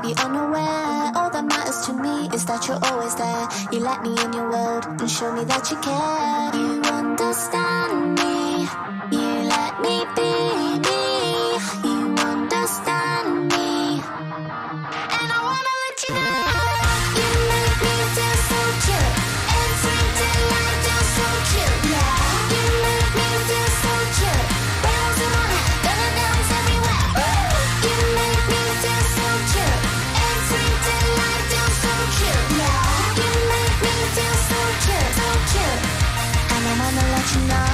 be unaware. All that matters to me is that you're always there. You let me in your world and show me that you care. You understand me, you let me be me. You understand me, and I wanna let you know. You make me feel so cute. Every day I feel so cute. Yeah, you make me feel so cute. When I'm so on it, gonna dance everywhere. You make me feel so cute. Every day I feel so cute. Yeah, you make me feel so cute, so cute. And I wanna let you know.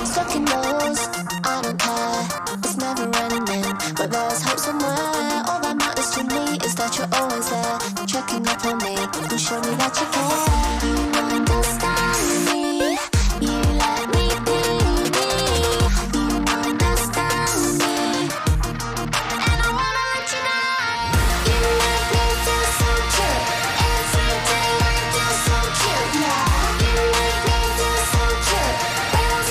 Stuck in those, I don't care. It's never ending, but there's hope somewhere. All that matters to me is that you're always there, checking up on me and show me that you care. You understand me, you let me be me. You understand me, and I wanna let you know. You make me feel so cute. Every day I feel so cute. Yeah, you make me feel so cute. When I'm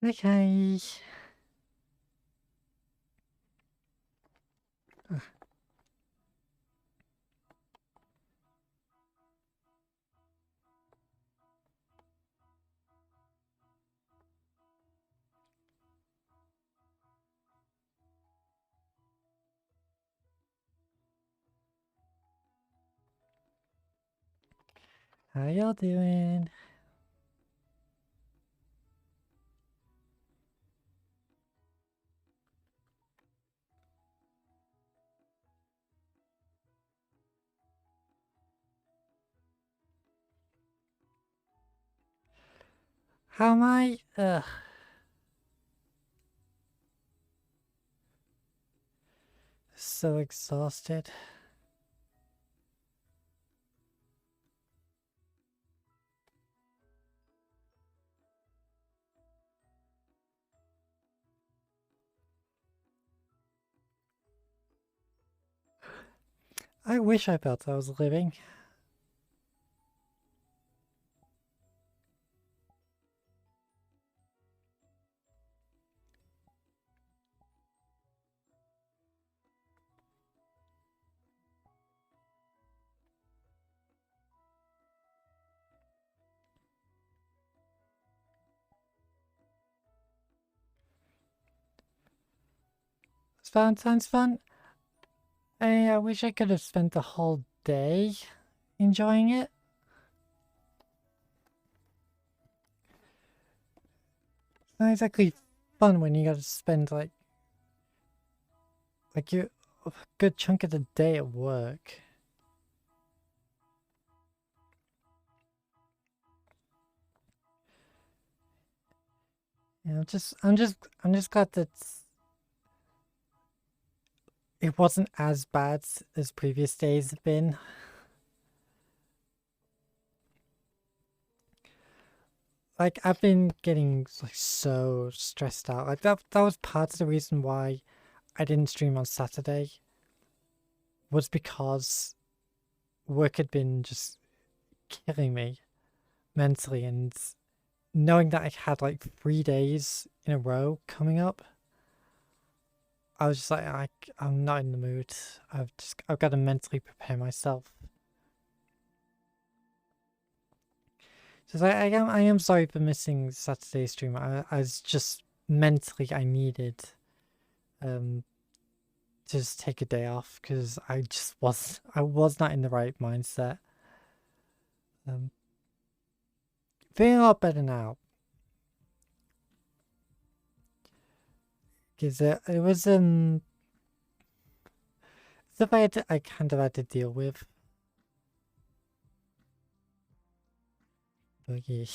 Okay. How y'all doing? How am I? So exhausted. I wish I felt I was living. It's Valentine's fun. I wish I could have spent the whole day enjoying it. It's not exactly fun when you gotta spend like you a good chunk of the day at work. You know, I'm just glad that it wasn't as bad as previous days have been. Like I've been getting like so stressed out. Like that was part of the reason why I didn't stream on Saturday. Was because work had been just killing me mentally, and knowing that I had like 3 days in a row coming up, I was just like, I'm not in the mood. I've got to mentally prepare myself. So I am sorry for missing Saturday's stream. I was just mentally I needed to just take a day off because I was not in the right mindset. Feeling a lot better now. Because it was stuff I kind of had to deal with. But yeah.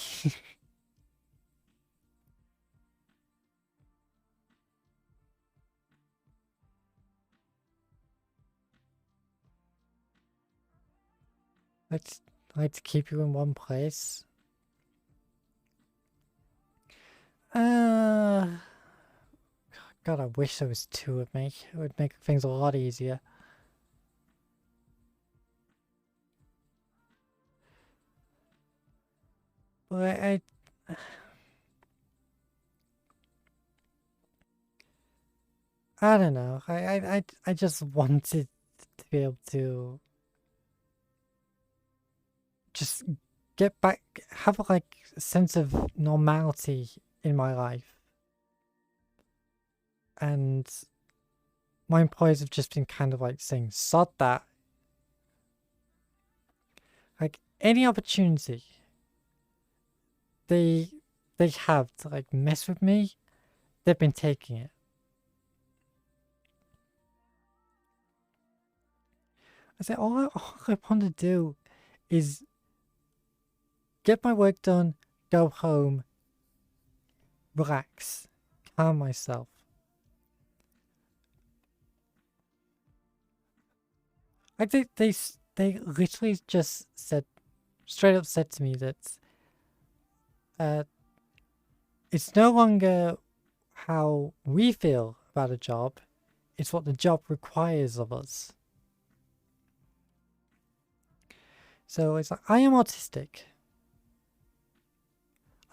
Like to keep you in one place. Uh God, I wish there was two of me. It would make things a lot easier. But I don't know. I just wanted to be able to just get back, have like a sense of normality in my life. And my employers have just been kind of like saying, sod that. Like any opportunity they have to like mess with me, they've been taking it. I say all I want to do is get my work done, go home, relax, calm myself. Like they literally just said, straight up said to me that uh, it's no longer how we feel about a job, it's what the job requires of us. So it's like, I am autistic.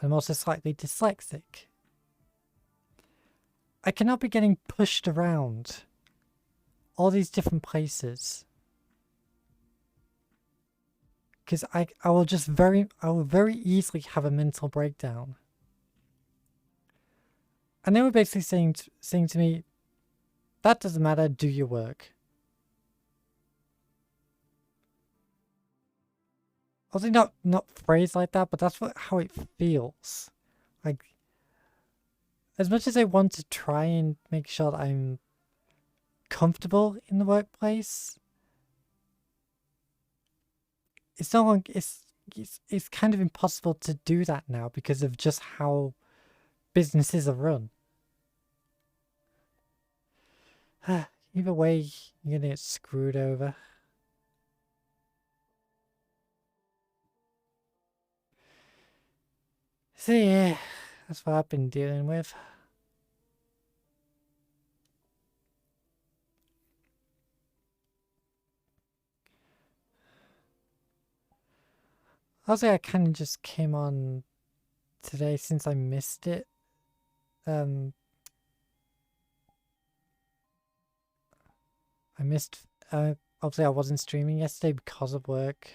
I'm also slightly dyslexic. I cannot be getting pushed around all these different places. Because I will very easily have a mental breakdown. And they were basically saying to me, that doesn't matter, do your work. Obviously not phrased like that, but that's how it feels. Like, as much as I want to try and make sure that I'm comfortable in the workplace, it's no longer, it's kind of impossible to do that now because of just how businesses are run. Either way, you're gonna get screwed over. So yeah, that's what I've been dealing with. Also, I kind of just came on today since I missed it. I missed. Obviously, I wasn't streaming yesterday because of work.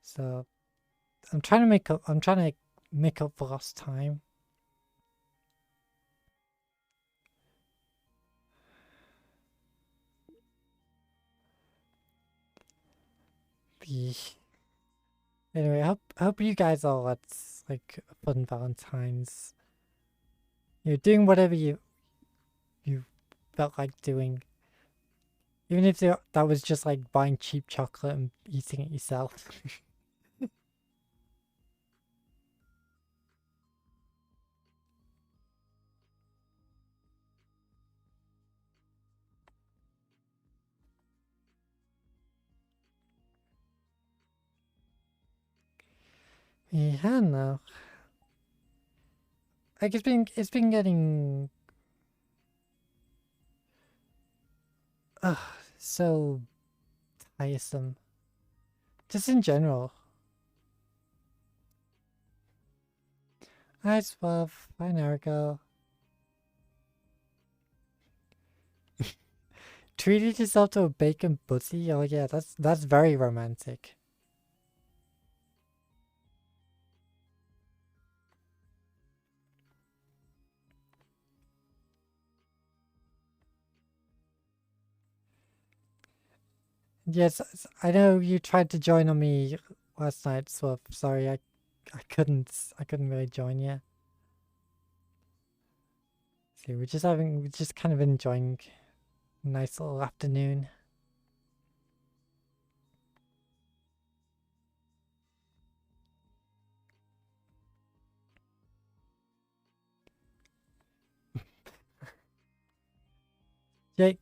So I'm trying to make up. I'm trying to make up for lost time. Anyway, I hope you guys all had like a fun Valentine's. You're doing whatever you felt like doing. Even if that was just like buying cheap chocolate and eating it yourself. Yeah, no. Like it's been getting so tiresome. Just in general. Hi Swav, hi Narugo. Treated yourself to a bacon butty? Oh yeah, that's very romantic. Yes, I know you tried to join on me last night, Swav. Sorry, I couldn't really join you. See, we're just kind of enjoying a nice little afternoon. Jake,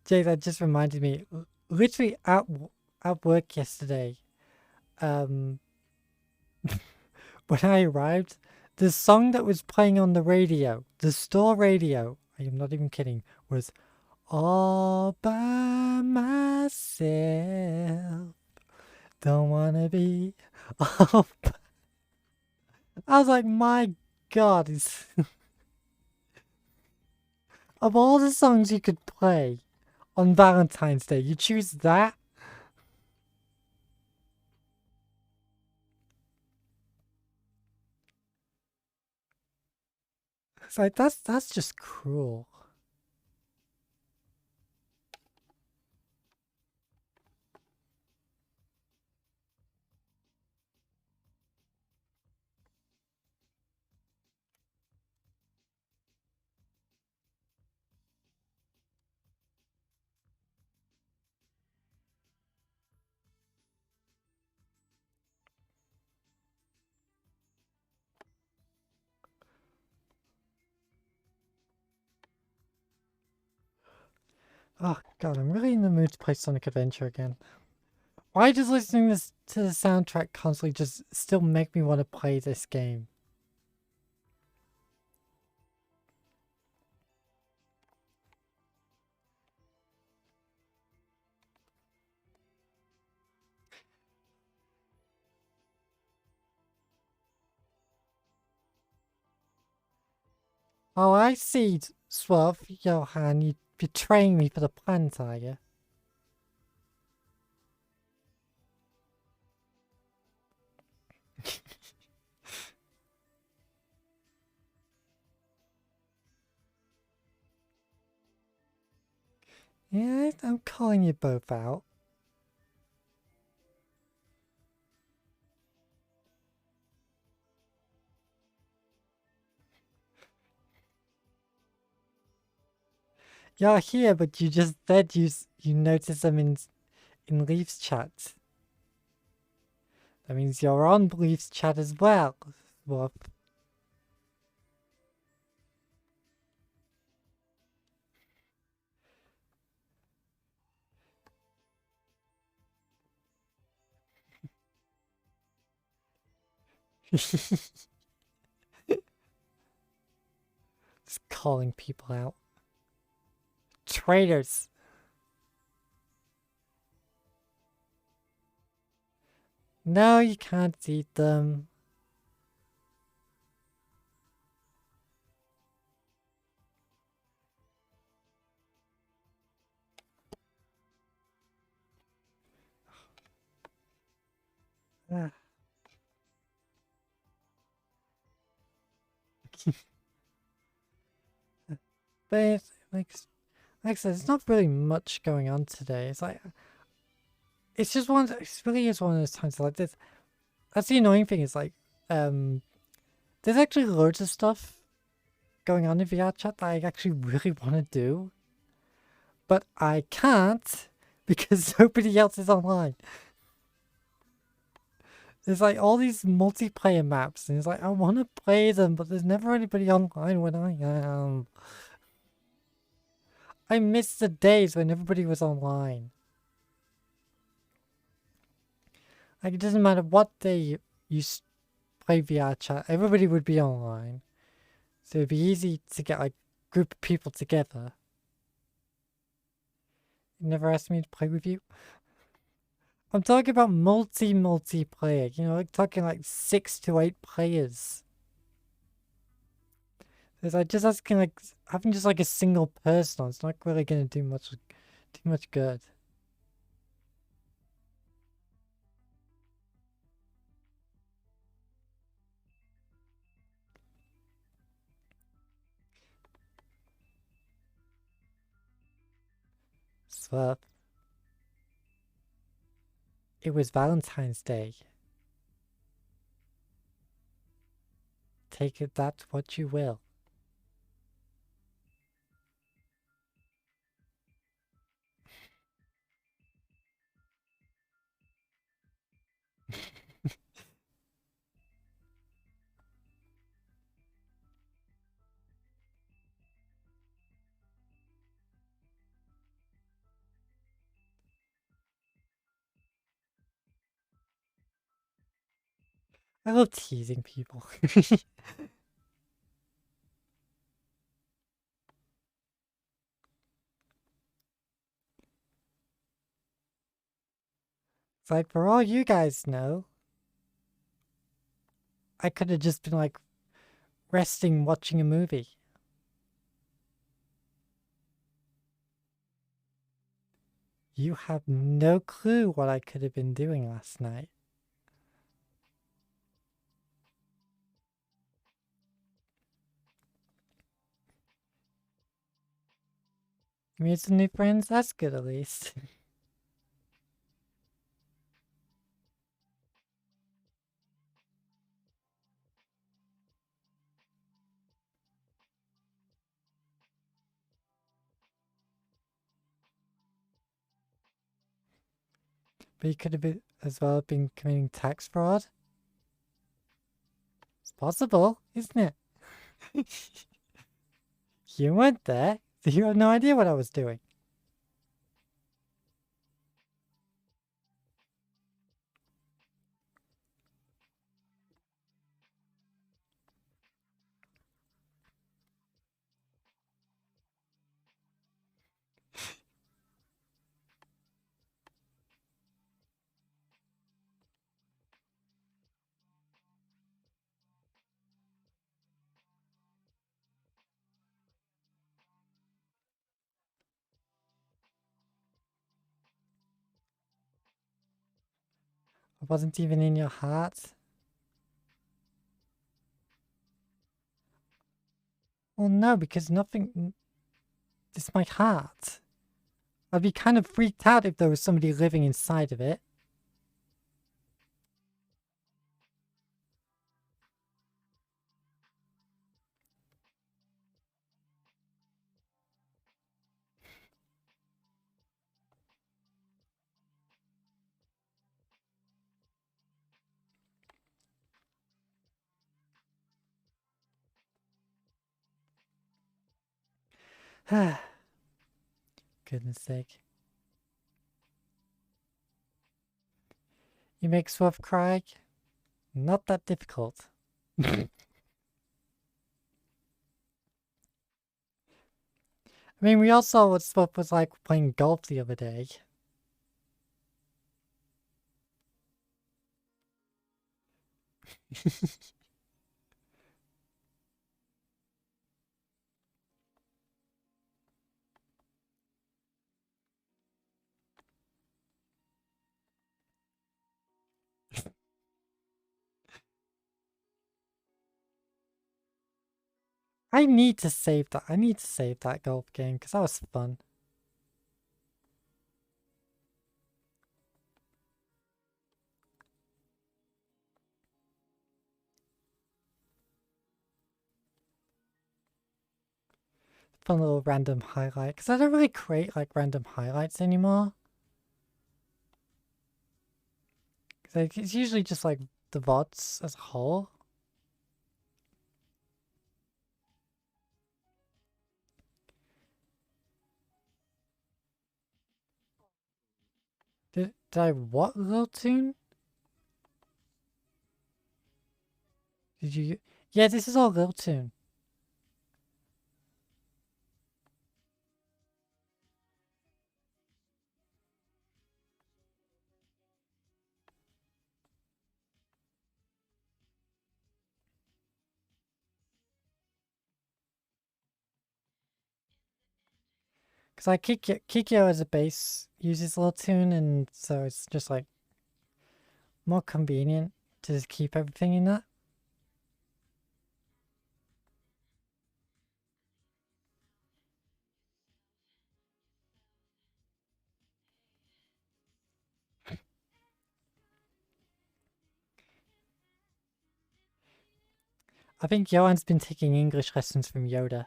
that just reminded me. Literally at work yesterday, um, when I arrived, the song that was playing on the radio, the store radio, I am not even kidding, was all by myself. Don't wanna be all by... I was like, my God, it's of all the songs you could play on Valentine's Day, you choose that? It's like that's just cruel. Oh God, I'm really in the mood to play Sonic Adventure again. Why does listening to the soundtrack constantly just still make me want to play this game? Oh, I see, Swerve. Johan, you betraying me for the plans, are you? Yeah, I'm calling you both out. You're here, but you just said you noticed them in Leaf's chat. That means you're on Leaf's chat as well. Well, just calling people out. Traitors. No, you can't eat them. Ah. But like I said, it's not really much going on today. It's like it's just one. It really is one of those times like this. That's the annoying thing. Is like there's actually loads of stuff going on in VRChat that I actually really want to do, but I can't because nobody else is online. There's like all these multiplayer maps, and it's like I want to play them, but there's never anybody online when I am. I miss the days when everybody was online. Like it doesn't matter what day you play VRChat, everybody would be online, so it'd be easy to get like a group of people together. You never asked me to play with you. I'm talking about multiplayer. You know, like talking like 6 to 8 players. It's like just asking like having just like a single person on. It's not really gonna do much good. So it was Valentine's Day. Take it that what you will. I love teasing people. It's like for all you guys know, I could have just been like resting watching a movie. You have no clue what I could have been doing last night. You made some new friends? That's good at least. But you could have been, as well been committing tax fraud. It's possible, isn't it? You weren't there, so you have no idea what I was doing. I wasn't even in your heart. Well, no, because nothing... It's my heart. I'd be kind of freaked out if there was somebody living inside of it. Goodness sake. You make Swift cry? Not that difficult. I mean, we all saw what Swift was like playing golf the other day. I need to save that. I need to save that golf game because that was fun. Fun little random highlight. Because I don't really create like random highlights anymore. Because it's usually just like the VODs as a whole. Did I what little tune? Did you? Yeah, this is all little tune. Because like Kikyo as a bass uses little tune, and so it's just like more convenient to just keep everything in that. I think Johan's been taking English lessons from Yoda.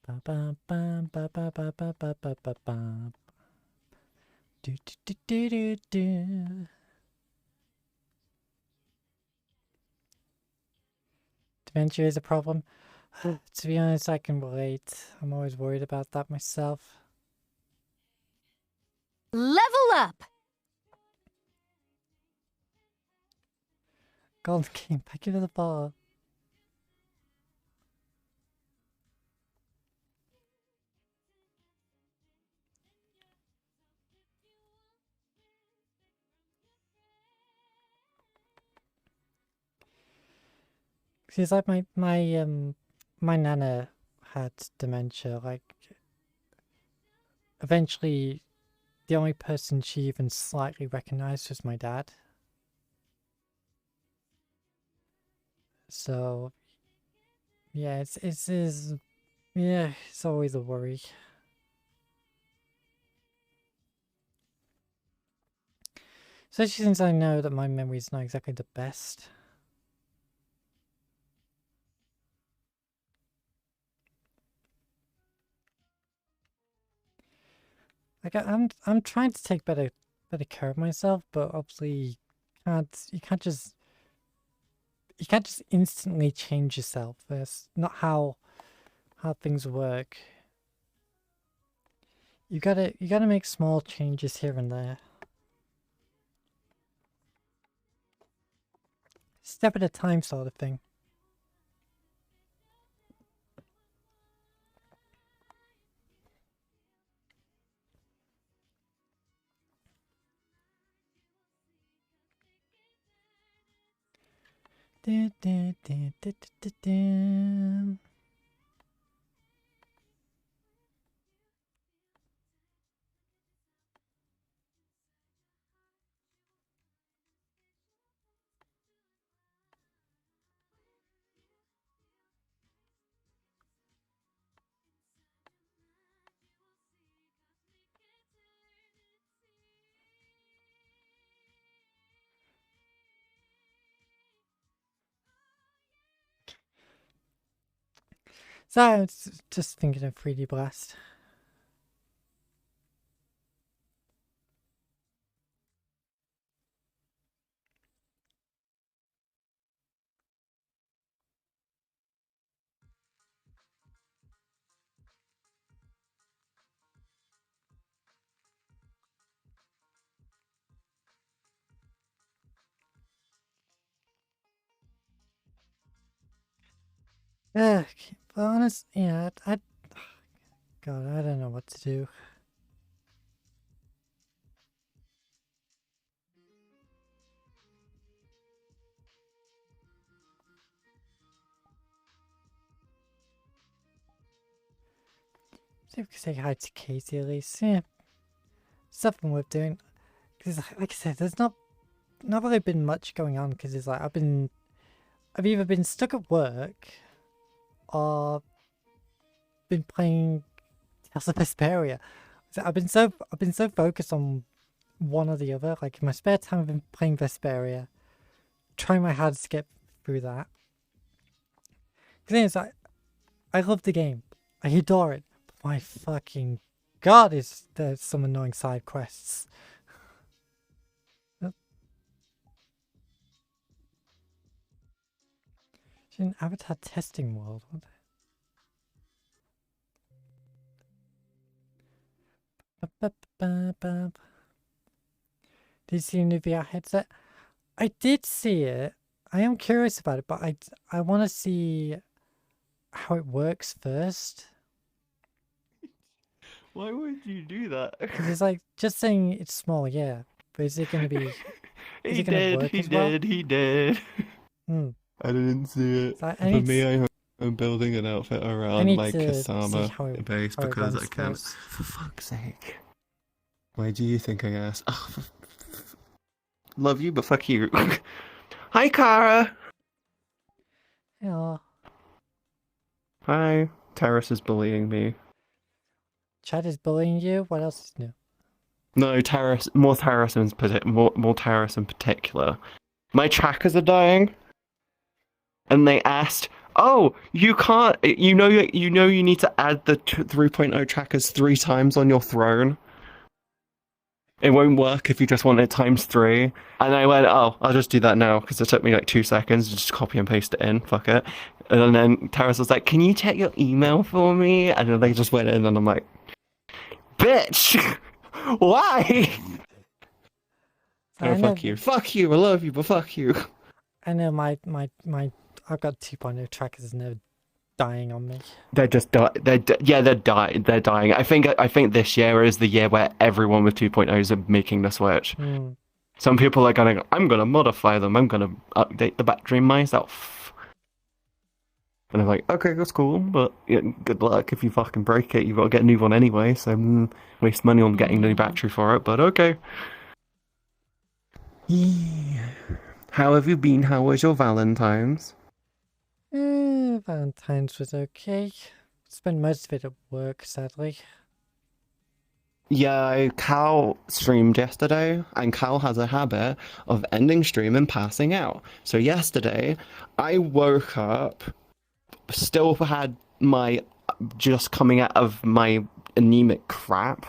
Ba ba ba ba ba ba ba ba ba ba ba. Do do do do do do. Dementia is a problem. To be honest, I can relate. I'm always worried about that myself. Level up! Golden King, back into the ball. It's like my nana had dementia. Like, eventually, the only person she even slightly recognized was my dad. So, yeah, yeah, it's always a worry. Especially since I know that my memory's not exactly the best. Like I'm trying to take better care of myself, but obviously you can't just instantly change yourself. That's not how things work. You gotta make small changes here and there. Step at a time sort of thing. Do, do, do, do, do, do. So I was just thinking of 3D Blast. But honest, yeah, God, I don't know what to do. See if we can say hi to Casey at least. Yeah, something worth doing. Because, like I said, there's not really been much going on. Because it's like I've either been stuck at work or been playing Tales of Vesperia. So I've been so focused on one or the other. Like in my spare time, I've been playing Vesperia, trying my hardest to get through that. Because it's like I love the game, I adore it. But my fucking god, there's some annoying side quests. An avatar testing world. What the... Did you see a new VR headset? I did see it. I am curious about it, but I want to see how it works first. Why would you do that? Because it's like, just saying it's small, yeah. But is it going to be... He did. Hmm. I didn't see it. So For me, I'm building an outfit around like Kasama base because I can. For fuck's sake. Why do you think I asked? Oh, love you, but fuck you. Hi, Kara. Hello. Hi. Terrace is bullying me. Chad is bullying you? What else is new? No, more Terrace in particular. My trackers are dying. And they asked, "Oh, you can't. You know you need to add the 3.0 trackers 3 times on your throne. It won't work if you just want it times 3." And I went, "Oh, I'll just do that now," because it took me like 2 seconds to just copy and paste it in. Fuck it. And then Terrace was like, "Can you check your email for me?" And then they just went in, and I'm like, "Bitch, why?" Oh, fuck you. Fuck you. I love you, but fuck you. I know my I've got 2.0 trackers and they're dying on me. They're just they're dying. They're dying. I think this year is the year where everyone with 2.0s are making the switch. Some people are going, I'm gonna modify them. I'm gonna update the battery myself. And I'm like, okay, that's cool, but yeah, good luck. If you fucking break it, you've got to get a new one anyway. So waste money on getting a new battery for it. But okay. Yeah. How have you been? How was your Valentine's? Valentine's was okay. Spent most of it at work, sadly. Yeah, Cal streamed yesterday, and Cal has a habit of ending stream and passing out. So yesterday, I woke up, still had my, just coming out of my anemic crap.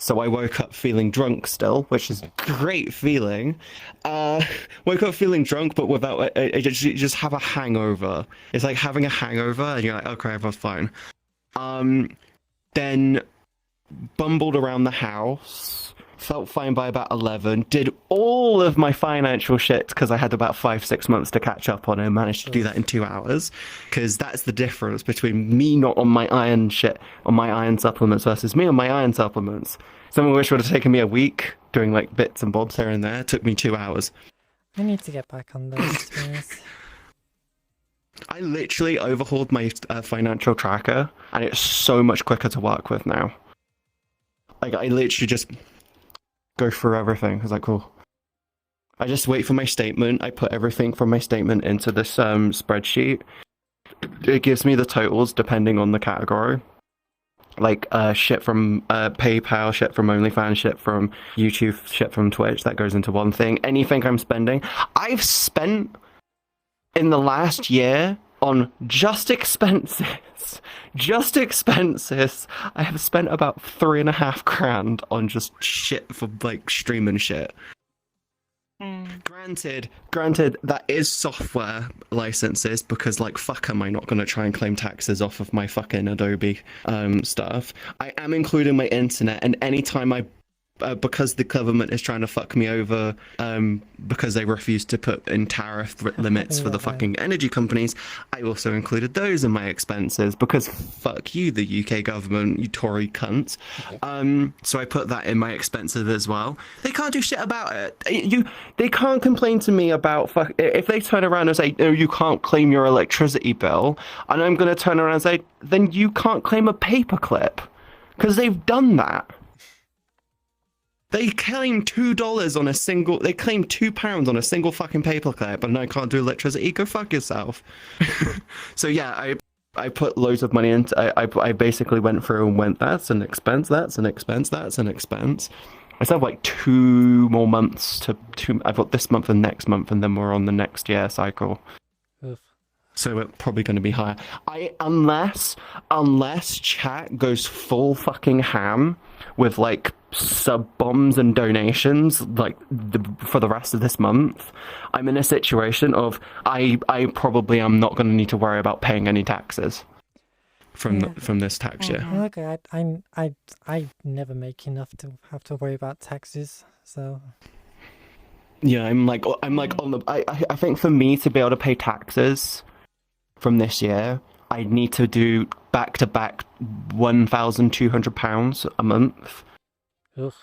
So I woke up feeling drunk still, which is a great feeling. Woke up feeling drunk, but without, I just have a hangover. It's like having a hangover, and you're like, okay, everyone's fine. Then bumbled around the house, felt fine by about 11, did all of my financial shit because I had about 5-6 months to catch up on it, and managed to do that in 2 hours, because that's the difference between me not on my iron shit, on my iron supplements, versus me on my iron supplements. Some of which would have taken me a week, doing like bits and bobs here and there. It took me 2 hours. I need to get back on those, to be honest. I literally overhauled my financial tracker, and it's so much quicker to work with now. Like, I literally just go through everything. It's like, cool. I just wait for my statement. I put everything from my statement into this spreadsheet. It gives me the totals depending on the category. Like shit from PayPal, shit from OnlyFans, shit from YouTube, shit from Twitch. That goes into one thing. Anything I'm spending, I've spent in the last year on just expenses. I have spent about $3,500 on just shit for like streaming shit. Granted, that is software licenses, because like, fuck, am I not going to try and claim taxes off of my fucking Adobe stuff? I am including my internet, and anytime I because the government is trying to fuck me over, because they refuse to put in tariff limits for the fucking energy companies, I also included those in my expenses, because fuck you, the UK government, you Tory cunts. So I put that in my expenses as well. They can't do shit about it. They can't complain to me about if they turn around and say, no, you can't claim your electricity bill, and I'm going to turn around and say, then you can't claim a paperclip, because they've done that. They claim $2 on a single. They claim £2 on a single fucking paperclip, and I can't do electricity. Go fuck yourself. So yeah, I put loads of money into. I basically went through and went. That's an expense. That's an expense. That's an expense. I still have like 2 more months to. I've got this month and next month, and then we're on the next year cycle. Oof. So it's probably going to be higher. Unless chat goes full fucking ham with like sub bombs and donations like for the rest of this month, I'm in a situation of I probably am not going to need to worry about paying any taxes from this tax year. Okay, I never make enough to have to worry about taxes, so. Yeah, I'm like on the. I think for me to be able to pay taxes from this year, I need to do back-to-back £1,200 a month. Ugh.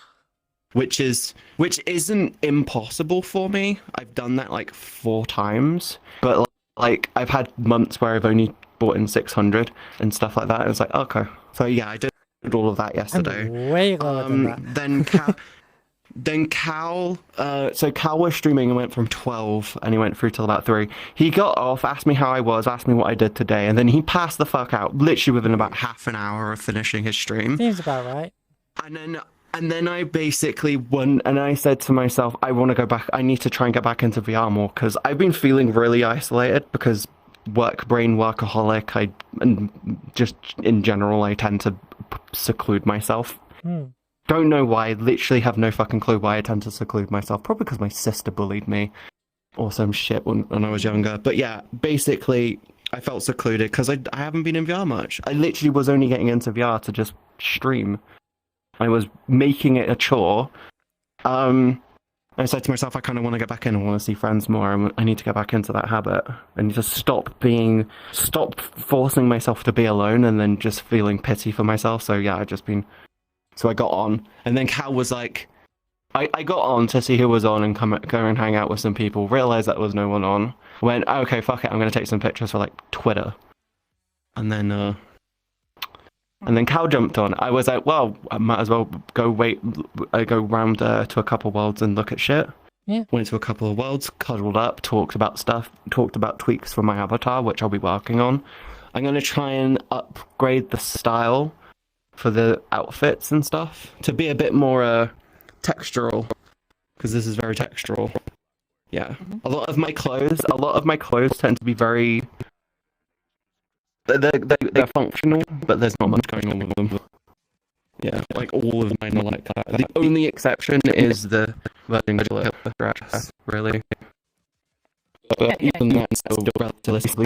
Which isn't impossible for me. I've done that like 4 times, but like I've had months where I've only bought in 600 and stuff like that. And it's like, okay, so yeah, I did all of that yesterday. I'm way lower than that. Then Cal was streaming and went from 12 and he went through till about 3. He got off, asked me how I was, asked me what I did today, and then he passed the fuck out literally within about half an hour of finishing his stream. Seems about right. And then I basically went and I said to myself, I want to go back. I need to try and get back into VR more, because I've been feeling really isolated because workaholic. And just in general, I tend to seclude myself. Don't know why. Literally have no fucking clue why I tend to seclude myself. Probably because my sister bullied me or some shit when I was younger. But yeah, basically, I felt secluded because I haven't been in VR much. I literally was only getting into VR to just stream. I was making it a chore. I said to myself, I kind of want to get back in. I want to see friends more. I need to get back into that habit. I need to stop forcing myself to be alone and then just feeling pity for myself. So yeah, So I got on, and then Cal was like, I got on to see who was on and go and hang out with some people, realised that there was no one on, went, okay, fuck it, I'm going to take some pictures for like Twitter. And then Cal jumped on. I was like, well, I might as well go round to a couple worlds and look at shit. Yeah. Went to a couple of worlds, cuddled up, talked about stuff, talked about tweaks for my avatar, which I'll be working on. I'm going to try and upgrade the style for the outfits and stuff to be a bit more textural, because this is very textural. Yeah. A lot of my clothes tend to be very they're functional, but there's not much going on with them. Yeah, like all of mine are like that. The only exception is the Virgin dress, really. But even that's still relatively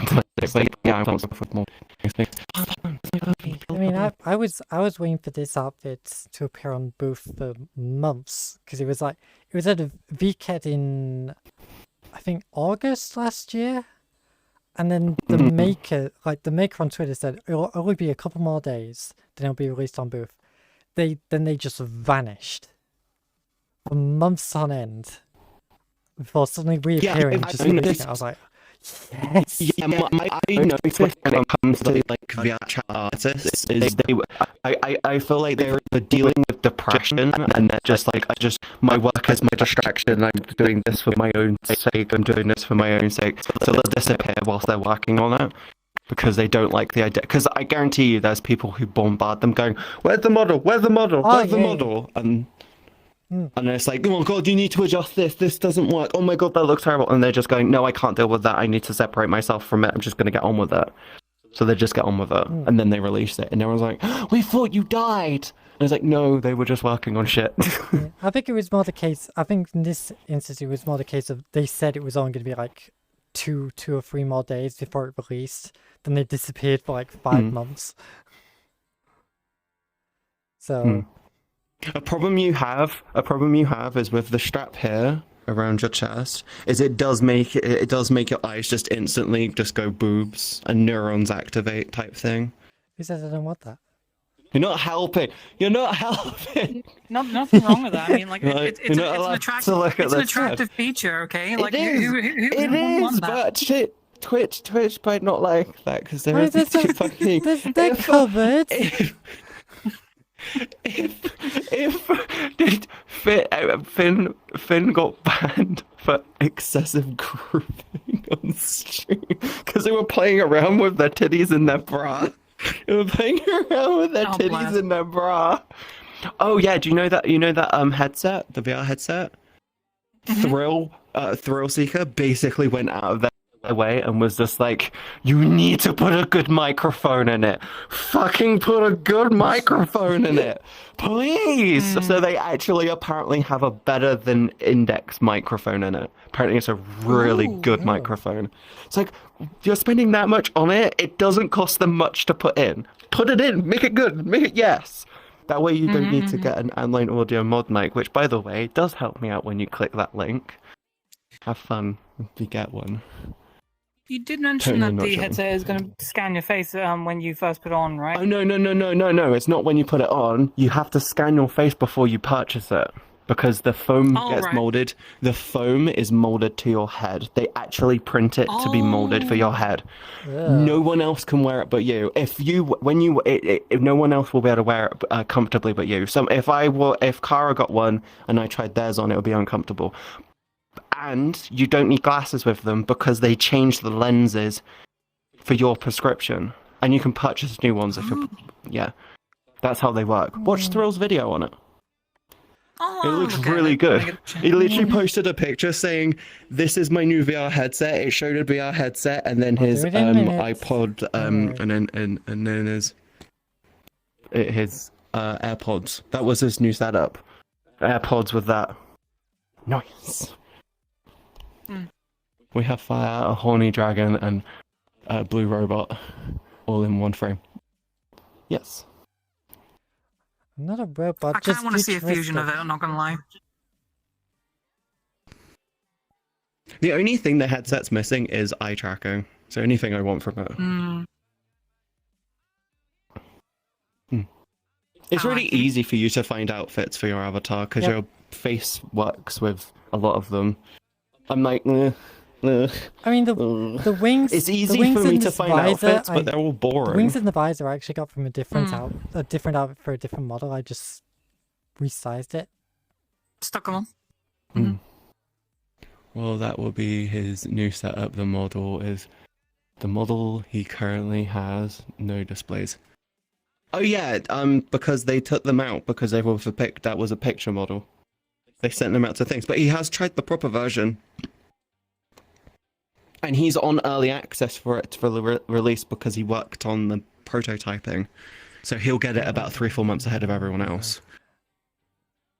like, yeah, I'm with more. I mean, I was waiting for this outfit to appear on Booth for months, because it was at a VRChat in, I think, August last year, and then the maker on Twitter said it'll only be a couple more days, then it'll be released on Booth. Then they just vanished for months on end before suddenly reappearing. I was like, Yes. Yeah, I noticed when it comes to like VRChat artists is I feel like they're either dealing with depression and they're just like my work is my distraction. I'm doing this for my own sake. I'm doing this for my own sake. So they'll disappear whilst they're working on it because they don't like the idea. Because I guarantee you, there's people who bombard them going, "Where's the model? Where's the model? Oh, Where's the yeah, model?" And it's like, oh god, you need to adjust this. This doesn't work. Oh my god, that looks terrible. And they're just going, no, I can't deal with that. I need to separate myself from it. I'm just going to get on with it. So they just get on with it. And then they release it. And everyone's like, we thought you died. And it's like, no, they were just working on shit. Yeah. I think it was more the case. I think in this instance, it was more the case of they said it was only going to be like two or three more days before it released. Then they disappeared for like 5 months. So. A problem you have is with the strap here around your chest. Is it does make your eyes just instantly just go boobs and neurons activate type thing. Who says I don't want that? You're not helping. You're not helping. Nothing wrong with that. I mean, like it's You're not an allowed to attractive feature. Okay, like it is. It is, but shit. Twitch might not like that because they're too fucking. They're covered. If Finn got banned for excessive grouping on stream because they were playing around with their titties in their bra. They were playing around with their titties in their bra. Oh yeah, do you know that headset, the VR headset? Thrill Seeker basically went out of their way and was just like, you need to put a good microphone in it. Fucking put a good microphone in it, please. So they actually apparently have a better than Index microphone in it. Apparently it's a really good microphone. It's like, you're spending that much on it, it doesn't cost them much to put in. Put it in, make it good, make it yes. That way you don't need to get an online audio mod mic, which by the way does help me out when you click that link. Have fun if you get one. You did mention that the headset is going to scan your face when you first put it on, right? Oh, no. It's not when you put it on. You have to scan your face before you purchase it. Because the foam gets molded. The foam is molded to your head. They actually print it to be molded for your head. No one else can wear it but you. If no one else will be able to wear it comfortably but you. So if Kara got one and I tried theirs on, it would be uncomfortable. And you don't need glasses with them because they change the lenses for your prescription. And you can purchase new ones if you're... Yeah. That's how they work. Watch Thrill's video on it. It looks really good. He literally posted a picture saying, this is my new VR headset. It showed a VR headset and then his iPod and then his AirPods. That was his new setup. AirPods with that. Nice. We have fire, a horny dragon, and a blue robot, all in one frame. Yes. Not a robot. I kind of want to see a fusion of it. I'm not gonna lie. The only thing the headset's missing is eye tracking. It's the only thing I want from it. It's really easy for you to find outfits for your avatar because your face works with a lot of them. I'm like, I mean, the wings. It's easy for me to find outfits, but they're all boring. The wings and the visor I actually got from a different outfit for a different model. I just resized it. Stuck them on. Well, that will be his new setup. The model he currently has no displays. Oh yeah, because they took them out because they were that was a picture model. They sent them out to things, but he has tried the proper version. And he's on early access for it for the release because he worked on the prototyping. So he'll get it about 3-4 months ahead of everyone else.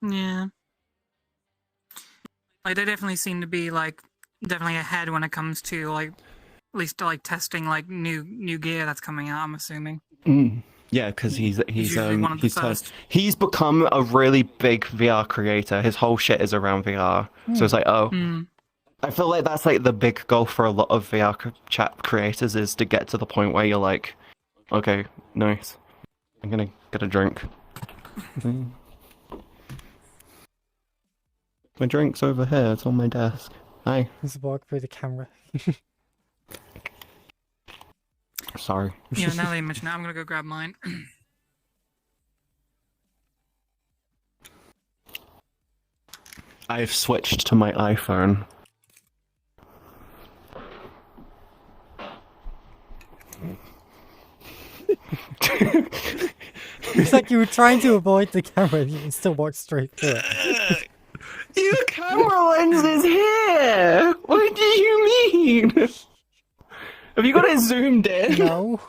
Yeah. Like, they definitely seem to be, like, definitely ahead when it comes to, like, at least, like, testing, like, new gear that's coming out, I'm assuming. Yeah, because he's become a really big VR creator. His whole shit is around VR. So it's like, I feel like that's like the big goal for a lot of VR chat creators is to get to the point where you're like, okay, nice. I'm gonna get a drink. My drink's over here. It's on my desk. Hi. Let's walk through the camera. Sorry. You know, now that you mention it, I'm gonna go grab mine. I've switched to my iPhone. It's like you were trying to avoid the camera and you can still walk straight through it. Your camera lens is here! What do you mean? Have you got it zoomed in? No.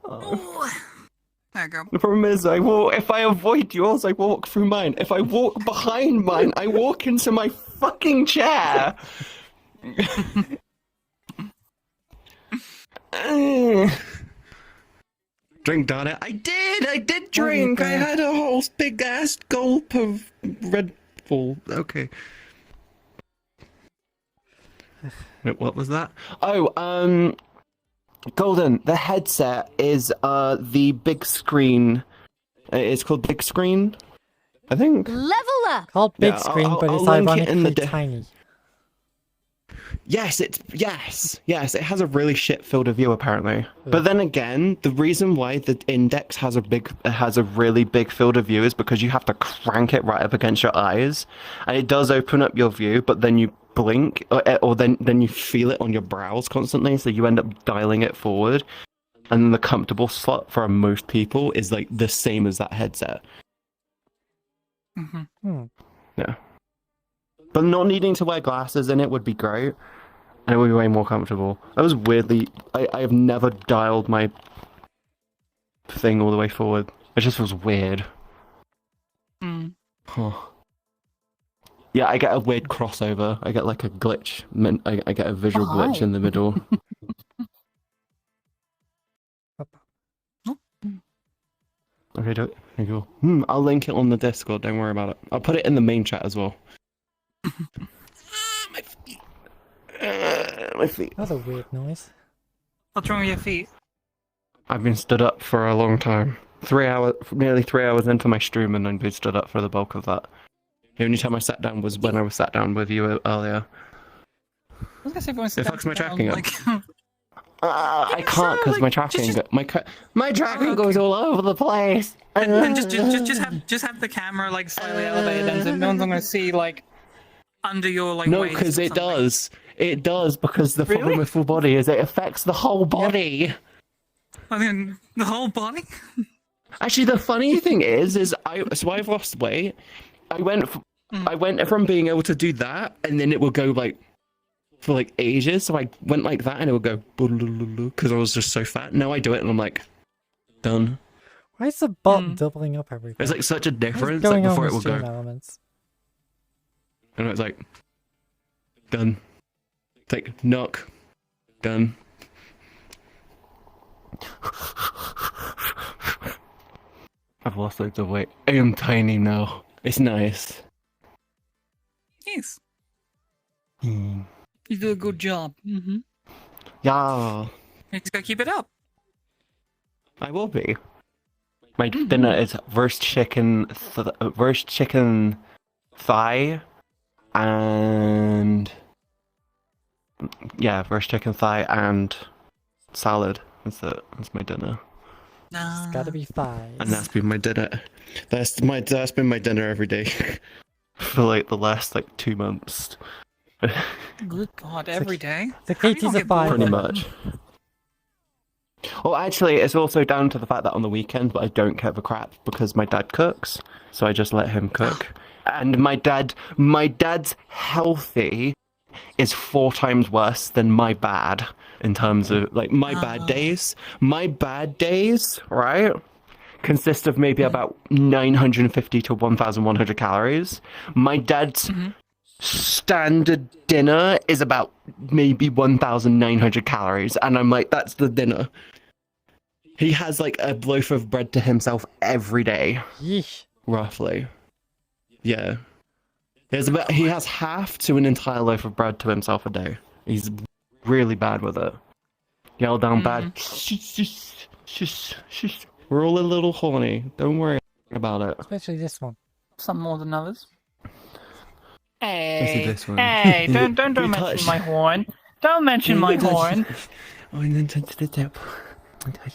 Ooh. There you go. The problem is, if I avoid yours, I walk through mine. If I walk behind mine, I walk into my fucking chair. Drink, darn it. I did drink. I had a whole big ass gulp of Red Bull. Okay. Wait, what was that? Oh, Golden, the headset is the big screen. It's called big screen, I think. Level up! Called big Yeah, screen, I'll but it's link it in the ironically tiny. Yes, it has a really shit field of view apparently. But then again, the reason why the Index has a really big field of view is because you have to crank it right up against your eyes, and it does open up your view, but then you blink, or then you feel it on your brows constantly, so you end up dialing it forward. And then the comfortable slot for most people is like the same as that headset. Mm-hmm. Yeah. But not needing to wear glasses in it would be great. And it would be way more comfortable. That was weirdly... I have never dialed my thing all the way forward. It just feels weird. Mm. Huh. Yeah, I get a weird crossover. I get like a glitch. I get a visual glitch in the middle. Okay, there you go. I'll link it on the Discord, don't worry about it. I'll put it in the main chat as well. My feet. My feet. That's a weird noise. What's wrong with your feet? I've been stood up for a long time. Nearly 3 hours into my stream, and I've been stood up for the bulk of that. The only time I sat down was when I was sat down with you earlier. I was gonna say, everyone's It fucks my tracking up. like... I can't because my tracking, my tracking goes all over the place. Then just have the camera like slightly elevated, and so no one's gonna see like under your like. No, waist because or it something. does. It does because the problem Really? with full body is it affects the whole body. I mean, the whole body. Actually, the funny thing is I've lost weight. I went from being able to do that, and then it would go like for like ages. So I went like that, and it would go because I was just so fat. Now I do it, and I'm like done. Why is the bot doubling up everything? There's like such a What's difference going like, on before it with will go, stream elements? and it's like done. It's like knock, done. I've lost loads of weight. I am tiny now. It's nice. Yes, Mm. you do a good job. Mm-hmm. Yeah, You just gotta keep it up. I will be. My dinner is roast chicken thigh, and roast chicken thigh and salad. That's my dinner. It's gotta be thighs. And that's been my dinner. That's been my dinner every day for like the last 2 months. Good God, every day. The How do you Katie's not a get bored? five. Pretty much. Well, actually, it's also down to the fact that on the weekend, I don't give a crap because my dad cooks, so I just let him cook. And my dad's healthy is 4 times worse than my bad in terms of my bad days. My bad days, right, consist of maybe about 950 to 1,100 calories. My dad's standard dinner is about maybe 1,900 calories, and I'm like, that's the dinner. He has a loaf of bread to himself every day, Yeesh. roughly. Yeah. He has half to an entire loaf of bread to himself a day. He's really bad with it. Yell down bad. Shush. We're all a little horny. Don't worry about it. Especially this one. Some more than others. Especially this one. Hey, don't You mention touched- my horn. Don't mention my horn. Oh, and then touch the tip.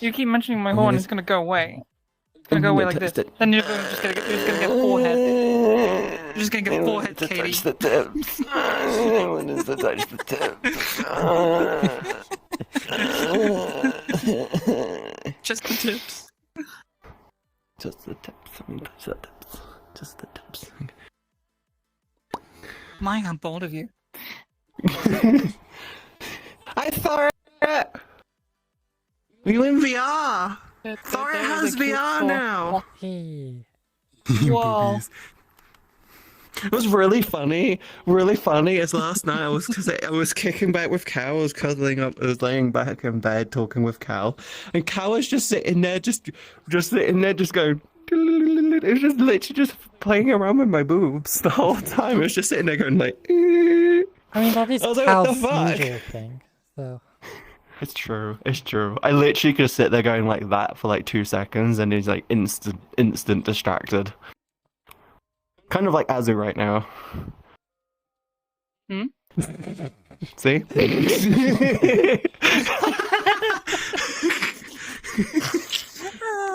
You keep mentioning my horn, it's gonna go away. It's gonna go away like this. Then you're just gonna get forehead. You're just gonna get forehead, Katie. Touch the tips. I want to touch the tips. Just the tips. Just the tips. I mean, touch the tips. Just the tips. My, how bold of you. I saw it! You in VR! Thor has VR now! Hey. Whoa. It was really funny is last night I was kicking back with Cal, I was cuddling up, I was laying back in bed talking with Cal, and Cal was just sitting there, just sitting there, just going, it was just literally just playing around with my boobs the whole time. It was just sitting there going like, I mean, that is I was like, Cal's what the fuck? usual thing, so... It's true. I literally could sit there going like that for like 2 seconds, and he's like instant distracted. Kind of like Azu right now. Hmm? See?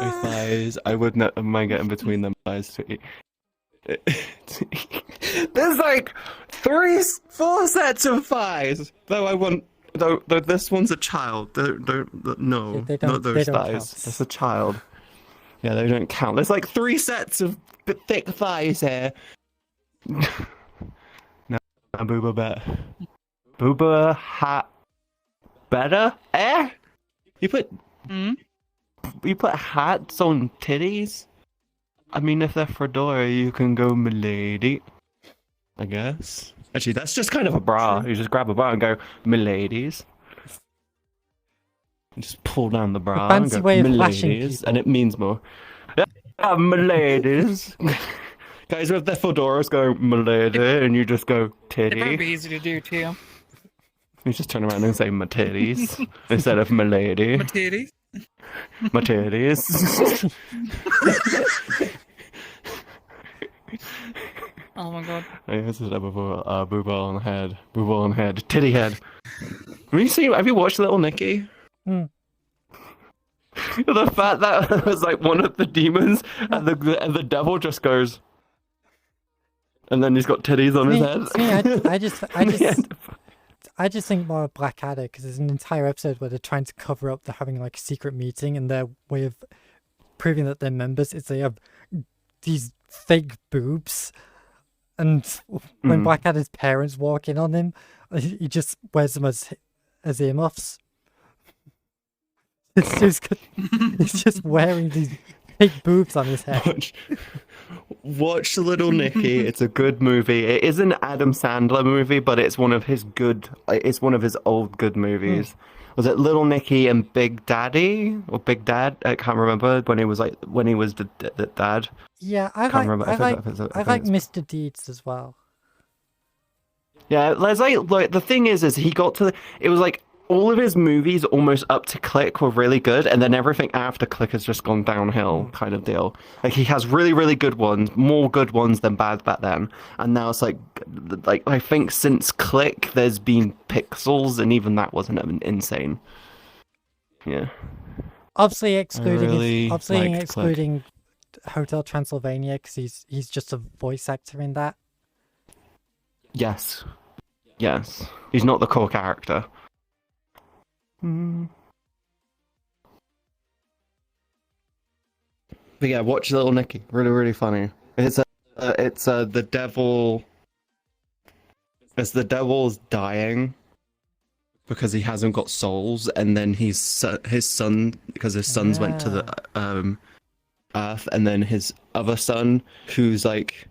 My thighs. I would not mind getting between them thighs to eat. There's like 4 sets of thighs. Though this one's a child. No, They not those don't thighs. count. That's a child. Yeah, they don't count. There's like 3 sets of thick thighs here. No, Booba better. Booba hat better? Eh? You put hats on titties? I mean, if they're fedora, you can go milady. I guess. Actually, that's just kind of a bra. You just grab a bra and go, miladies. You just pull down the bra and fancy go, way of flashing miladies, people. and it means more. Yeah, miladies. Guys with their fedoras go, milady, and you just go, It might be titty. easy to do too. You just turn around and say, my titties, instead of milady. My titties. My titties. Oh my god. I guess it's before booba on head. Booba on head. Titty head. Have you watched Little Nicky? Hmm. The fact that it was like one of the demons and the devil just goes, and then he's got titties on his head. I just think more of Blackadder because there's an entire episode where they're trying to cover up they're having like a secret meeting, and their way of proving that they're members is they have these fake boobs, and when Blackadder's parents walk in on him, he just wears them as earmuffs. He's just wearing these fake boobs on his head. Watch Little Nicky. It's a good movie. It is an Adam Sandler movie, but it's one of his old good movies. Was it Little Nicky and Big Daddy or Big Dad? I can't remember when he was the dad. Yeah, I like Mr. Deeds as well. Yeah, there's like the thing is he got to it was like all of his movies almost up to Click were really good, and then everything after Click has just gone downhill kind of deal. Like he has really, really good ones, more good ones than bad back then, and now it's like I think since Click there's been Pixels, and even that wasn't insane. Yeah. Obviously excluding really excluding Hotel Transylvania because he's just a voice actor in that. Yes. He's not the core character. But yeah, watch Little Nicky. Really, really funny. It's the devil. It's the devil's dying because he hasn't got souls, and then his son, because his sons went to the Earth, and then his other son, who's like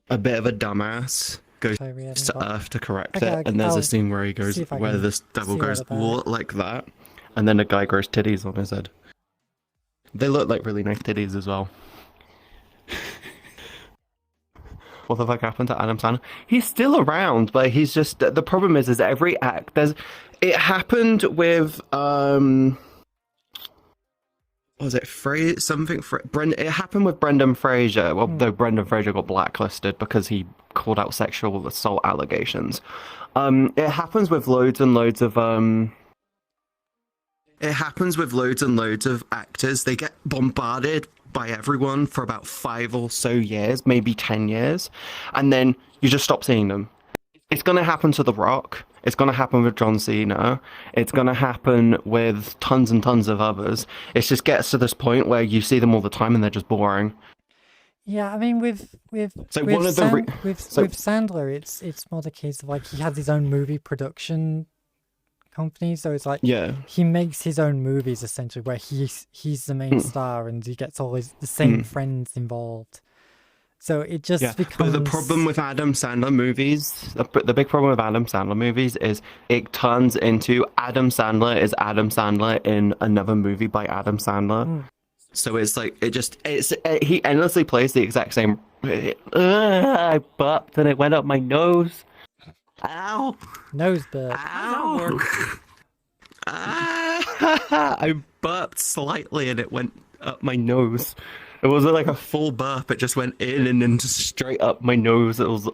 a bit of a dumbass, goes to Earth to correct it, and there's a scene where he goes, where this devil goes, what, like that, and then a guy grows titties on his head. They look like really nice titties as well. What the fuck happened to Adam Sandler? He's still around, but he's just, the problem is every act, it happened with, what was it, it happened with Brendan Fraser, well, though Brendan Fraser got blacklisted because he called out sexual assault allegations. It happens with loads and loads of, it happens with loads and loads of actors. They get bombarded by everyone for about 5 or so years, maybe 10 years, and then you just stop seeing them. It's going to happen to The Rock. It's going to happen with John Cena. It's going to happen with tons and tons of others. It just gets to this point where you see them all the time and they're just boring. Yeah, I mean, with Sandler, it's more the case of like he has his own movie production company, so it's like he makes his own movies essentially, where he's the main star and he gets all the same friends involved. So it just becomes. But the problem with Adam Sandler movies, the big problem with Adam Sandler movies is it turns into Adam Sandler is Adam Sandler in another movie by Adam Sandler. So it's like he endlessly plays the exact same. I burped and it went up my nose. Ow! Nose burp. Ow! I burped slightly and it went up my nose. It wasn't like a full burp. It just went in and then just straight up my nose. It was.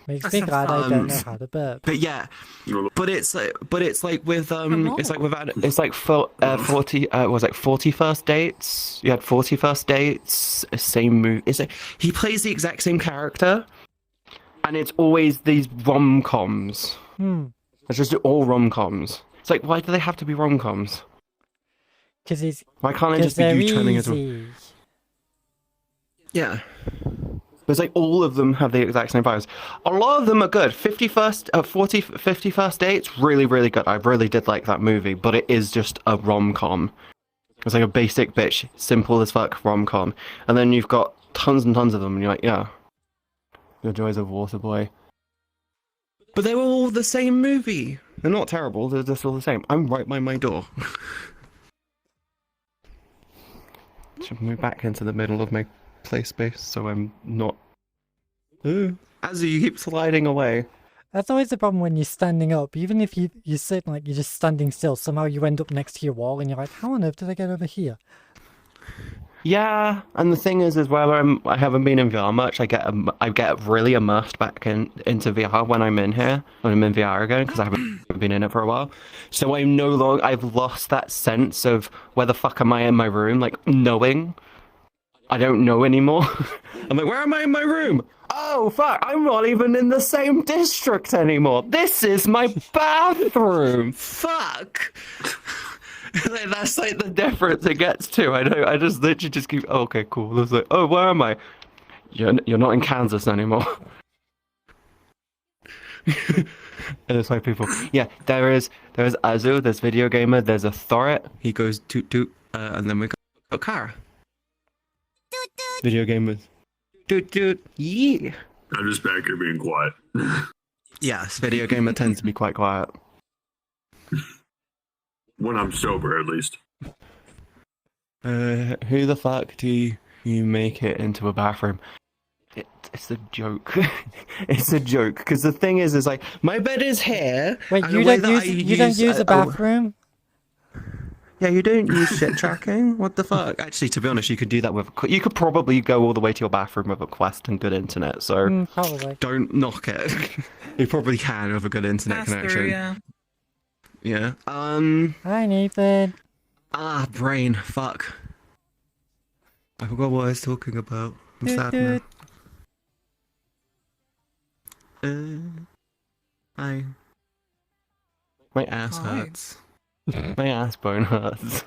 Makes me glad I don't know how to burp. But yeah, it's like with 40 First Dates. You had 40 First Dates, same movie. It's like he plays the exact same character, and it's always these rom-coms. It's just all rom-coms. It's like, why do they have to be rom-coms? Why can't it just be you turning into? Yeah. It's like all of them have the exact same vibes. A lot of them are good. 50 First Dates, really, really good. I really did like that movie, but it is just a rom-com. It's like a basic bitch, simple as fuck rom-com. And then you've got tons and tons of them, and you're like, yeah. The Joys of Waterboy. But they were all the same movie. They're not terrible, they're just all the same. I'm right by my door. Should move back into the middle of my play space so I'm not. As you keep sliding away. That's always the problem when you're standing up. Even if you sit like you're just standing still, somehow you end up next to your wall and you're like, how on earth did I get over here? Yeah, and the thing is where I haven't been in VR much. I get really immersed back into VR when I'm in here, when I'm in VR again, because I haven't been in it for a while. So I've lost that sense of where the fuck am I in my room, like knowing. I don't know anymore. I'm like, where am I in my room? Oh fuck, I'm not even in the same district anymore. This is my bathroom. Fuck. That's like the difference it gets to. I just literally just keep. Oh, okay, cool. It's like, oh, where am I? You're not in Kansas anymore. And it's like people. Yeah, there is Azu. There's Video Gamer. There's a Thorit. He goes toot toot, and then we got Kara. Video Gamers. Toot toot. Yeah. I'm just back here being quiet. Yes, Video Gamer tends to be quite quiet. When I'm sober, at least. Who the fuck do you make it into a bathroom? It's a joke. It's a joke. Because the thing is like, my bed is here. Wait, you don't use a bathroom? Yeah, you don't use shit tracking? What the fuck? Actually, to be honest, you could do that with... You could probably go all the way to your bathroom with a Quest and good internet, so... probably. Don't knock it. You probably can with a good internet connection. Through, yeah. Yeah. Hi, Nathan. Brain. Fuck. I forgot what I was talking about. I'm sad now. Hi. My ass hurts. My ass bone hurts.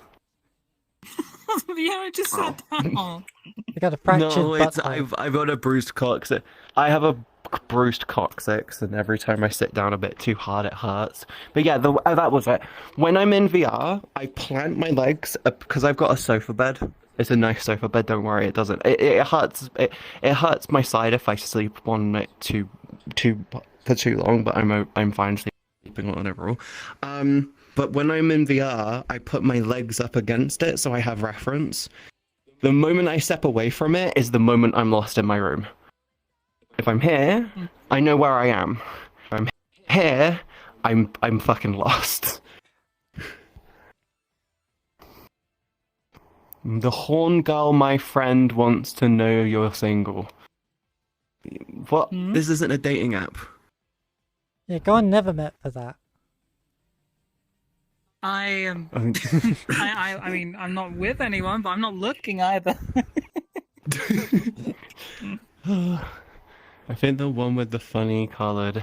Yeah, I just sat down. You got a fractured butt. I've got a bruised coccyx. I have a bruised coccyx, and every time I sit down a bit too hard, it hurts. But yeah, that was it. When I'm in VR, I plant my legs because I've got a sofa bed. It's a nice sofa bed. Don't worry, it doesn't. It hurts. It hurts my side if I sleep on it for too long. But I'm fine sleeping on it overall. But when I'm in VR, I put my legs up against it so I have reference. The moment I step away from it is the moment I'm lost in my room. If I'm here, I know where I am. If I'm here, I'm fucking lost. The horn girl, my friend, wants to know you're single. What? This isn't a dating app. Yeah, go on Nevermet for that. I am. I mean, I'm not with anyone, but I'm not looking either. I think the one with the funny coloured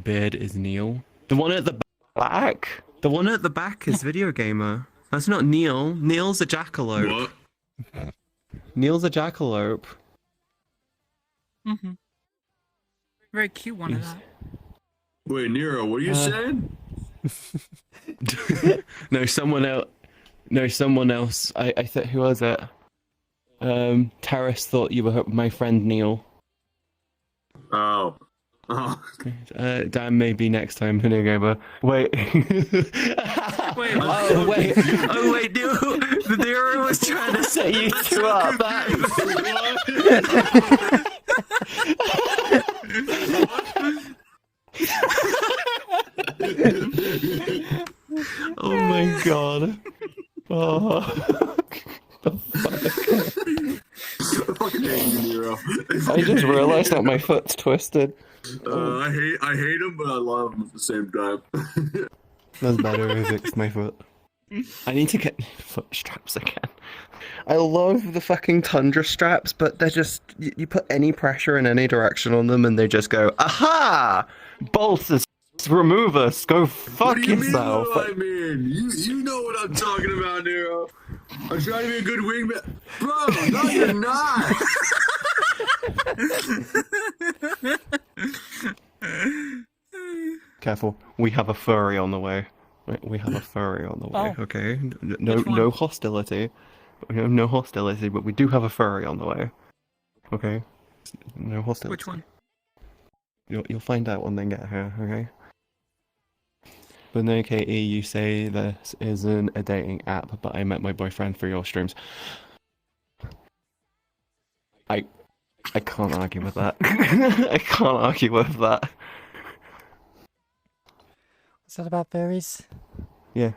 beard is Neil. The one at the back. The one at the back is Video Gamer. That's not Neil. Neil's a jackalope. What? Neil's a jackalope. Very cute one of that. Wait, Nero, what are you saying? No, someone else. No, someone else. I thought, who was it? Terrace thought you were my friend Neil. Oh. Oh. Dan, maybe next time, Video Gamer. Wait. Wait, Oh wait. Oh wait, Nero was trying to set you two up. Oh my god. Oh. The fuck? I fucking hate you, Nero. I just realized that my foot's twisted. I hate him, but I love him at the same time. That's better if it's my foot. I need to get foot straps again. I love the fucking Tundra straps, but they're just... You put any pressure in any direction on them and they just go, aha! Bolsters, remove us, go fuck What do you yourself. mean what I mean? You know what I'm talking about, Nero. I'm trying to be a good wingman. Bro, no you're not! Careful, we have a furry on the way. We have a furry on the way, Oh. okay? No, Which one? no hostility. No hostility, but we do have a furry on the way. Okay? No hostility. which one? You'll find out when they get here, okay? But no, Katie, you say this isn't a dating app, but I met my boyfriend through your streams. I can't argue with that. I can't argue with that. What's that about fairies? Yeah.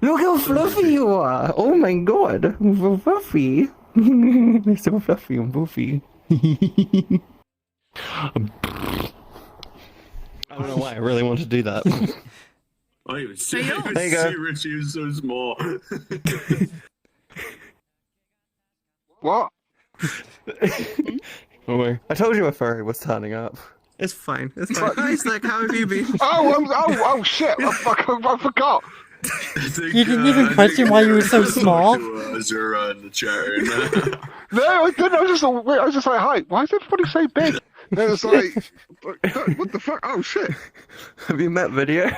Look how fluffy you are! Oh my god! So fluffy! You're so fluffy and boofy. I don't know why I really want to do that. I didn't even see, Hey, yo. There you go. Richie, he was so small. What? Oh my. I told you a furry was turning up. It's fine. It's fine. Guys, like, how have you been? Oh shit! I forgot. You didn't even question why you were so small? Zura in the chat right now. No, I didn't. I was just like, hi. Why is everybody so big? And it was like, what the fuck? Oh shit! Have you met Video?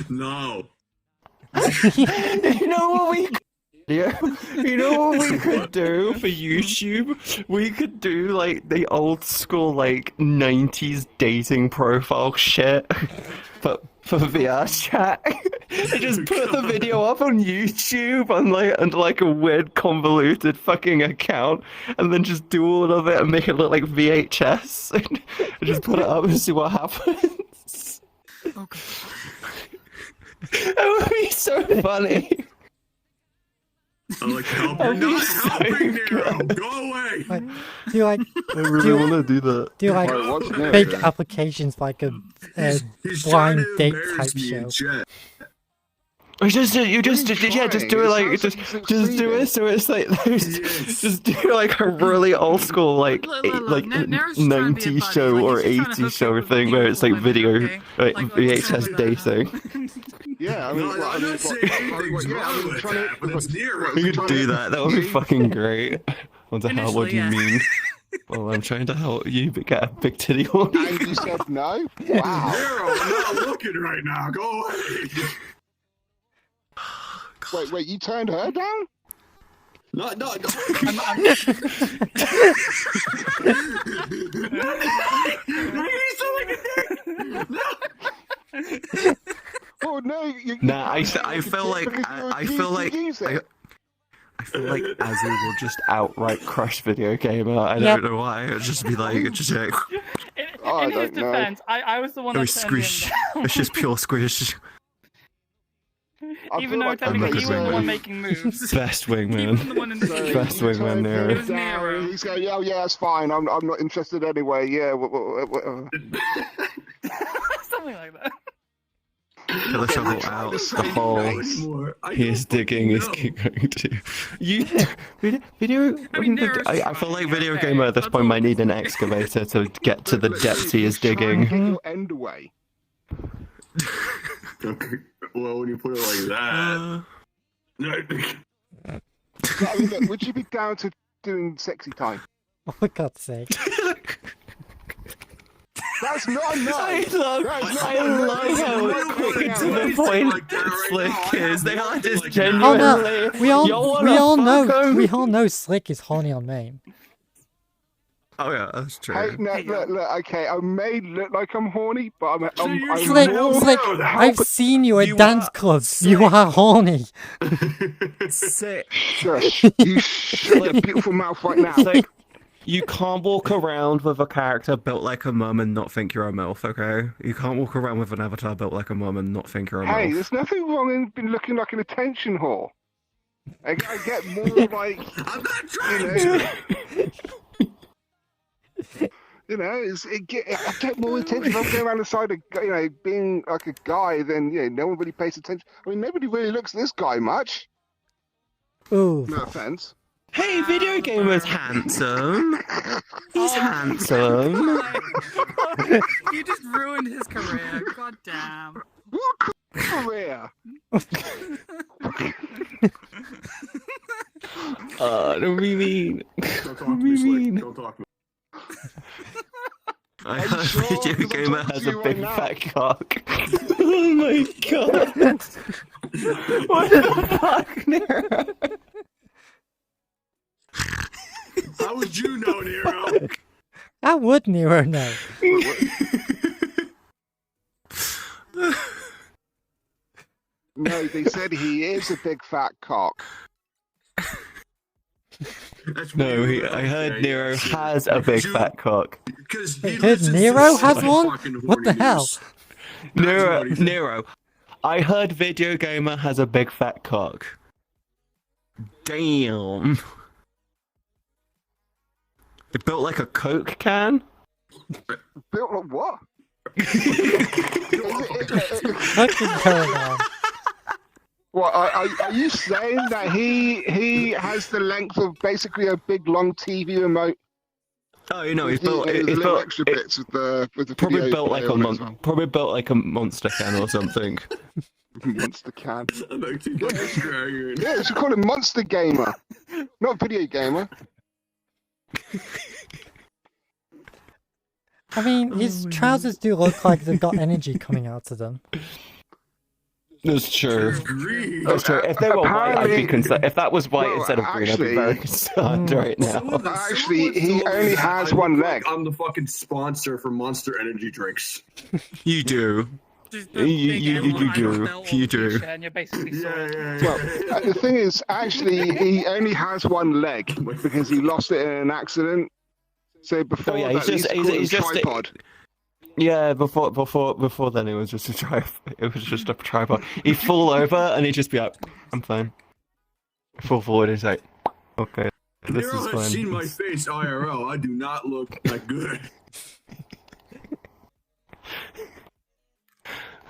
No. You know what we... Yeah, you know what we could do for YouTube? We could do like the old school like 90s dating profile shit, but for VRChat. And just put the video up on YouTube on like under like a weird convoluted fucking account, and then just do all of it and make it look like VHS, and just put it up and see what happens. Okay. That would be so funny. I'm like, help, you're not helping, Nero. Go away. Like, do you like I really want to do that. do you like Wait, what's new? fake applications like a He's blind trying to date embarrass type me show? in chat. You just trying? do it like It just sounds like do you're it so it's like Yes. just do like a really old school like Look, Nero's just trying to be a 90s buddy. show Like, or he's just trying to 80s hook show up with thing where it's like beautiful video women, okay? like Like, VHS dating. Yeah, I mean, No, I'm not saying anything's wrong with that, but it's Nero. You could do that. That would be fucking great. What the hell? What do you Initially, mean? Well, I'm trying to help you get a big titty on. And you said no? Wow. Nero, I'm not looking right now. Go away. Wait, you turned her down? No. Oh no, Nah, I feel like I feel like Azzy will just outright crush Video Gamer. I don't know why. It'll just be like In in his don't know. defense, I was the one oh, that turned squish. him down. It's just pure squish. I Even feel though like technically I'm you were the wingman. one making moves. Best Even the wingman. one in the So Best you wingman turned there. him It was Nero. down. He's going, oh yeah, it's fine. I'm not interested anyway. Yeah. That's the Something like that. Get the shovel out the hole. He is digging is going to. You video. I feel like video gamer at this point might need an excavator to get to the depths he is digging. Get your end away. Well, when you put it like that. I mean, look, would you be down to doing sexy time? Oh, for God's sake. That's not enough. I love how quick to the point Slick is. They are just Oh genuinely. no, we all know Slick is horny on main. Oh yeah, that's true. Hey, no, look, okay, I may look like I'm horny, but I'm Slick, more... I've seen you at dance clubs. You are horny. Sick. Shush. You shut your beautiful mouth right now. Like, you can't walk around with a character built like a mum and not think you're a MILF, okay? You can't walk around with an avatar built like a mum and not think you're a Hey, MILF. there's nothing wrong in being looking like an attention whore. I get more like, I'm not trying I get more attention if I'm going around the side of, being like a guy, then, no one really pays attention. I mean, nobody really looks at this guy much. Ooh. No offense. Hey, video gamer's handsome. He's handsome. You just ruined his career. God damn. What career? Don't be mean. Don't talk to me, Slick. Don't talk to me. I you heard sure? video 'Cause I'm gamer talking has to a you big right now. fat cock. Oh my god. What the fuck, Nero? How would you know, Nero? I would Nero know. No, they said he is a big fat cock. No, I heard Nero has a big fat cock. Because Wait, heard Nero has one? What the hell? Nero, I heard video gamer has a big fat cock. Damn. It built like a Coke can? Built like what? Fucking going on. What, are you saying that he has the length of basically a big long TV remote? Oh, you know, he's With built. the It's little built. extra bits with the Probably video built like player a on it as well. probably built like a monster can or something. Monster can. I'm actually dragging. Yeah, you should call him Monster Gamer, not Video Gamer. I mean, his trousers do look like they've got energy coming out of them. That's true. Green. That's true. If they were white, I'd be Apparently- concerned. If that was white Well, instead of green, I'd be very concerned right now. Actually, he only has one leg. I'm the fucking sponsor for Monster Energy drinks. You do. Just You do. You do. And you're basically Yeah, sorry. yeah, Well, yeah. the thing is, actually, he only has one leg because he lost it in an accident. So before Oh, yeah, that, he's he's just- called a tripod. Yeah, before then it was just a tripod. He'd fall over and he'd just be like, "I'm fine." Fall forward and he's like, "Okay, this Nero is has fine." seen my face IRL. I do not look that good.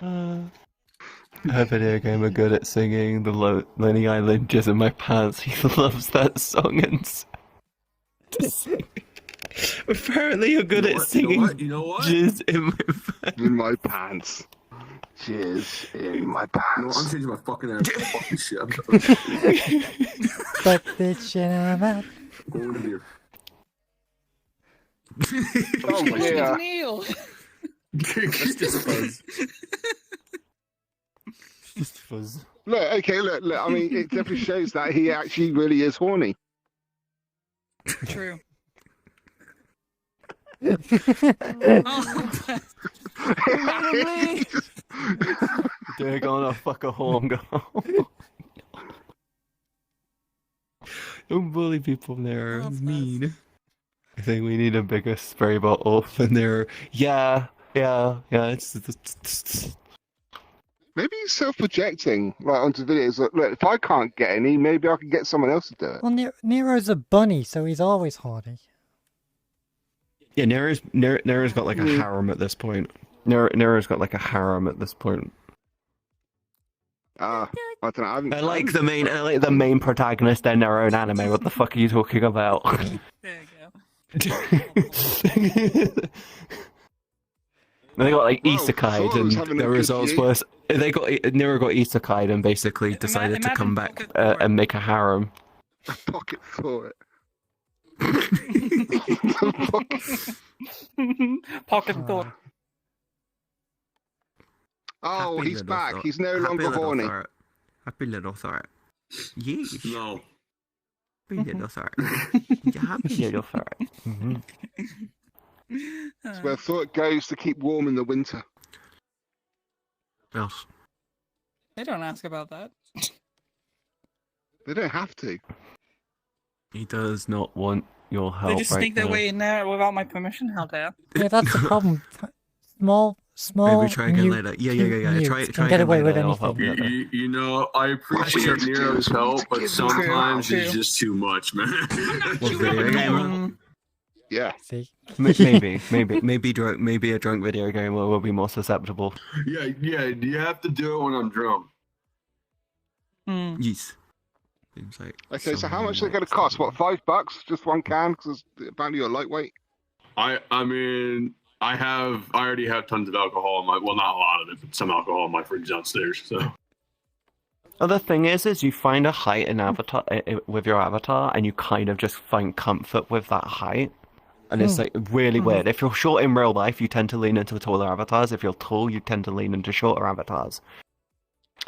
Her video gamer good at singing the Lonely Island Jizz in My Pants. He loves that song and to sing. Apparently you're good at singing You know what? Jizz in My Pants. In my pants. Jizz in my No, pants. I'm changing my fucking ass. Fucking shit. I'm But this shit I'm out. going to beer. Oh yeah. Neil. That's just fuzz. Just fuzz. Look. I mean, it definitely shows that he actually really is horny. True. They're gonna fuck a home girl. Don't bully people there. Oh, It's mean. I think we need a bigger spray bottle than there. Yeah. It's Maybe he's self-projecting onto videos. Look, if I can't get any, maybe I can get someone else to do it. Well, Nero's a bunny, so he's always horny. yeah. Nero's got like a harem at this point. Nero's got like a harem at this point. I don't know. I like the main protagonist in their own anime. What the fuck are you talking about? There you go. They got like Well, isekai'd, Sora's and having a the good results year. was Nero got isekai'd and basically decided to come back Pocket Thor. and make a harem. A pocket for it. Pocket Thor. Oh, he's back. He's no longer horny. Happy little Thor. Yeesh. No. Happy little Thor. Happy little Thor. It's where thought goes to keep warm in the winter. Yes. They don't ask about that. They don't have to. He does not want your help. They just sneak their way in there without my permission. How dare? Yeah, that's the problem. Small. Maybe try again mute- later. Yeah. mute Try can get again away with later. I'll help anything. you later. You know, I appreciate Nero's help, but sometimes it's just too much, man. What video game? Yeah. See? Maybe a drunk video gamer will be more susceptible. yeah, you have to do it when I'm drunk. Yes. Seems like. Okay, so how much is it going to cost? What, $5? Just one can? Because apparently you're lightweight. I mean, I already have tons of alcohol in my, well, not a lot of it, but some alcohol in my fridge downstairs, so. Other thing is you find a height in avatar with your avatar, and you kind of just find comfort with that height. And it's like really weird. If you're short in real life, you tend to lean into taller avatars. If you're tall, you tend to lean into shorter avatars.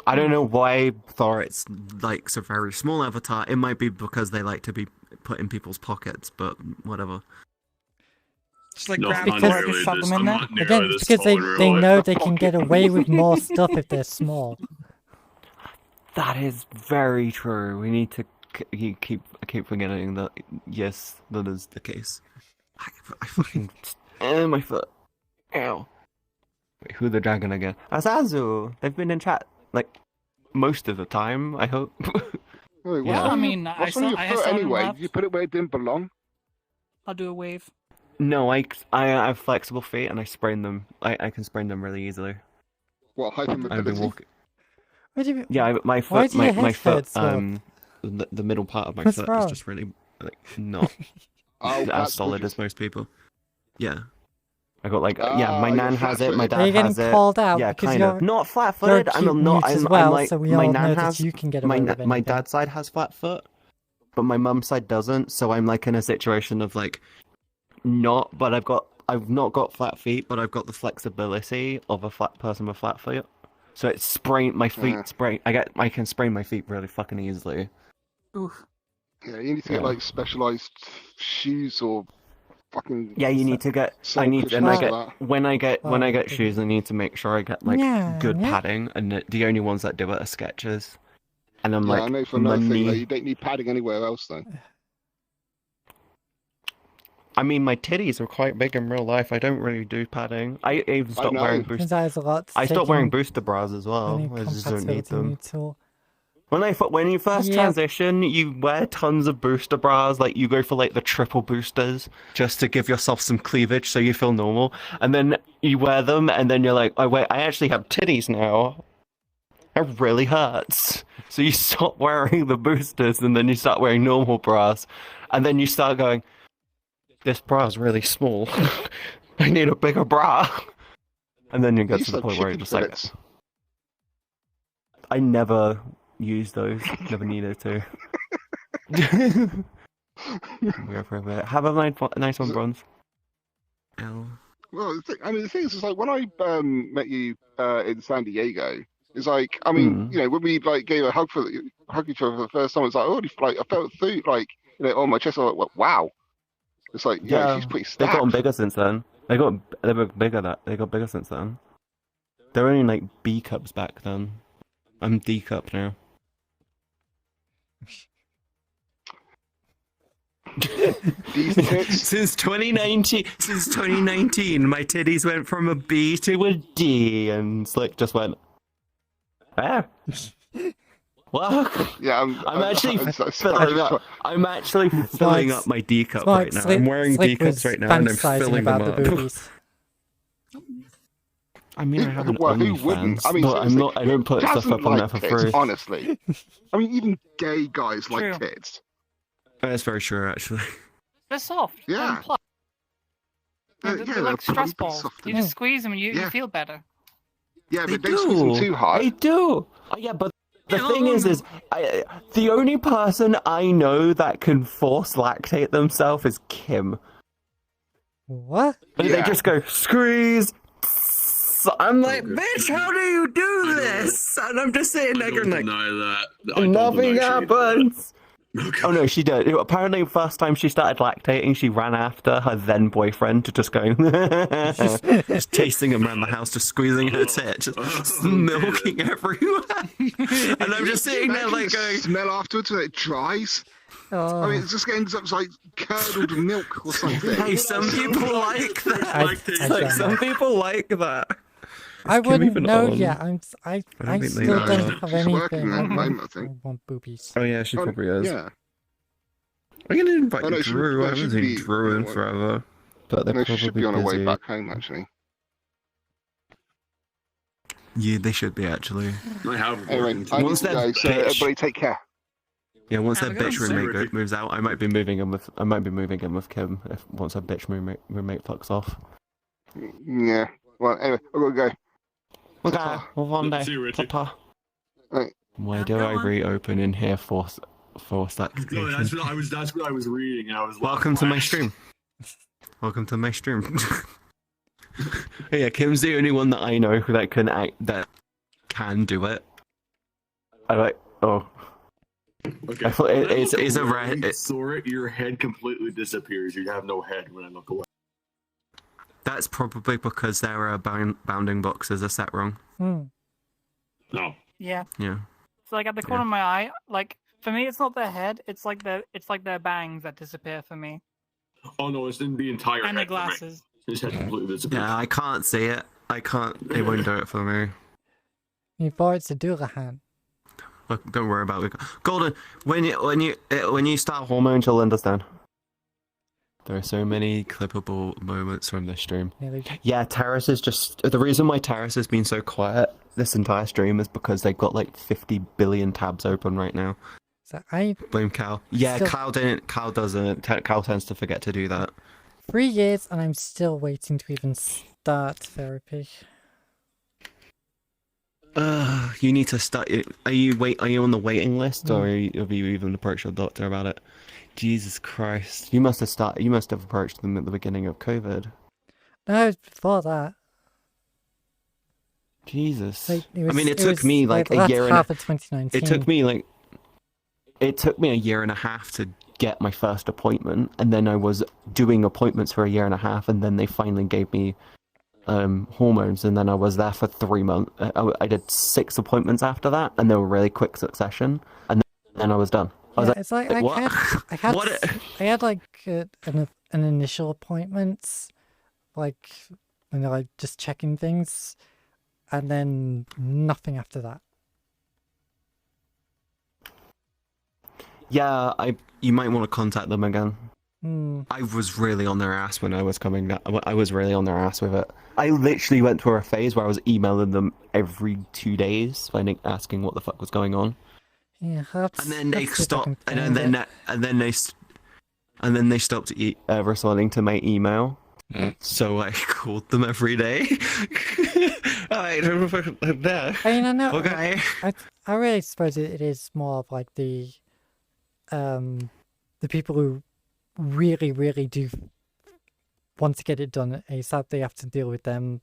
I don't know why Thoritz likes a very small avatar. It might be because they like to be put in people's pockets, but whatever. Just like No, grab not Thor nearly and shove this. them in I'm there. not nearly Again, this because tall in real they life. know they can get away with more stuff if they're small. That is very true. We need to keep forgetting that. Yes, that is the case. I fucking my foot. Ow. Wait, who the dragon again? Azazu. They've been in chat like most of the time. I hope. Wait, Yeah. I mean, what's on your I foot saw him anyway? left. You put it where it didn't belong? I'll do a wave. No, I have flexible feet and I sprain them. I can sprain them really easily. What, I've been hypermobility? walking. What do you mean? Yeah, my Why foot, do your my head foot, hurt, the middle part of my What's foot wrong? is just really like not Oh, as that's solid because as most people. Yeah. I got like Ah, my you're nan has it, my flat-footed. dad Are you getting has it. called out Yeah, because kind you're of. Not you're a flat-footed. cute I'm not. mute as I'm well, like so we my all nan know has. that you can get my away with my anything. dad's side has flat foot, but my mum's side doesn't. So I'm like in a situation of like not, but I've not got flat feet, but I've got the flexibility of a flat person with flat feet. So it's sprain my feet sprain. I can sprain my feet really fucking easily. Oof. Yeah, you need to get like specialized shoes or fucking. Yeah, you need to get. Sole I need cushions and I for get that. when I get okay. shoes, I need to make sure I get like Yeah, good yeah. padding, and the only ones that do it are Skechers. And I'm Yeah, like, I know for my another thing, knee- though, you don't need padding anywhere else, though. I mean, my titties are quite big in real life. I don't really do padding. I even stopped know. wearing Because booster. that is a lot. I stopped wearing taking booster bras as well. any I just don't need compatibility them. needs to- When you first Yeah. transition, you wear tons of booster bras. Like you go for like the triple boosters just to give yourself some cleavage so you feel normal. And then you wear them, and then you're like, oh wait, I actually have titties now. It really hurts. So you stop wearing the boosters, and then you start wearing normal bras, and then you start going, this bra is really small. I need a bigger bra. And then you get These to the are point where you're chicken just like, fillets. I never used those. Never needed to. We're for a bit. Have a nice one, Bronze. L. Well, the thing is, it's like when I met you in San Diego, it's like, I mean, you know, when we like gave a hug each other for the first time, it's like, already like I felt through like, you know, on my chest. I was like, wow. It's like, yeah, she's pretty They've gotten stacked. bigger since then. They got bigger since then. They're only like B cups back then. I'm D cup now. These tits. Since 2019, my titties went from a B to a D, and Slick just went, ah. What? Yeah, I'm actually sorry. filling up my D cup right now. I'm wearing D cups right now, and I'm filling them about up. the boobies. I mean, I have an Well, who wouldn't? OnlyFans, I mean, but I'm seriously, not. I don't put who stuff doesn't up on like there for tits, free. honestly. I mean, even gay guys like True. tits. That's very true, actually. They're soft. Yeah. And plucked. Yeah, They're like stress plumpy, balls. soft You and- just squeeze them and you feel better. Yeah, They but don't squeeze them too hard. They do. Yeah, but the Yeah, thing is the only person I know that can force lactate themselves is Kim. What? And Yeah. they just go, squeeze. I'm like, Okay. bitch, how do you do this? And I'm just sitting there I going don't like, deny that. I don't nothing deny she did happens. that. Okay. Oh no, she did. Apparently, first time she started lactating, she ran after her then boyfriend to just going, just chasing him around the house, just squeezing her tit, just milking everywhere. And I'm just sitting there like going, smell afterwards when it dries. Oh, I mean, it just ends up like curdled milk or something. hey, some people like that. I Like, don't some know. people like that. I Kim wouldn't even know on? yet. I think they still know. don't have She's working anything. at the I moment, I think. want boobies. Oh yeah, she probably is. Yeah. I'm gonna invite Oh, no, she- Drew. no, I she haven't should seen be- Drew in yeah, forever. But they're No, she probably should be on her way busy. back home, actually. Yeah, they should be actually. I have Anyway, working I need Once to that go, so bitch- everybody take care. Yeah, once Have that a good bitch one. roommate Ricky. moves out, I might be moving in with. I might be moving in with Kim if once that bitch roommate fucks off. Yeah. Well, anyway, I've got to go. Okay, well, one day. See you, Richie. Ta-ta. Right. Why Have do a good I one. reopen in here for No, application? that's what I was. That's what I was reading. And I was. like, Welcome to my what? stream. Welcome to my stream. Yeah, Kim's the only one that I know that can do it. I like. Oh, Okay. I thought When I it's look a away, red. you saw it, your head completely disappears. You have no head when I look away. That's probably because their bounding boxes are set wrong. Hmm. No. Yeah. Yeah. So like at the corner of my eye, like for me, it's not their head. It's like their bangs that disappear for me, Oh no, it's in the entire and the head for me. glasses. His head completely disappears. Yeah, I can't see it. I can't. It won't do it for me. You thought it's a Durahan. Look, don't worry about it. Golden, when you start hormones, you'll understand. There are so many clippable moments from this stream. Nearly. Yeah, Terrace is just the reason why Terrace has been so quiet this entire stream is because they've got like 50 billion tabs open right now. So I Blame Cal. Yeah, Still- Cal didn't. Cal doesn't. Cal tends to forget to do that. 3 years and I'm still waiting to even start therapy. You need to start. Are you on the waiting list, or have you even approached your doctor about it? Jesus Christ! You must have approached them at the beginning of COVID. No, before that. Jesus. Like, I mean, it was, took me like the a last year and half of 2019. it took me a year and a half to get my first appointment, and then I was doing appointments for a year and a half, and then they finally gave me hormones, and then I was there for 3 months. I did 6 appointments after that, and they were really quick succession, and then I was done. I was Yeah, like, it's like what? I had like an initial appointment, like when they're like just checking things, and then nothing after that. Yeah, you might want to contact them again. Hmm. I was really on their ass when I was coming down. I was really on their ass with it. I literally went through a phase where I was emailing them every 2 days, asking what the fuck was going on. Yeah, And then they let's see if I stopped. can And find it. then they stopped responding to my email. So I called them every day. Alright, there. I mean, I know. Okay. I really suppose it is more of like the people who really do want to get it done ASAP. They have to deal with them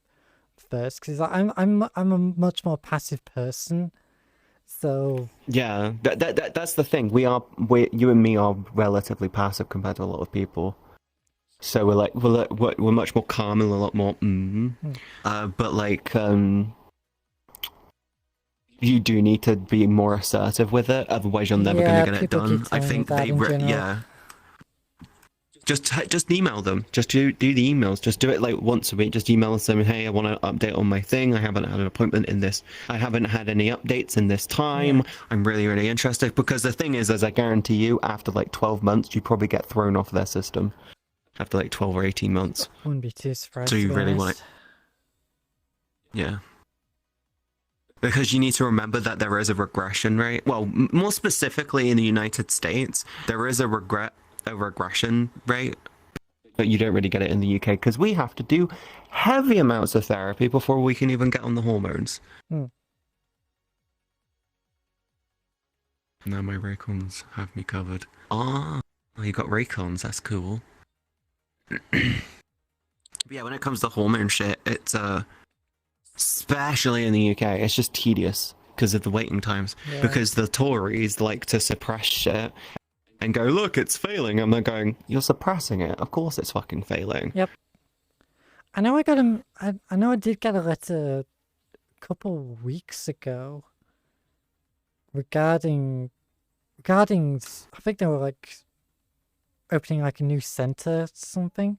first, because I'm a much more passive person. So Yeah, that's the thing. You and me are relatively passive compared to a lot of people. So we're much more calm and a lot more. But like you do need to be more assertive with it, otherwise you're never Yeah, going to get it people done. keep I telling me think that in general. yeah. Just email them. Just do the emails. Just do it like once a week. Just email them saying, hey, I want to update on my thing. I haven't had an appointment in this. I haven't had any updates in this time. I'm really interested. Because the thing is, as I guarantee you, after like 12 months, you probably get thrown off their system. After like 12 or 18 months. wouldn't be too surprised. So you to be really want honest. Yeah. Because you need to remember that there is a regression rate. Well, more specifically in the United States, there is a regression rate, but you don't really get it in the UK because we have to do heavy amounts of therapy before we can even get on the hormones. Hmm. Now my Raycons have me covered. Ah, you got Raycons. That's cool. But yeah, when it comes to hormone shit, it's especially in the UK, it's just tedious because of the waiting times. Yeah. Because the Tories like to suppress shit and go, look, it's failing. And they're going, you're suppressing it. Of course it's fucking failing. Yep. I know I got him. I know I did get a letter a couple weeks ago regarding. I think they were like opening like a new center or something.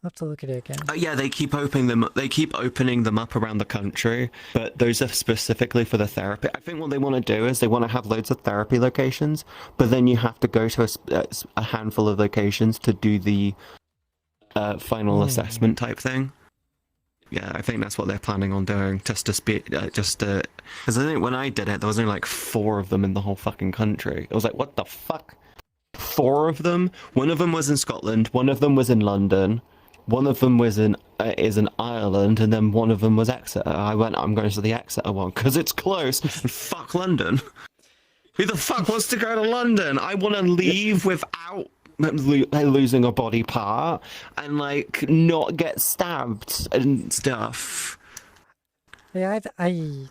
I'll have to look at it again. Yeah, they keep opening them. They keep opening them up around the country, but those are specifically for the therapy. I think what they want to do is they want to have loads of therapy locations, but then you have to go to a handful of locations to do the final assessment type thing. Yeah, I think that's what they're planning on doing, just to because I think when I did it, there was only like 4 of them in the whole fucking country. It was like, what the fuck? 4 of them? One of them was in Scotland, one of them was in London, one of them was in Ireland, and then one of them was Exeter. I'm going to the Exeter one because it's close. And fuck London. Who the fuck wants to go to London? I want to leave without losing a body part and like not get stabbed and stuff. Yeah, I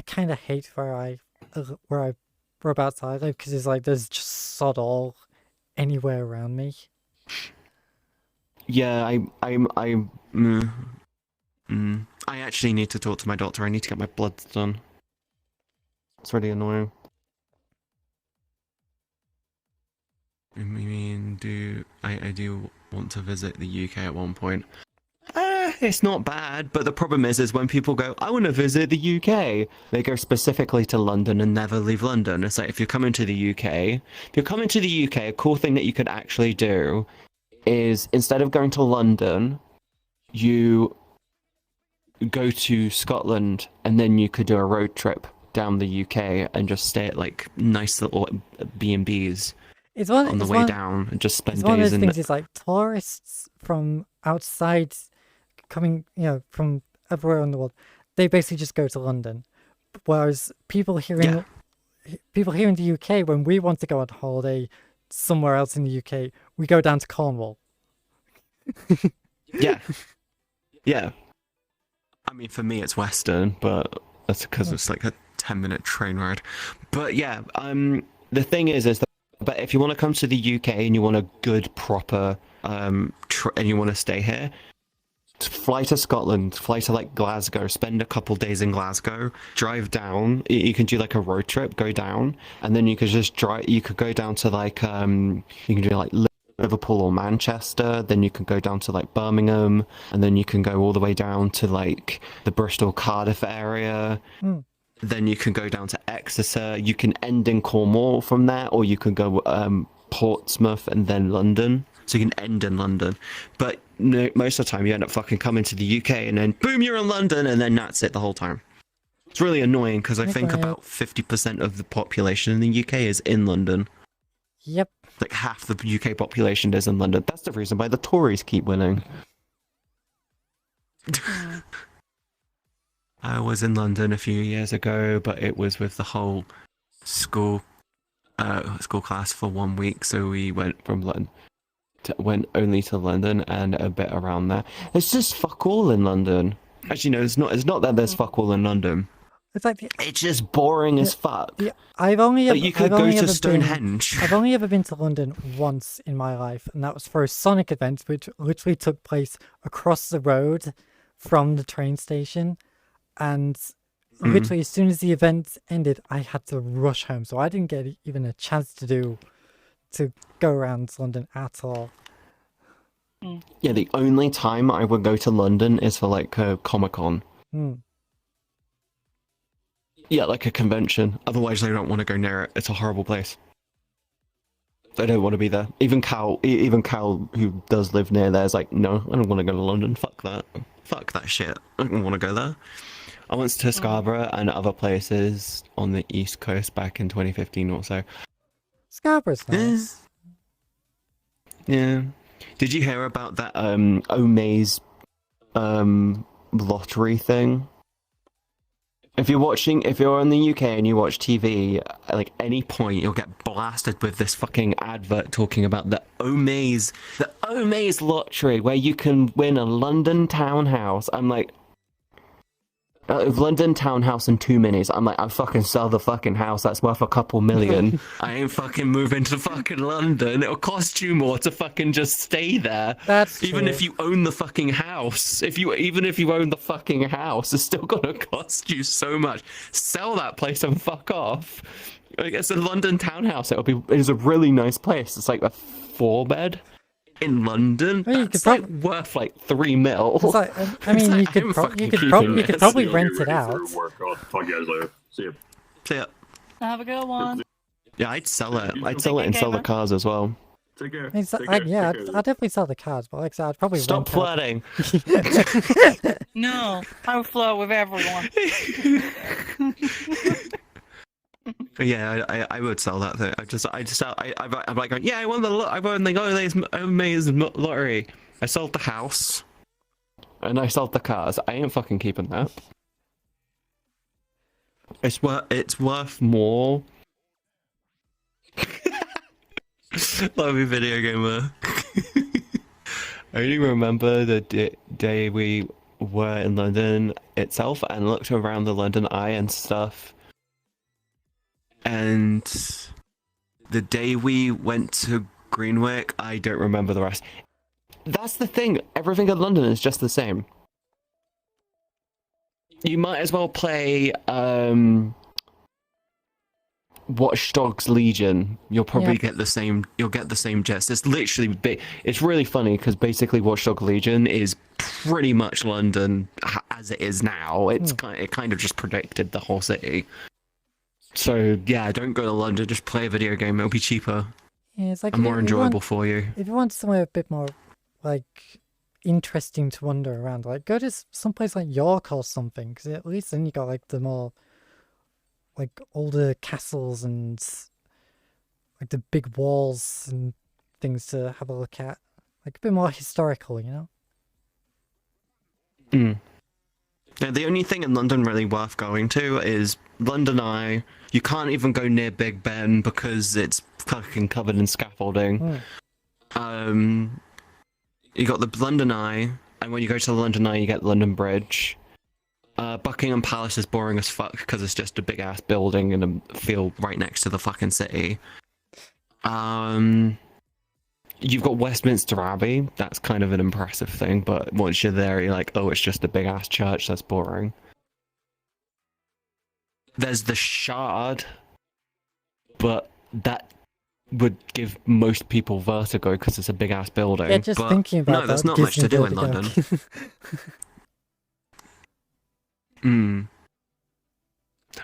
kind of hate whereabouts I live because it's like there's just sod all anywhere around me. Yeah, I actually need to talk to my doctor. I need to get my bloods done. It's really annoying. I mean, I do want to visit the UK at one point. It's not bad, but the problem is when people go, I want to visit the UK, they go specifically to London and never leave London. It's like, if you're coming to the UK, a cool thing that you could actually do is instead of going to London, you go to Scotland and then you could do a road trip down the UK and just stay at like nice little B&Bs. On the way down and just spend days in it. It's one of those things, it's like tourists from outside coming, from everywhere in the world, they basically just go to London. Whereas people here in the UK, when we want to go on holiday somewhere else in the UK, we go down to Cornwall. Yeah. I mean, for me, it's Western, but that's because it's like a 10-minute train ride. But yeah, the thing is that but if you want to come to the UK and you want a good, proper, and you want to stay here, fly to Scotland, fly to like Glasgow, spend a couple days in Glasgow, drive down. You can do like a road trip, go down, and then you could just drive. You could go down to like you can do like Liverpool or Manchester. Then you can go down to like Birmingham, and then you can go all the way down to like the Bristol, Cardiff area. Then you can go down to Exeter. You can end in Cornwall from there, or you can go Portsmouth and then London. So you can end in London. But most of the time you end up fucking coming to the UK and then boom, you're in London, and then that's it the whole time. It's really annoying because I think about 50% of the population in the UK is in London. Yep. Like half the UK population is in London. That's the reason why the Tories keep winning. I was in London a few years ago, but it was with the whole school class for 1 week. So we went from London, went only to London and a bit around there. It's just fuck all in London. Actually, no, it's not that there's fuck all in London. It's like it's just boring as fuck. Yeah, I've only Stonehenge. I've only ever been to London once in my life, and that was for a Sonic event, which literally took place across the road from the train station. And literally, as soon as the event ended, I had to rush home, so I didn't get even a chance to go around London at all. Yeah, the only time I would go to London is for like a Comic-Con. Yeah, like a convention. Otherwise, I don't want to go near it. It's a horrible place. I don't want to be there. Even Cal, who does live near there, is like, no, I don't want to go to London. Fuck that. Fuck that shit. I don't want to go there. I went to Scarborough and other places on the East Coast back in 2015 or so. Scarborough's nice. Yeah. Did you hear about that Omaze lottery thing? If you're in the UK and you watch TV, like any point you'll get blasted with this fucking advert talking about the Omaze lottery where you can win a London townhouse. I'm like, London townhouse and 2 minis. I'm like, I'll fucking sell the fucking house. That's worth a couple million. I ain't fucking moving to fucking London. It'll cost you more to fucking just stay there. That's even true. if you own the fucking house. Even if you own the fucking house, it's still gonna cost you so much. Sell that place and fuck off. Like, it's a London townhouse. It's a really nice place. It's like a 4-bed. In London, well, that's like worth like 3 mil. It's like, I mean, you could probably rent it out. I'll talk you guys later. See ya. See ya. Have a good one. Yeah, I'd sell it. I'd sell it and sell the cars as well. Take care. I'd definitely sell the cars, but like I said, I'd probably Stop rent flirting. No, I would flirt with everyone. Yeah, I would sell that thing. I'm like, yeah, I won the Omaze lottery. I sold the house, and I sold the cars. I ain't fucking keeping that. It's worth more. Love you, video gamer. I only remember the day we were in London itself and looked around the London Eye and stuff. And the day we went to Greenwich, I don't remember the rest. That's the thing. Everything in London is just the same. You might as well play Watch Dogs Legion. You'll probably get the same. You'll get the same gist. It's literally it's really funny because basically Watch Dogs Legion is pretty much London as it is now. It kind of just predicted the whole city. So yeah, don't go to London. Just play a video game. It'll be cheaper. Yeah, it's like and more enjoyable for you. If you want somewhere a bit more like interesting to wander around, like go to someplace like York or something, because at least then you got like the more like older castles and like the big walls and things to have a look at, like a bit more historical, you know. Yeah, the only thing in London really worth going to is London Eye. You can't even go near Big Ben because it's fucking covered in scaffolding. You got the London Eye, and when you go to the London Eye, you get the London Bridge. Buckingham Palace is boring as fuck because it's just a big ass building in a field right next to the fucking city. You've got Westminster Abbey. That's kind of an impressive thing, but once you're there, you're like, oh, it's just a big ass church. That's boring. There's the Shard, but that would give most people vertigo because it's a big ass building. Yeah, just but thinking about no, there's not much to do in London.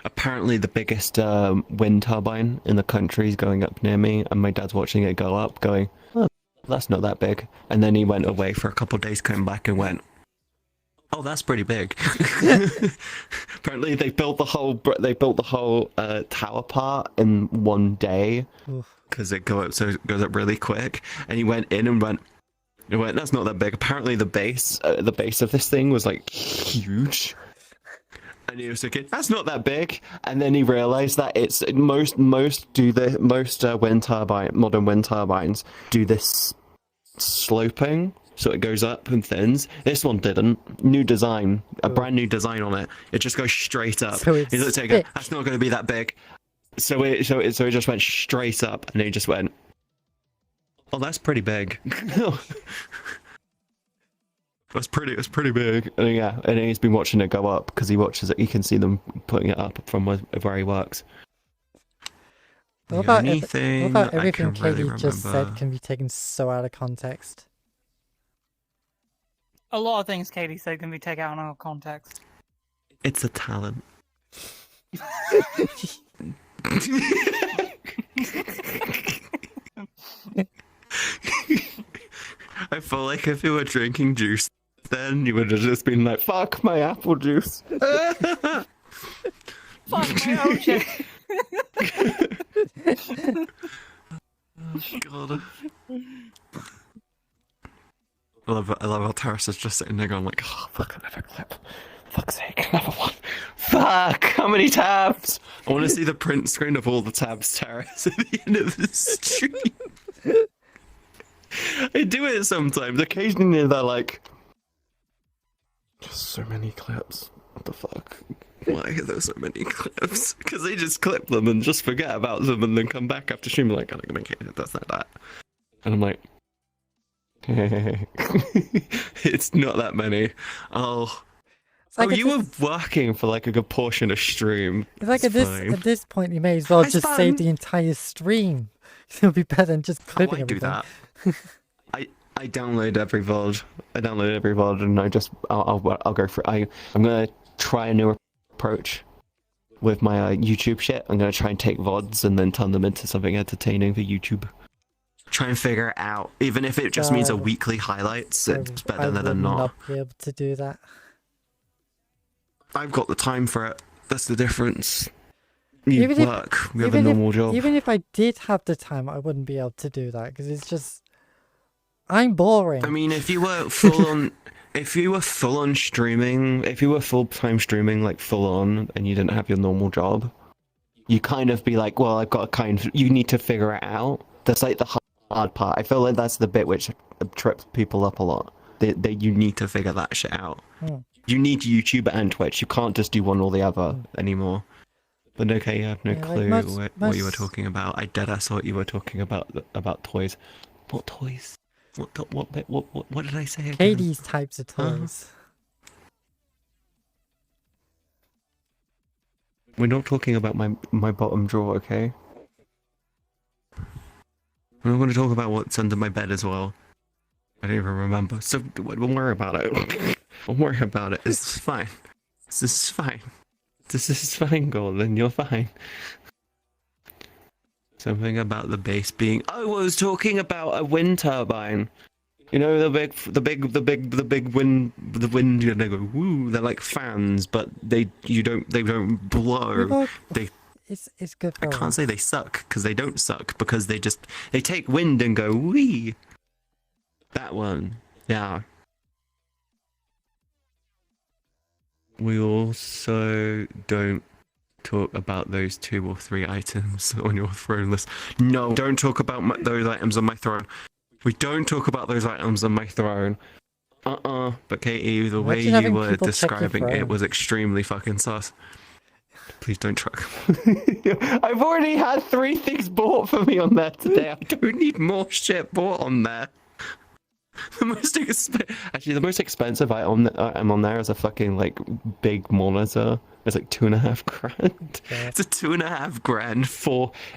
Apparently the biggest wind turbine in the country is going up near me, and my dad's watching it go up, going, oh, that's not that big. And then he went away for a couple of days, came back and went, oh, that's pretty big. Apparently they built the whole tower part in one day because it goes up really quick. And he went in and went, that's not that big. Apparently the base of this thing was like huge. And he was thinking, that's not that big. And then he realized that it's most modern wind turbines do this sloping, so it goes up and thins. This one didn't. New design, a brand new design on it. It just goes straight up. So He looked at it and goes, that's not going to be that big. So it just went straight up, and he just went, oh, that's pretty big. It's pretty big. And yeah, and he's been watching it go up because he watches it. He can see them putting it up from where he works. What about everything Katie just said can be taken so out of context? A lot of things Katie said can be taken out of context. It's a talent. I feel like if you were drinking juice, then you would have just been like, "Fuck my apple juice." Fuck my own shit. God. I love how Taris is just sitting there going like, "Oh, fuck, another clip. Fuck's sake, another one. Fuck, how many tabs?" I want to see the print screen of all the tabs, Taris, at the end of the stream. I do it sometimes. Occasionally they're like, just so many clips. What the fuck? Why are there so many clips? Because they just clip them and just forget about them and then come back after stream like, "I'm gonna make it, that's not that." And I'm like, it's not that many. Oh. Like You were working for like a good portion of stream. It's like It's at this point you may as well It's just fun. save the entire stream. It'll be better than just clipping I do everything. that. I download every VOD. And I'll go for it. I'm gonna try a new approach with my YouTube shit. I'm gonna try and take VODs and then turn them into something entertaining for YouTube. Try and figure it out. Even if it just means a weekly highlights, it's better than would not. not be able to do that. I've got the time for it. That's the difference. You Even if- work. We have a normal job. Even if I did have the time, I wouldn't be able to do that because it's just I'm boring. I mean, if you were full on, streaming, if you were full-time streaming, like full on, and you didn't have your normal job, you kind of be like, well, you need to figure it out. That's like the hard part. I feel like that's the bit which trips people up a lot. You need to figure that shit out. You need YouTube and Twitch. You can't just do one or the other anymore. But okay, I have no clue what you were talking about. I deadass thought you were talking about toys. What toys? What did I say again? Katie's types of toys. We're not talking about my bottom drawer, okay? We're not going to talk about what's under my bed as well. I don't even remember. So don't worry about it. Don't worry about it. It's fine. This is fine. This is fine, Gordon. You're fine. Something about the base being. I was talking about a wind turbine. You know the big wind. The wind. They go woo. They're like fans, but they don't blow. It's good. For I can't say they suck because they don't suck because they take wind and go wee. That one, yeah. We also don't talk about those 2 or 3 items on your throne list. No, don't talk about those items on my throne. We don't talk about those items on my throne. But Katie, the way you were describing it was extremely fucking sus. Please don't truck. I've already had 3 things bought for me on there today. I don't need more shit bought on there. The most expensive item on there is a fucking like big monitor. It's like $2.5 grand. It's a $2.5 grand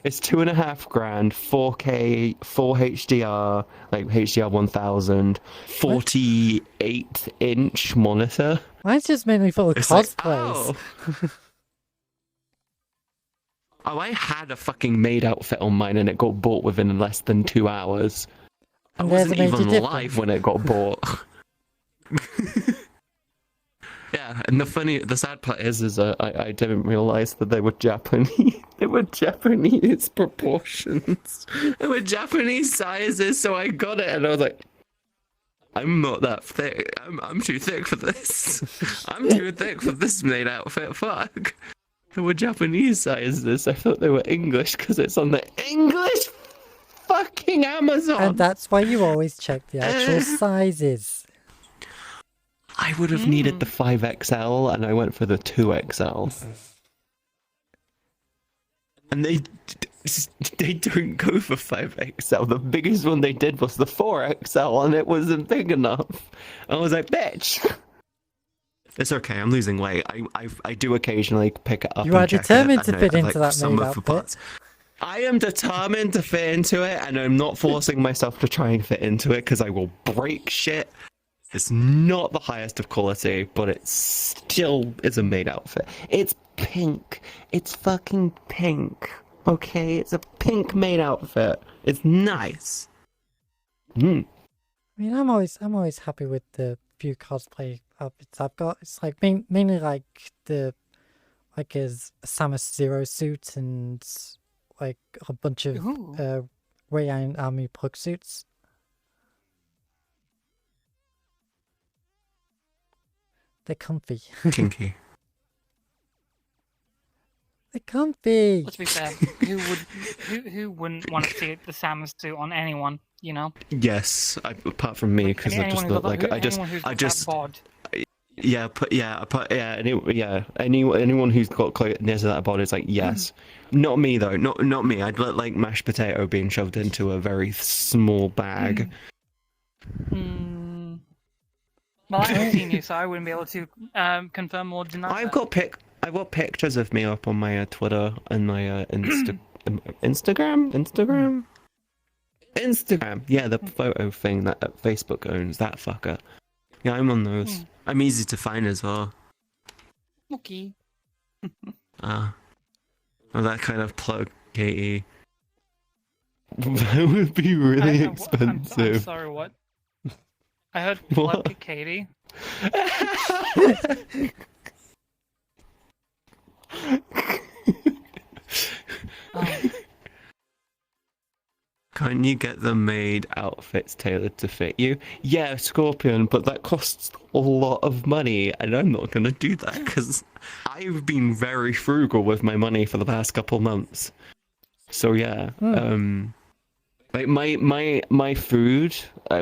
it's $2.5 grand 4K 4 HDR like HDR 1000 48-inch monitor. Mine's just mainly full of cosplays. Oh, I had a fucking maid outfit on mine and it got bought within less than 2 hours. I wasn't even live when it got bought. Yeah, and the sad part is I didn't realize that they were Japanese. They were Japanese proportions. They were Japanese sizes, so I got it and I was like, I'm not that thick. I'm too thick for this. I'm too thick for this maid outfit. Fuck. They were Japanese sizes. I thought they were English because it's on the English fucking Amazon. And that's why you always check the actual sizes. I would have needed the 5XL and I went for the 2XL. And they don't go for 5XL. The biggest one they did was the 4XL and it wasn't big enough. I was like, bitch. It's okay, I'm losing weight. I do occasionally pick it up. You are determined to fit into that maid outfit. I am determined to fit into it, and I'm not forcing myself to try and fit into it because I will break shit. It's not the highest of quality, but it still is a maid outfit. It's pink. It's fucking pink. Okay, it's a pink maid outfit. It's nice. I mean, I'm always happy with the few cosplay outfits I've got. It's like mainly like a Samus Zero suit and like a bunch of Ray Iron Army plug suits. They're comfy. Kinky. They're comfy. Let's be fair. Who wouldn't want to see the Samus suit on anyone? You know. Yes, apart from me, because I just look like anyone who's got close near to that bod is like yes. Not me though, not me. I'd look like mashed potato being shoved into a very small bag. Well, I haven't seen you, so I wouldn't be able to confirm or deny. I've got pictures of me up on my Twitter and my Instagram. Yeah, the photo thing that Facebook owns. That fucker. Yeah, I'm on those. I'm easy to find as well. Okay. Oh, that kind of plug, Katie. That would be really expensive. I'm sorry, what? I heard plug Katie. Can't you get the maid outfits tailored to fit you? Yeah, Scorpion, but that costs a lot of money, and I'm not gonna do that because I've been very frugal with my money for the past couple months. So yeah, like my food,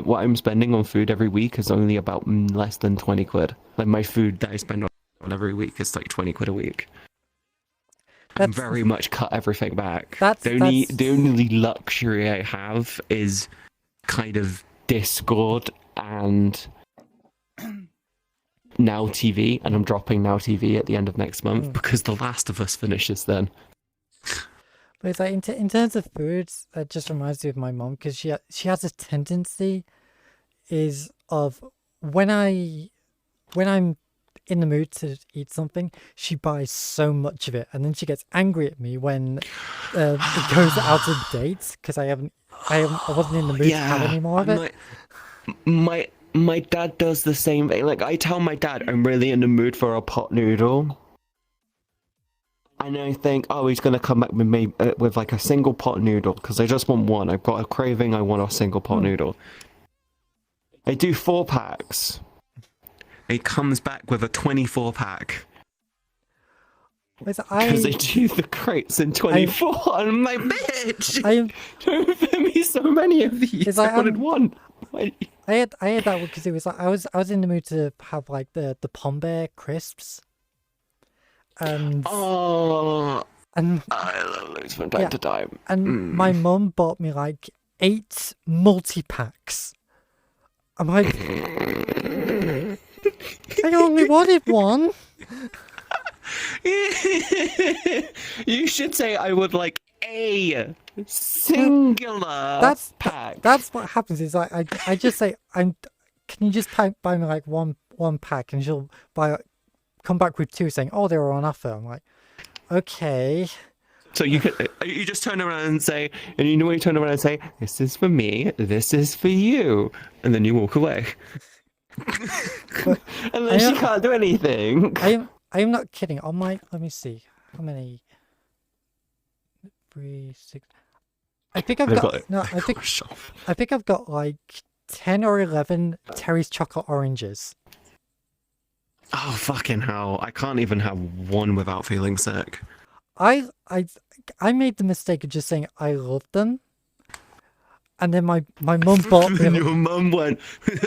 what I'm spending on food every week is only about less than 20 quid. Like my food that I spend on every week is like 20 quid a week. I'm very much cut everything back. The only luxury I have is kind of Discord and Now TV, and I'm dropping Now TV at the end of next month because The Last of Us finishes then. But it's like in terms of foods, that just reminds me of my mom because she has a tendency is of when I'm in the mood to eat something, she buys so much of it, and then she gets angry at me when it goes out of date because I wasn't in the mood to have any more of it. My dad does the same thing. Like I tell my dad I'm really in the mood for a pot noodle, and I think, oh, he's gonna come back with me with like a single pot noodle because I just want one. I've got a craving. I want a single pot noodle. I do 4 packs. It comes back with a 24 pack. Because they do the crates in 24. I'm like, bitch! Don't give me so many of these. I wanted one. I had that because it was like I was in the mood to have like the Pom Bear crisps. And I love those from time to time. And my mum bought me like 8 multi-packs. I'm like, I only wanted one. You should say I would like a singular pack. That's what happens. Is I just say can you just buy me like one pack, and she'll come back with 2 saying, oh, they were on offer. I'm like, okay. So you just turn around and say, and you know when you turn around and say, this is for me, this is for you, and then you walk away. And then she can't do anything. I am not kidding. On my, let me see, how many? 3, 6. I think I've I think I've got like 10 or 11 Terry's chocolate oranges. Oh fucking hell! I can't even have one without feeling sick. I made the mistake of just saying I love them, and then my mum bought me. Your mum went,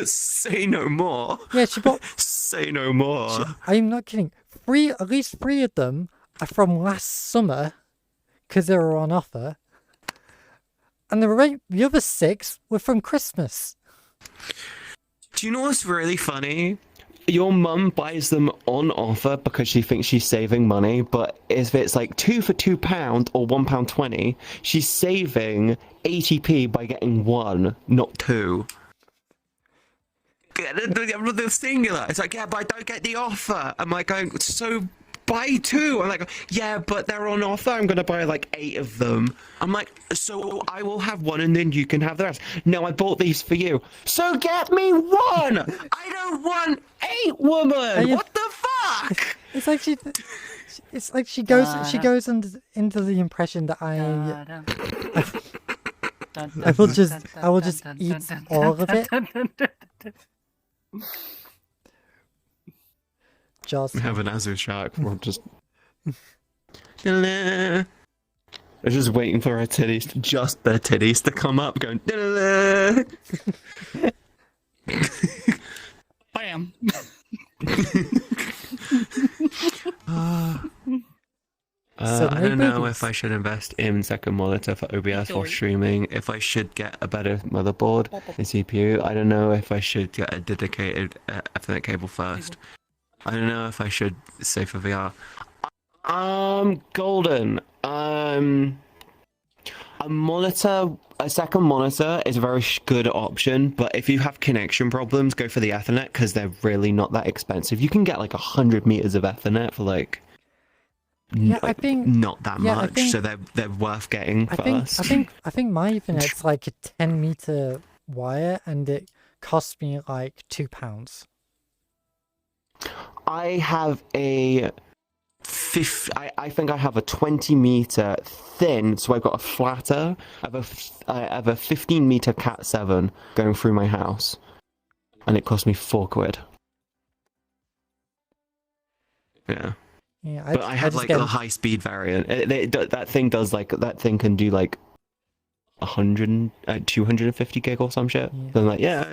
say no more. Yeah, she bought. Say no more. I'm not kidding. At least 3 of them are from last summer, because they were on offer, and the other 6 were from Christmas. Do you know what's really funny? Your mum buys them on offer because she thinks she's saving money, but if it's like 2 for £2 or £1.20, she's saving 80p by getting 1, not 2. The singular. It's like, yeah, but I don't get the offer. Am I going, so buy 2. I'm like, yeah, but they're on offer. I'm going to buy like 8 of them. I'm like, so I will have 1 and then you can have the rest. No, I bought these for you. So get me 1. I don't want 8, woman. What the fuck? It's like she goes into the impression that I will just eat all of it. Just have an Azu shark. We're just. I'm just waiting for her titties, their titties to come up, going. Bam. I don't know if I should invest in second monitor for OBS while streaming, if I should get a better motherboard and CPU. I don't know if I should get a dedicated Ethernet cable first. I don't know if I should stay for VR. Golden. A second monitor is a very good option, but if you have connection problems, go for the Ethernet because they're really not that expensive. You can get like 100 meters of Ethernet for like. I think not that much, so they're worth getting first. I think my Ethernet's like a 10-meter wire, and it cost me like £2. I have I think I have a 20-meter thin, so I've got a flatter. I have a 15-meter Cat 7 going through my house, and it cost me £4. Yeah. Yeah, but I have like the high-speed variant. That thing can do like 250 gig or some shit. Yeah. So I'm like, I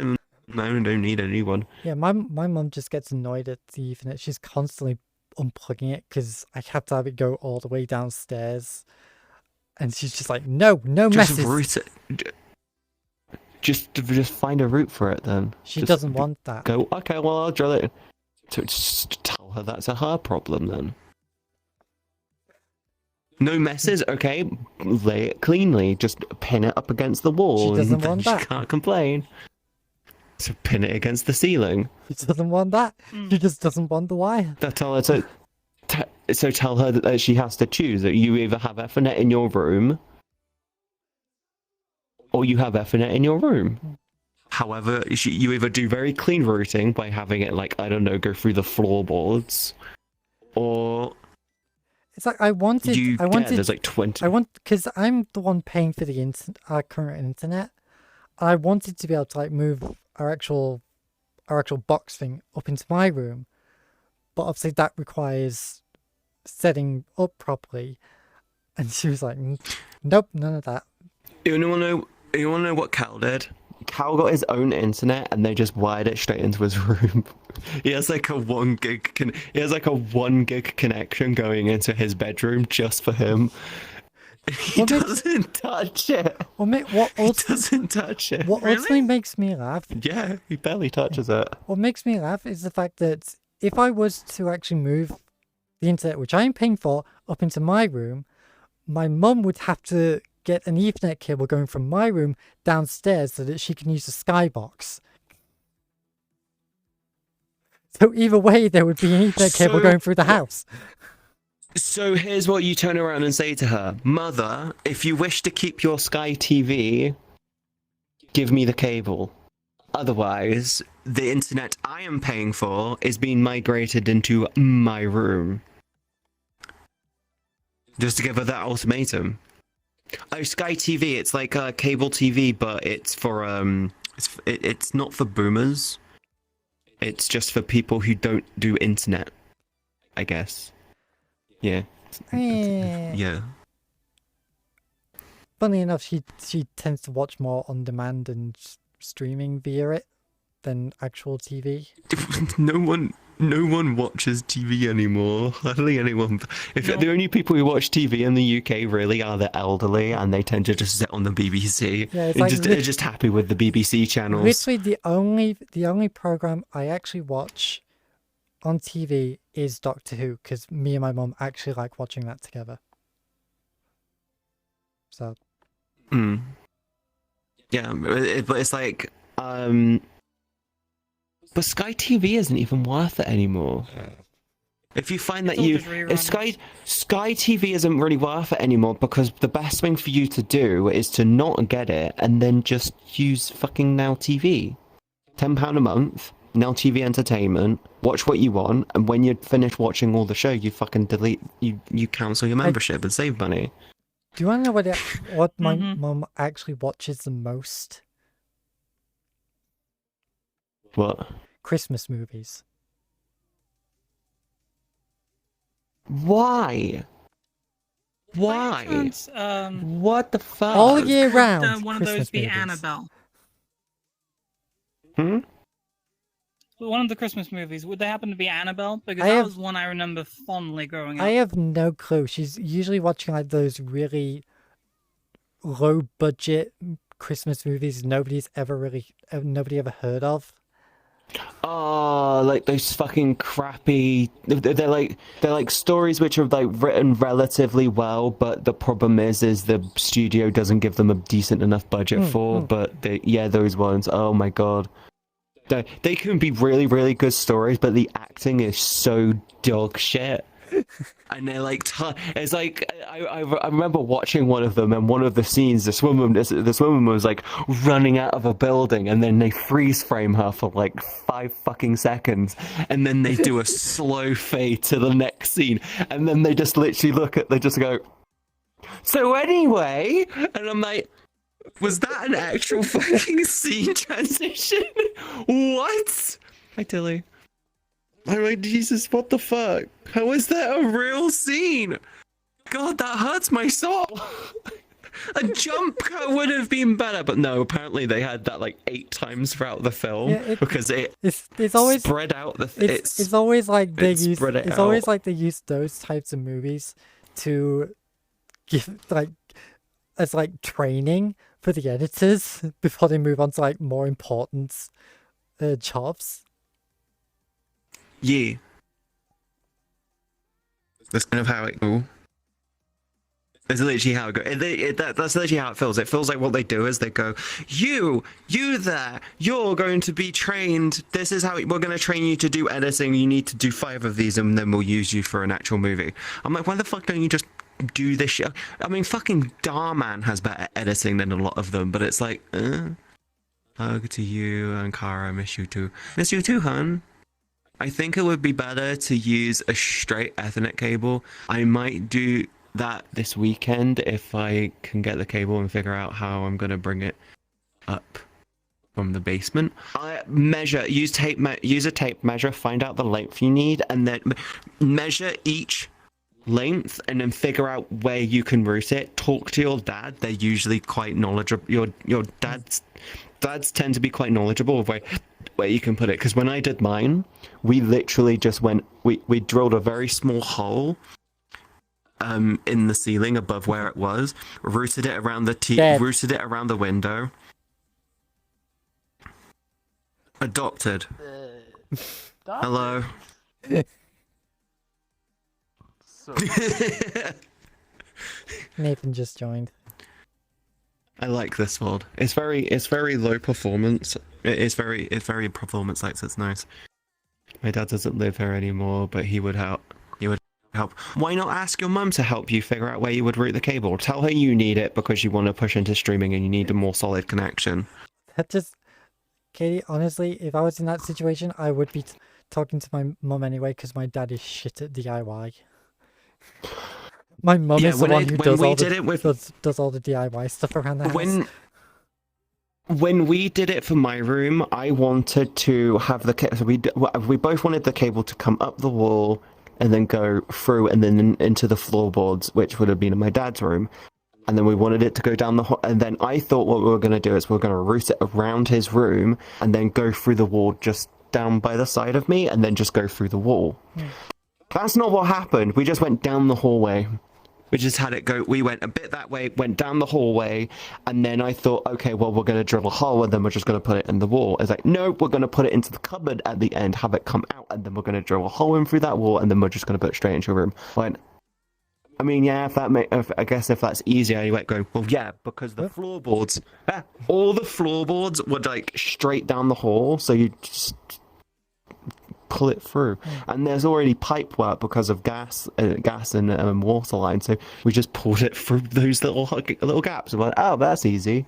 don't need a new one. Yeah, my mum just gets annoyed at the Ethernet. She's constantly unplugging it because I have to have it go all the way downstairs, and she's just like, no messes. Route it. Just find a route for it then. She doesn't want that. Go, okay, well I'll drill it. So just tell her that's her problem then. No messes, okay? Lay it cleanly. Just pin it up against the wall. She doesn't want that. She can't complain. So pin it against the ceiling. She doesn't want that. She just doesn't want the wire. Tell her so tell her that she has to choose. That you either have Ethernet in your room, or you have Ethernet in your room. However, you either do very clean routing by having it, like, I don't know, go through the floorboards, or it's like there's like 20. Because I'm the one paying for the current internet. I wanted to be able to like move our actual box thing up into my room, but obviously that requires setting up properly. And she was like, "Nope, none of that." You wanna know what Cal did? Cal got his own internet and they just wired it straight into his room. He has like a 1 gig connection going into his bedroom just for him. He doesn't touch it. He doesn't touch it. What ultimately makes me laugh? Yeah, he barely touches it. What makes me laugh is the fact that if I was to actually move the internet, which I am paying for, up into my room, my mum would have to get an Ethernet cable going from my room downstairs so that she can use the skybox. So either way, there would be an Ethernet cable going through the house. So here's what you turn around and say to her. Mother, if you wish to keep your Sky TV, give me the cable. Otherwise, the internet I am paying for is being migrated into my room. Just to give her that ultimatum. Oh, Sky TV, it's like cable TV, but it's for, it's not for boomers. It's just for people who don't do internet, I guess. Yeah. Yeah. Funny enough, she tends to watch more on demand and streaming via it than actual TV. No one watches TV anymore. Hardly anyone. The only people who watch TV in the UK really are the elderly, and they tend to just sit on the BBC. Yeah, they're just happy with the BBC channels. Literally, the only program I actually watch on TV is Doctor Who, because me and my mum actually like watching that together. So. Yeah, but it's like, but Sky TV isn't even worth it anymore. If you find that all you, just if reruns. Sky TV isn't really worth it anymore, because the best thing for you to do is to not get it and then just use fucking Now TV. £10 a month, Now TV Entertainment. Watch what you want, and when you're finished watching all the show, you fucking delete, you cancel your membership and save money. Do you want to know what my Mhm. mum actually watches the most? What? Christmas movies. Why? Why? Chance, What the fuck? All year could, round. one of Christmas those be movies. Annabelle? Hmm? One of the Christmas movies, would they happen to be Annabelle? Because I that have- was one I remember fondly growing up. I have no clue. She's usually watching like those really low budget Christmas movies nobody ever heard of. Oh, like those fucking crappy. They're like stories which are like written relatively well, but the problem is the studio doesn't give them a decent enough budget for. But those ones. Oh my god, they can be really really good stories, but the acting is so dog shit. And they're like, it's like I remember watching one of them, and one of the scenes, this woman was like running out of a building, and then they freeze frame her for like 5 fucking seconds, and then they do a slow fade to the next scene, and then they just literally they just go, so anyway, and I'm like, was that an actual fucking scene transition? What? Hi Tilly. I'm like, Jesus, what the fuck? How is that a real scene? God, that hurts my soul. A jump cut would have been better, but no, apparently they had that like 8 times throughout the film because it's always spread out the. It's always like they use. spread it It's out. always like they use those types of movies to give as like training for the editors before they move on to like more important jobs. Yeah. That's kind of how it goes. That's literally how it goes. That's literally how it feels. It feels like what they do is they go, you there, you're going to be trained. This is how we're going to train you to do editing. You need to do 5 of these, and then we'll use you for an actual movie. I'm like, why the fuck don't you just do this shit? I mean, fucking Darman has better editing than a lot of them, but it's like, hug to you and Kara, miss you too. Miss you too, hun. I think it would be better to use a straight Ethernet cable. I might do that this weekend if I can get the cable and figure out how I'm going to bring it up from the basement. Use a tape measure, find out the length you need, and then measure each length, and then figure out where you can route it. Talk to your dad. They're usually quite knowledgeable. Your dads tend to be quite knowledgeable of where you can put it, because when I did mine, we literally just we drilled a very small hole in the ceiling above where it was, routed it around the window. Adopted. Hello. Nathan just joined. I like this mod. It's very low performance. It's very performance like, so it's nice. My dad doesn't live here anymore, but he would help. Why not ask your mum to help you figure out where you would route the cable? Tell her you need it because you want to push into streaming and you need a more solid connection. Katie, honestly, if I was in that situation, I would be talking to my mum anyway, because my dad is shit at DIY. My mum is the one who does all the DIY stuff around the house. When we did it for my room, I wanted to have we both wanted the cable to come up the wall and then go through and then into the floorboards, which would have been in my dad's room. And then we wanted it to go down and then I thought what we were going to do is we're going to route it around his room and then go through the wall just down by the side of me and then just go through the wall. That's not what happened. We just went down the hallway. We just had it go. We went a bit that way, went down the hallway, and then I thought, okay, well, we're going to drill a hole, and then we're just going to put it in the wall. It's like, no, we're going to put it into the cupboard at the end, have it come out, and then we're going to drill a hole in through that wall, and then we're just going to put it straight into your room. I mean, yeah, I guess if that's easier, you might go, well, yeah, because the floorboards, all the floorboards were like straight down the hall, so you just pull it through. And there's already pipe work because of gas and water lines, so we just pulled it through those little gaps. I'm like, oh, that's easy.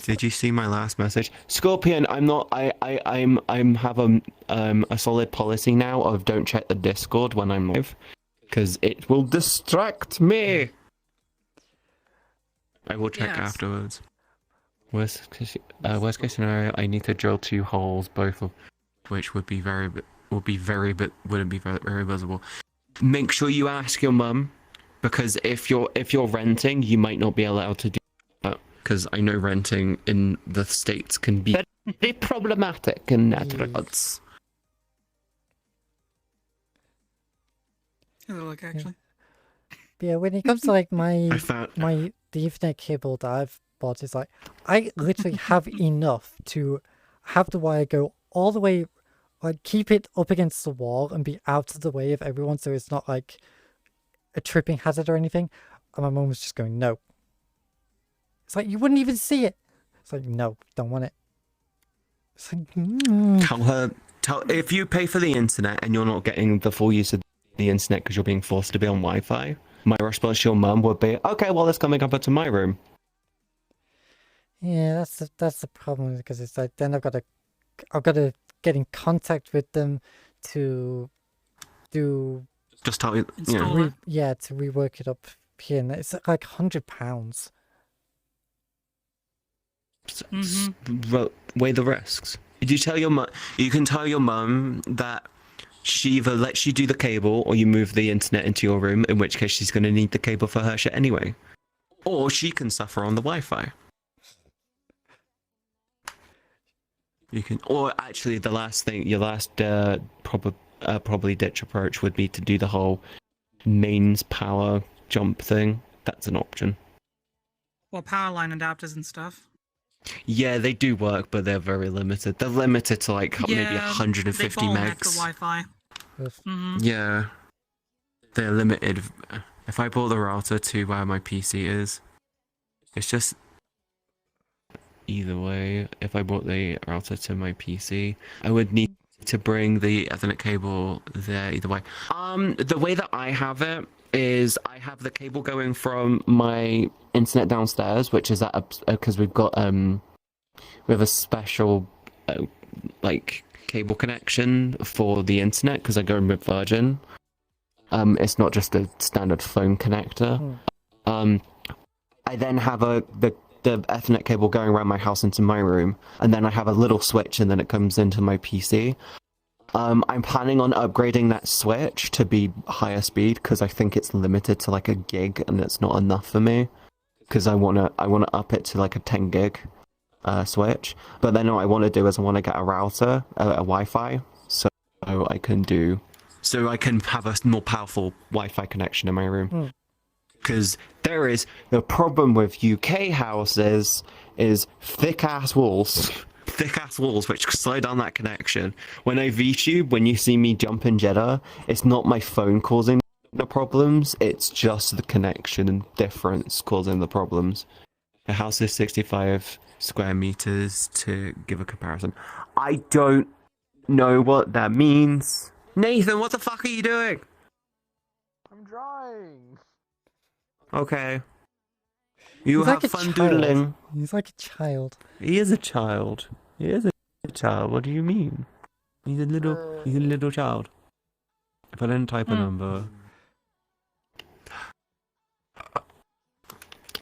Did you see my last message, Scorpion? I'm have a solid policy now of don't check the Discord when I'm live, because it will distract me. I will check afterwards. Worst case scenario, I need to drill 2 holes, both of which wouldn't be very visible. Make sure you ask your mum, because if you're renting, you might not be allowed to do that, because I know renting in the States can be very problematic in that regards. Look, actually. Yeah, when it comes to like the Ethernet cable that I've bought, is like I literally have enough to have the wire go all the way, like keep it up against the wall and be out of the way of everyone, so it's not like a tripping hazard or anything. And my mum was just going, no. It's like, you wouldn't even see it. It's like, no, don't want it. It's like, Tell her, if you pay for the internet and you're not getting the full use of the internet because you're being forced to be on Wi-Fi, my response to your mum would be, okay, well, let's come and up to my room. Yeah, that's the problem, because it's like, then I've got to get in contact with them to do... Just tell you, to rework it up here, and it's like £100. Weigh the risks. Did you tell your mum? You can tell your mum that she either lets you do the cable or you move the internet into your room, in which case she's going to need the cable for her shit anyway. Or she can suffer on the Wi-Fi. You can, or actually, the last thing, your last probably ditch approach would be to do the whole mains power jump thing. That's an option. Well, power line adapters and stuff. Yeah, they do work, but they're very limited. They're limited to like maybe 150 they megs. The Wi-Fi. Yeah, they're limited. If I bought the router to where my PC is, it's just either way. If I bought the router to my PC, I would need to bring the Ethernet cable there either way. The way that I have it is I have the cable going from my internet downstairs, which is at because we've got we have a special like cable connection for the internet because I go with Virgin. It's not just a standard phone connector. I then have the Ethernet cable going around my house into my room, and then I have a little switch, and then it comes into my PC. I'm planning on upgrading that switch to be higher speed because I think it's limited to like a gig, and it's not enough for me. Because I wanna up it to like a 10 gig switch. But then what I want to do is I want to get a router, a Wi-Fi, so I can have a more powerful Wi-Fi connection in my room. Because there is the problem with UK houses is thick ass walls which slow down that connection. When I VTube, when you see me jump in Jeddah, it's not my phone causing the problems, it's just the connection difference causing the problems. The house is 65 square meters to give a comparison. I don't know what that means. Nathan, what the fuck are you doing? I'm drawing. Okay. You He's have like fun doodling. He's like a child. He is a child. He is a child. What do you mean? He's a little child. If I don't type a number.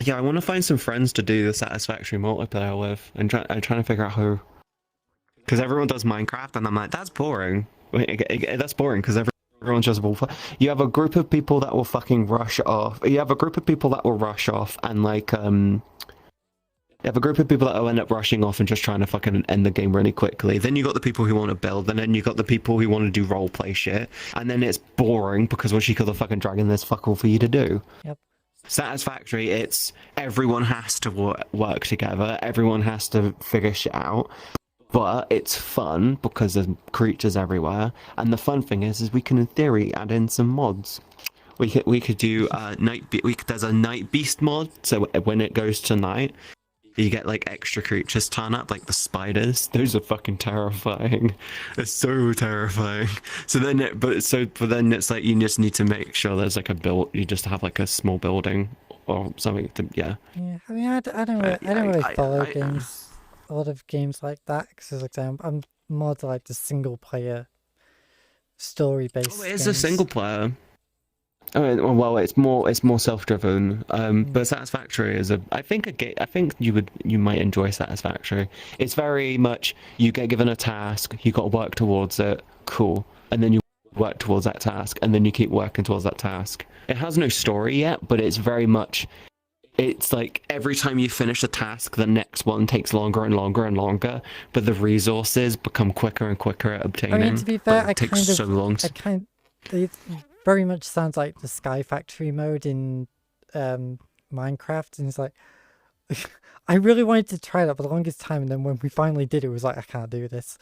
Yeah, I want to find some friends to do the Satisfactory multiplayer with. I'm trying to figure out who. Because everyone does Minecraft, and I'm like, that's boring. That's boring because everyone's just you have a group of people that will fucking rush off. You have a group of people that will rush off and like you have a group of people that will end up rushing off and just trying to fucking end the game really quickly. Then you got the people who want to build, and then you got the people who want to do roleplay shit, and then it's boring because once you kill the fucking dragon, there's fuck all for you to do. Yep. Satisfactory, it's everyone has to work together, everyone has to figure shit out. But it's fun because there's creatures everywhere, and the fun thing is we can in theory add in some mods. We could do there's a night beast mod, so when it goes to night, You get like extra creatures turn up, like the spiders. Those are fucking terrifying. It's so terrifying. So then, but then it's like you just need to make sure there's like a build. You just have like a small building or something. Yeah. Yeah, I mean, I don't really follow games, a lot of games like that, because like I'm more to like the single player, story based. Oh, it is a single player. Oh, well, it's more self-driven. But Satisfactory is I think you might enjoy Satisfactory. It's very much you get given a task, you got to work towards it. Cool, and then you work towards that task, and then you keep working towards that task. It has no story yet, but it's very much. It's like every time you finish a task, the next one takes longer and longer and longer, but the resources become quicker and quicker at obtaining. I mean, to be fair, it takes so long. It very much sounds like the Sky Factory mode in Minecraft, and it's like I really wanted to try that for the longest time, and then when we finally did it, was like I can't do this.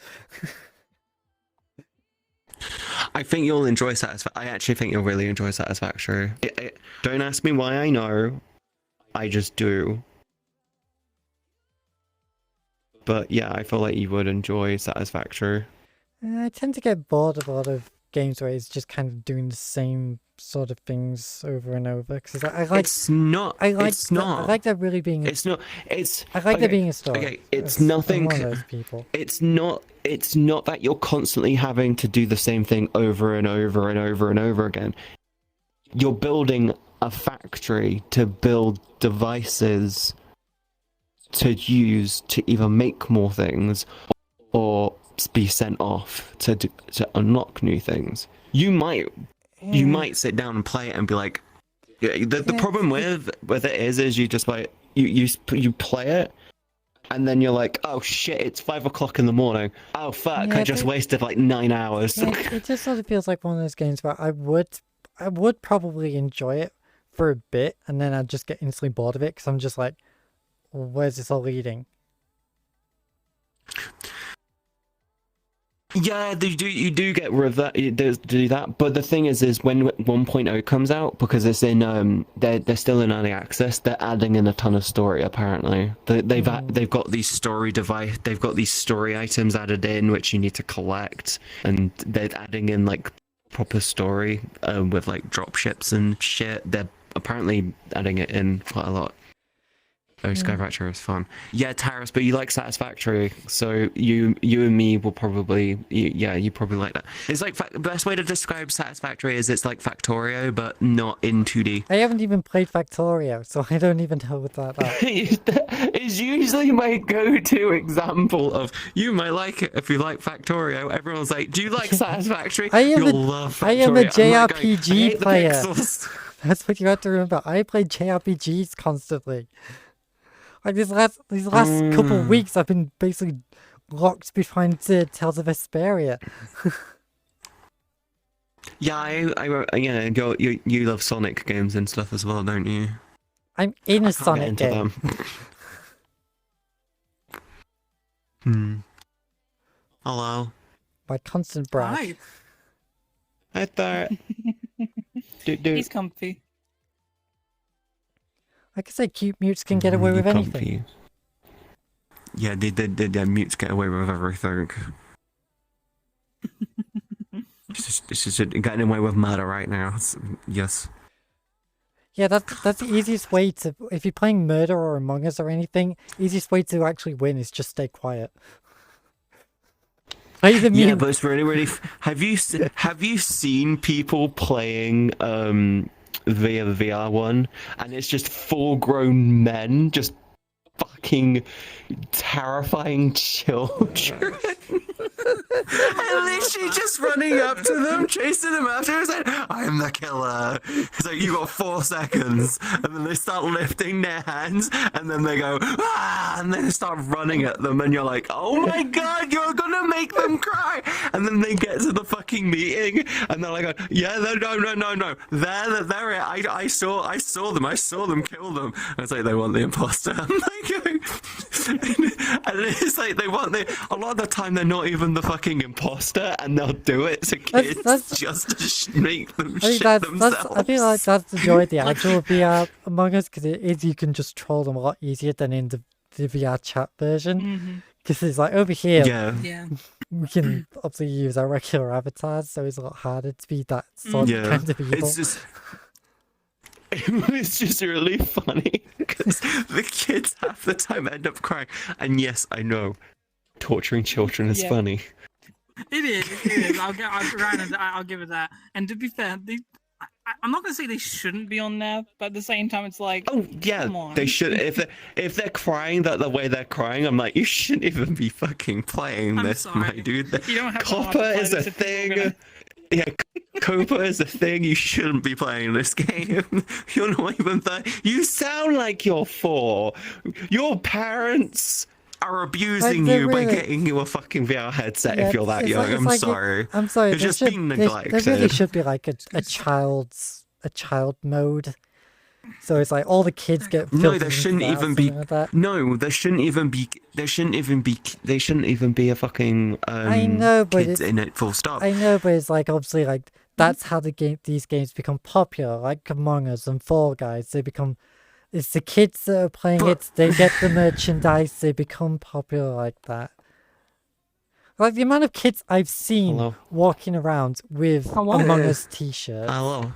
I think you'll enjoy Satisfactory. I actually think you'll really enjoy Satisfactory. Don't ask me why I know. I just do. But yeah, I feel like you would enjoy Satisfactory. I tend to get bored of a lot of games where it's just kind of doing the same sort of things over and over, because I like there really being there being a story. Okay, it's nothing. I'm one of those people. It's not that you're constantly having to do the same thing over and over and over and over again. You're building a factory to build devices to use to either make more things or be sent off to unlock new things. You might sit down and play it and be like, the problem with it is you just like you play it and then you're like, oh shit, it's 5 o'clock in the morning. Oh fuck, I just wasted like 9 hours. It just sort of feels like one of those games where I would probably enjoy it for a bit, and then I'd just get instantly bored of it because I'm just like, well, where's this all leading? Yeah, you do get rid of that. It does do that, but the thing is when 1.0 comes out, because it's in they're still in early access, they're adding in a ton of story. Apparently, they've got these they've got these story items added in which you need to collect, and they're adding in like proper story with like drop ships and shit. They're apparently adding it in quite a lot. Oh, Sky Factory is fun. Yeah, Taris, but you like Satisfactory, so you and me will probably, you probably like that. It's like, the best way to describe Satisfactory is it's like Factorio, but not in 2D. I haven't even played Factorio, so I don't even know what that is. It's usually my go-to example of, you might like it if you like Factorio. Everyone's like, do you like Satisfactory? You'll love Factorio. I am a JRPG player. That's what you have to remember. I play JRPGs constantly. Like these last couple of weeks, I've been basically locked behind Tales of Vesperia. Yeah, you love Sonic games and stuff as well, don't you? I'm in a Sonic game. Hello. My constant brag. Hi there. He's comfy. Like I said, cute mutes can get away with anything. Yeah, they mutes get away with everything. It's just getting away with murder right now. Yes. Yeah, that's the easiest way to, if you're playing Murder or Among Us or anything, easiest way to actually win is just stay quiet. Yeah, but it's really. Have you seen people playing via the VR one, and it's just full-grown men just fucking terrifying children. And literally just running up to them, chasing them after. It's like, I'm the killer. It's like, you got 4 seconds. And then they start lifting their hands, and then they go, ah, and then they start running at them, and you're like, oh my god, you're gonna make them cry. And then they get to the fucking meeting, and they're like, yeah, no. They're it. I saw them kill them. And it's like, they want the imposter. And it's like, a lot of the time they're not even the fucking imposter, and they'll do it to kids just to make them shit themselves. I feel like that's the joy of the actual VR Among Us, because you can just troll them a lot easier than in the VRChat version. Because it's like over here, Yeah. we can obviously use our regular avatars, so it's a lot harder to be that sort of kind of evil. It's just really funny because the kids half the time end up crying. And yes, I know, torturing children is funny. It is. I'll give it that. And to be fair, I'm not gonna say they shouldn't be on there, but at the same time, it's like, oh yeah, come on. They should. If they're crying the way they're crying, I'm like, you shouldn't even be fucking playing this, my dude. You don't have Copper is a thing. Yeah, Copa is a thing. You shouldn't be playing this game. You're not even there. You sound like you're 4. Your parents are abusing you by getting you a fucking VR headset if you're that young. I'm sorry. I'm sorry. You're just being neglected. There really should be like a child mode. So it's like all the kids get. No, there shouldn't even be. No, there shouldn't even be. There shouldn't even be a fucking. I know, but kids in it. Full stop. I know, but it's like obviously like that's how these games become popular. Like Among Us and Fall Guys, they become. It's the kids that are playing it. They get the merchandise. They become popular like that. Like the amount of kids I've seen walking around with Among Us t-shirts. Hello.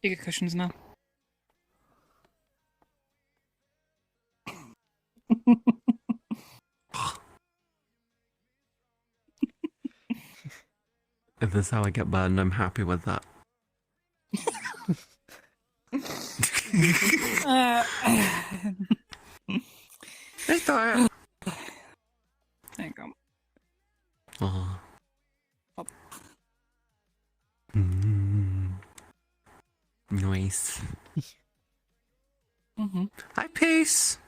You get cushions now. If this is how I get burned, I'm happy with that. There you go. Oh. Nice. Hi, Peace.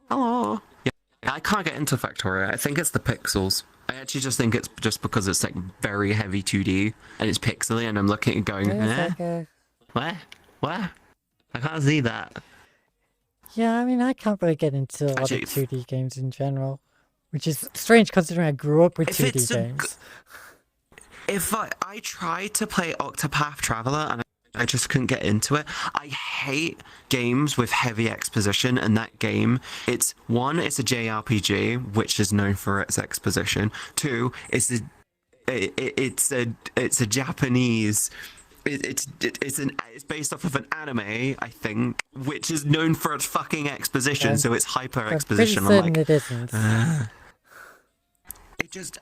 Hello. Yeah, I can't get into Factorio. I think it's the pixels. I actually just think it's just because it's like very heavy 2D and it's pixely, and I'm looking at it going, Where? I can't see that. Yeah, I mean, I can't really get into a lot of 2D games in general, which is strange considering I grew up with 2D games. If I tried to play Octopath Traveler and I just couldn't get into it. I hate games with heavy exposition, and that game, it's a JRPG, which is known for its exposition. 2, it's a Japanese. It's based off of an anime, I think, which is known for its fucking exposition, so it's hyper exposition. I'm like, it isn't.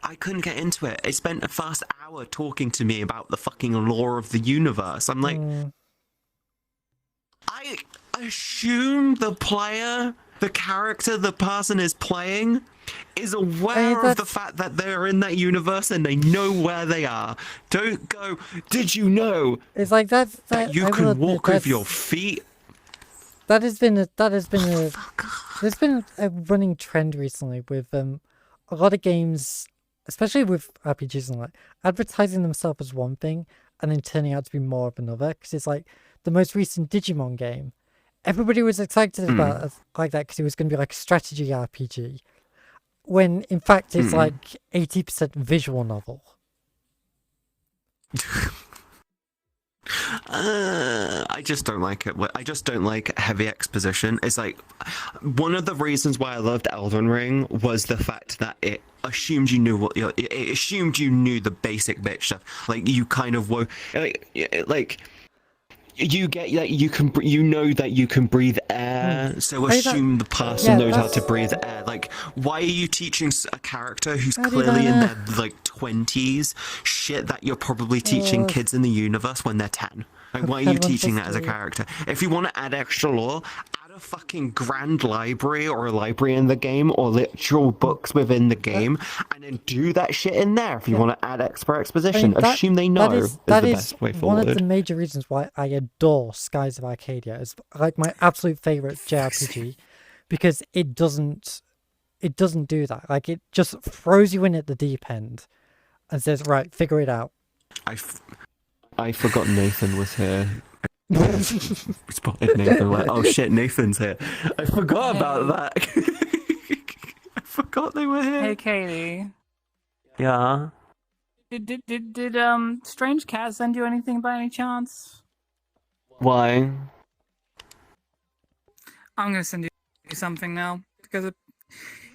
I couldn't get into it. It spent the first hour talking to me about the fucking lore of the universe. I'm like, I assume the character the person is playing, is aware of the fact that they're in that universe and they know where they are. Don't go, did you know? It's like that you can walk with your feet? There's been a running trend recently with a lot of games, especially with RPGs and like advertising themselves as one thing and then turning out to be more of another. Because it's like the most recent Digimon game, everybody was excited about it like that because it was going to be like a strategy RPG, when in fact it's like 80% visual novel. I just don't like it. I just don't like heavy exposition. It's like one of the reasons why I loved Elden Ring was the fact that it assumed you knew it assumed you knew the basic bitch stuff. Like you kind of like you get that you know that you can breathe air, so assume the person knows how to breathe air. Like, why are you teaching a character who's clearly in their like 20s shit that you're probably teaching kids in the universe when they're 10? Like, why are you teaching that as a character? If you want to add extra lore, add a fucking grand library or a library in the game or literal books within the game, and then do that shit in there. If you want to add extra exposition, assume they know is the best way forward. One of the major reasons why I adore Skies of Arcadia. It's like my absolute favorite JRPG because it doesn't do that. Like, it just throws you in at the deep end and says, right, figure it out. I forgot Nathan was here. We spotted Nathan, like, oh shit, Nathan's here. I forgot about that. I forgot they were here. Hey, Katie. Yeah? Did Strange Cat send you anything by any chance? Why? I'm gonna send you something now because do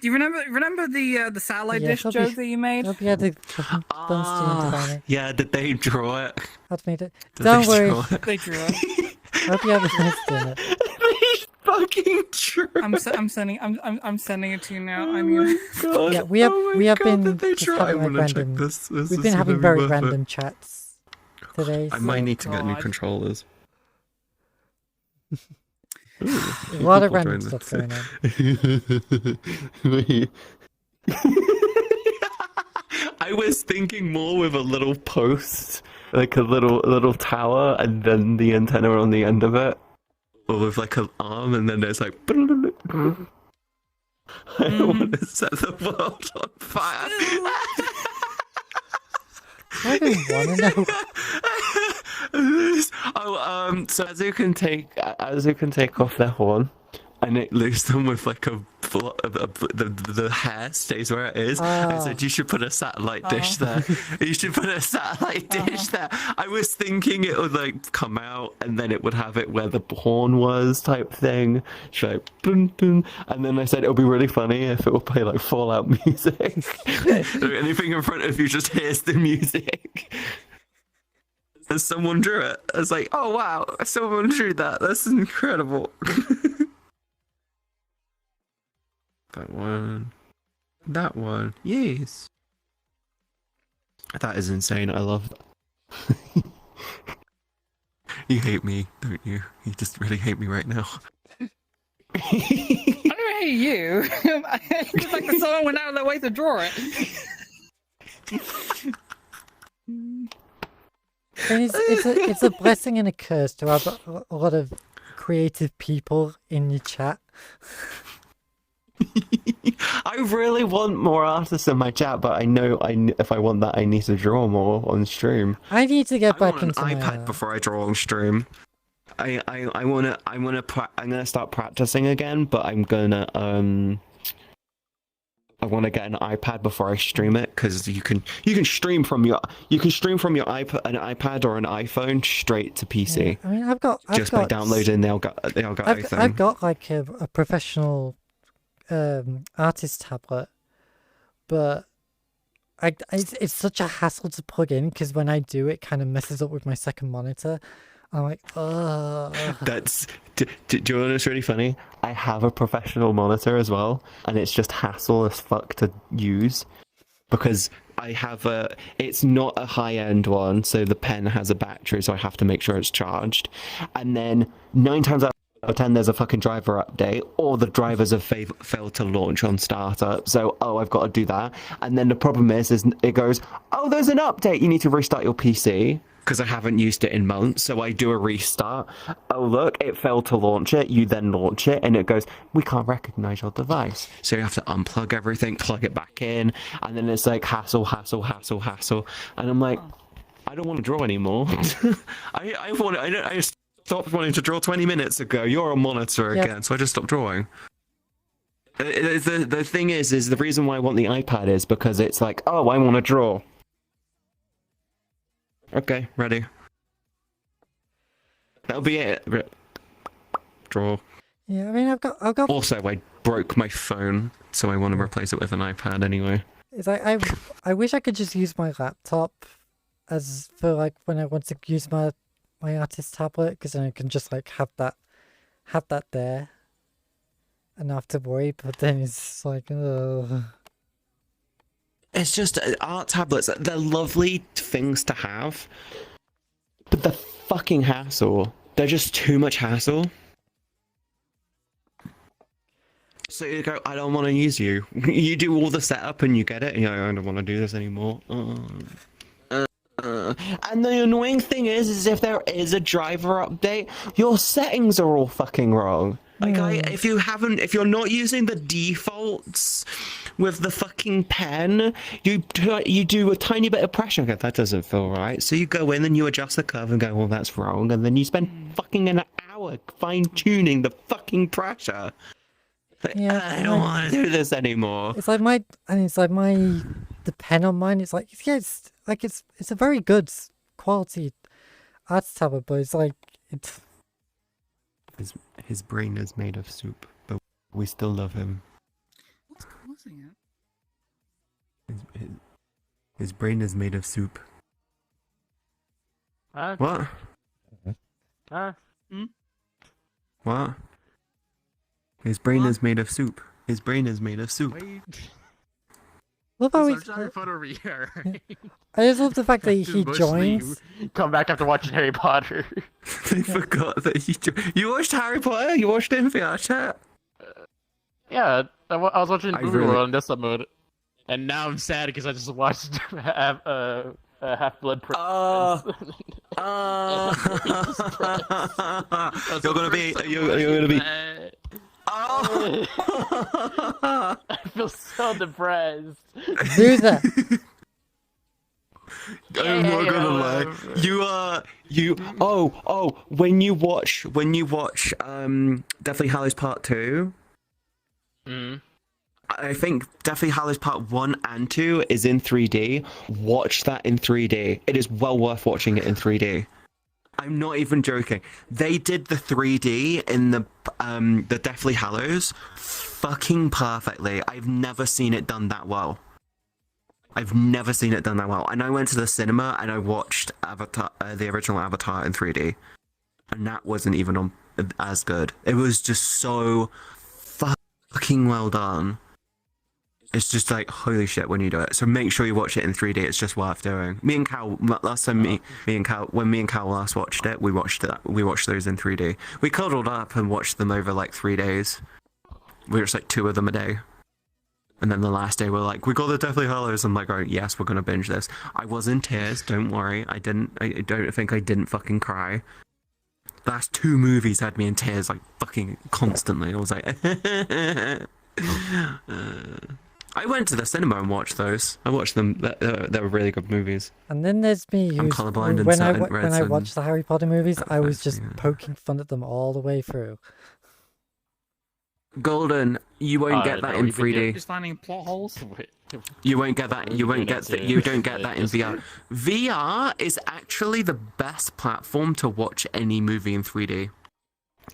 you remember the satellite dish hope joke that you made? Hope you had the fun steam finally. Yeah, did they draw it? I've made it. Did Don't they worry. draw it? They drew it. Hope you have a fun dinner. They fucking drew I'm sending it to you now. I mean, God. Yeah, we have been did they just draw? having I like wanna check random. this. This We've is been having gonna be very worth it. random chats today. I might need to get new God. controllers. A lot of random stuff going on. Wait. I was thinking more with a little post, like a little tower, and then the antenna on the end of it, or with like an arm, and then there's like. I don't want to set the world on fire. I don't want to know. So as you can take off their horn, and it leaves them with like the hair stays where it is. I said you should put a satellite dish there. You should put a satellite dish there. I was thinking it would like come out and then it would have it where the horn was type thing. Like, dun, dun. And then I said it would be really funny if it would play like Fallout music. Anything in front of you just hears the music. And someone drew it. I was like, oh wow, someone drew that. That's incredible. That one. Yes. That is insane. I love that. You hate me, don't you? You just really hate me right now. I don't hate you. It's like someone went out of their way to draw it. And it's a blessing and a curse to have a lot of creative people in your chat. I really want more artists in my chat, but I know if I want that, I need to draw more on stream. I need to get back into my my iPad before I draw on stream. I'm gonna start practicing again, but I want to get an iPad before I stream it, because you can stream from your iPad, an iPad or an iPhone straight to PC. Yeah, I mean, by downloading the Elgato thing. I've got like a professional artist tablet, but it's such a hassle to plug in because when I do, it kind of messes up with my second monitor. I'm like, ugh. Do you know what's really funny? I have a professional monitor as well, and it's just hassle as fuck to use because it's not a high-end one, so the pen has a battery, so I have to make sure it's charged. And then 9 times out of 10, there's a fucking driver update, or the drivers have failed to launch on startup. So, I've got to do that. And then the problem is it goes, there's an update. You need to restart your PC. Because I haven't used it in months, so I do a restart. Oh, look, it failed to launch it. You then launch it, and it goes, we can't recognize your device. So you have to unplug everything, plug it back in, and then it's like hassle. And I'm like, I don't want to draw anymore. I stopped wanting to draw 20 minutes ago. You're a monitor again, so I just stopped drawing. The thing is the reason why I want the iPad is because it's like, I want to draw. Okay, ready. That'll be it. Draw. Yeah, I mean, I've got. Also, I broke my phone, so I want to replace it with an iPad anyway. It's like I wish I could just use my laptop as for like when I want to use my artist tablet, because then I can just like have that there, and not have to worry. But then it's like, ugh. It's just art tablets. They're lovely things to have, but they're fucking hassle. They're just too much hassle. So you go, I don't want to use you. You do all the setup and you get it. I don't want to do this anymore. And the annoying thing is if there is a driver update, your settings are all fucking wrong. Like, if you're not using the defaults with the fucking pen, you do a tiny bit of pressure. Okay, that doesn't feel right. So you go in and you adjust the curve and go, well, that's wrong. And then you spend fucking an hour fine-tuning the fucking pressure. Like, I don't want to do this anymore. It's like the pen on mine. It's like, it's a very good quality art tablet, but it's like His brain is made of soup. But We still love him. What's causing it? His brain is made of soup. What? What? His brain is made of soup. His brain is made of soup. Love how There's Harry Potter over here. I just love the fact that he Bush joins. League. Come back after watching Harry Potter. I forgot that you watched Harry Potter. You watched it in VRChat. Yeah, I was watching Movie really- World in this mode, and now I'm sad because I just watched Half-Blood Prince. You're gonna be. Oh! I feel so depressed. Do that. I'm not gonna lie. When you watch Deathly Hallows Part 2, I think Deathly Hallows Part 1 and 2 is in 3D. Watch that in 3D. It is well worth watching it in 3D. I'm not even joking. They did the 3D in the Deathly Hallows fucking perfectly. I've never seen it done that well. And I went to the cinema and I watched Avatar, the original Avatar in 3D. And that wasn't even as good. It was just so fucking well done. It's just like, holy shit when you do it. So make sure you watch it in 3D. It's just worth doing. Me and Cal, last time when me and Cal last watched it, we watched those in 3D. We cuddled up and watched them over like 3 days. We watched like 2 of them a day. And then the last day we're like, we got the Deathly Hallows. I'm like, oh yes, we're gonna binge this. I was in tears, don't worry. I don't think I didn't fucking cry. The last 2 movies had me in tears like fucking constantly. I was like, I went to the cinema and watched those. I watched them. They were really good movies. And then there's me I'm who's colorblind in when certain I watched the Harry Potter movies, I was just yeah. poking fun at them all the way through. Golden, you won't get that in 3D. Just finding plot holes. You won't get that. You don't get that in VR. VR is actually the best platform to watch any movie in 3D.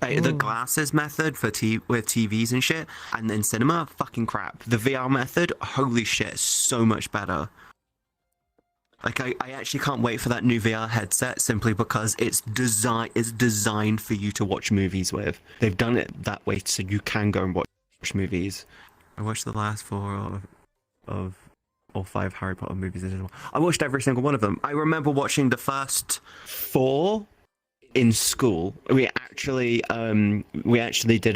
Like, the glasses method for with TVs and shit, and then cinema, fucking crap. The VR method, holy shit, so much better. Like, I actually can't wait for that new VR headset simply because it's designed for you to watch movies with. They've done it that way so you can go and watch movies. I watched the last 4 or 5 Harry Potter movies. I watched every single one of them. I remember watching the first 4 in school. We actually did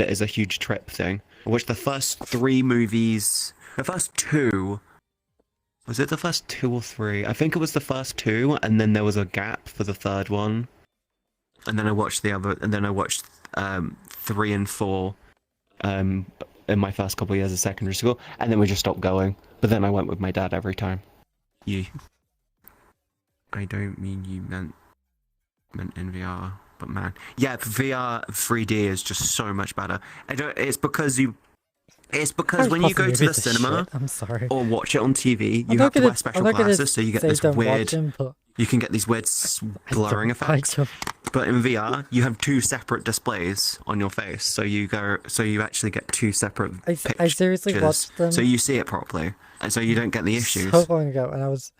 it as a huge trip thing. I watched the first 3 movies. The first 2. Was it the first 2 or 3? I think it was the first 2, and then there was a gap for the 3rd one. And then I watched 3 and 4 in my first couple of years of secondary school, and then we just stopped going. But then I went with my dad every time. I don't mean you meant in VR, but man, yeah, VR 3D is just so much better. It's because when you go to the cinema I'm sorry. or watch it on TV, you have to wear special glasses, so you get this weird. But You can get these weird blurring effects. But in VR, you have 2 separate displays on your face, so you actually get 2 separate pictures. I seriously watched them. So you see it properly, and so you don't get the issues. So long ago, and I was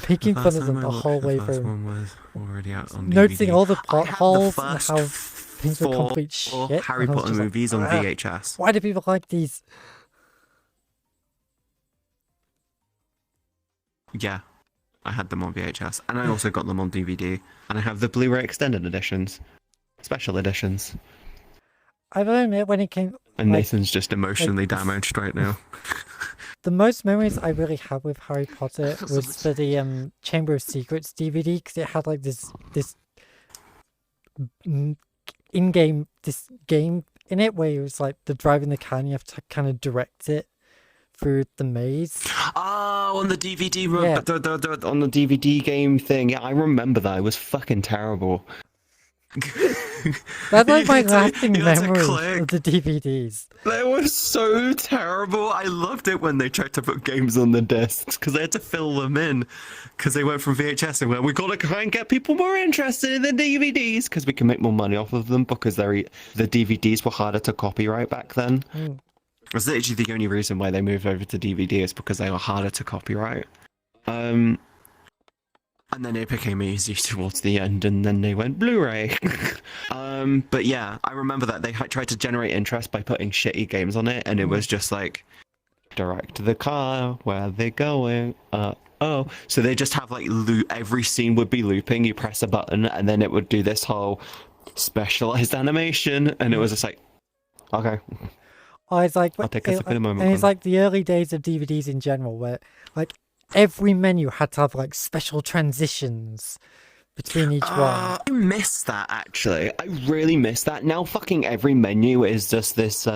making fun of them the whole way The first through. one was already out on DVD. Noticing all the plot I had holes the and first how things were complete shit. Harry and I was Potter just like, movies on "Ah, VHS. Why do people like these? Yeah, I had them on VHS, and I also got them on DVD, and I have the Blu-ray extended editions, special editions. I will admit, when it came, And like, Nathan's just emotionally damaged right now. the most memories I really had with Harry Potter was for the Chamber of Secrets DVD, because it had like this in-game game in it where it was like the driving the car and you have to kind of direct it through the maze. Oh, on the DVD, Yeah. on the DVD game thing. Yeah, I remember that. It was fucking terrible. That's like my You had to- lasting you had to memory click. of the DVDs. They were so terrible. I loved it when they tried to put games on the discs because they had to fill them in because they went from VHS and went, we got to try and get people more interested in the DVDs because we can make more money off of them because the DVDs were harder to copyright back then. That's literally the only reason why they moved over to DVD is because they were harder to copyright. And then it became easy towards the end, and then they went Blu-ray. But yeah, I remember that they tried to generate interest by putting shitty games on it, and it was just like, direct the car, where they're going, oh. So they just have like every scene would be looping, you press a button, and then it would do this whole specialized animation, and it was just like, okay. Oh, it's like, I'll take us a bit of a moment. and it's like the early days of DVDs in general, where like every menu had to have like special transitions between each one. I miss that actually. I really miss that. Now fucking every menu is just this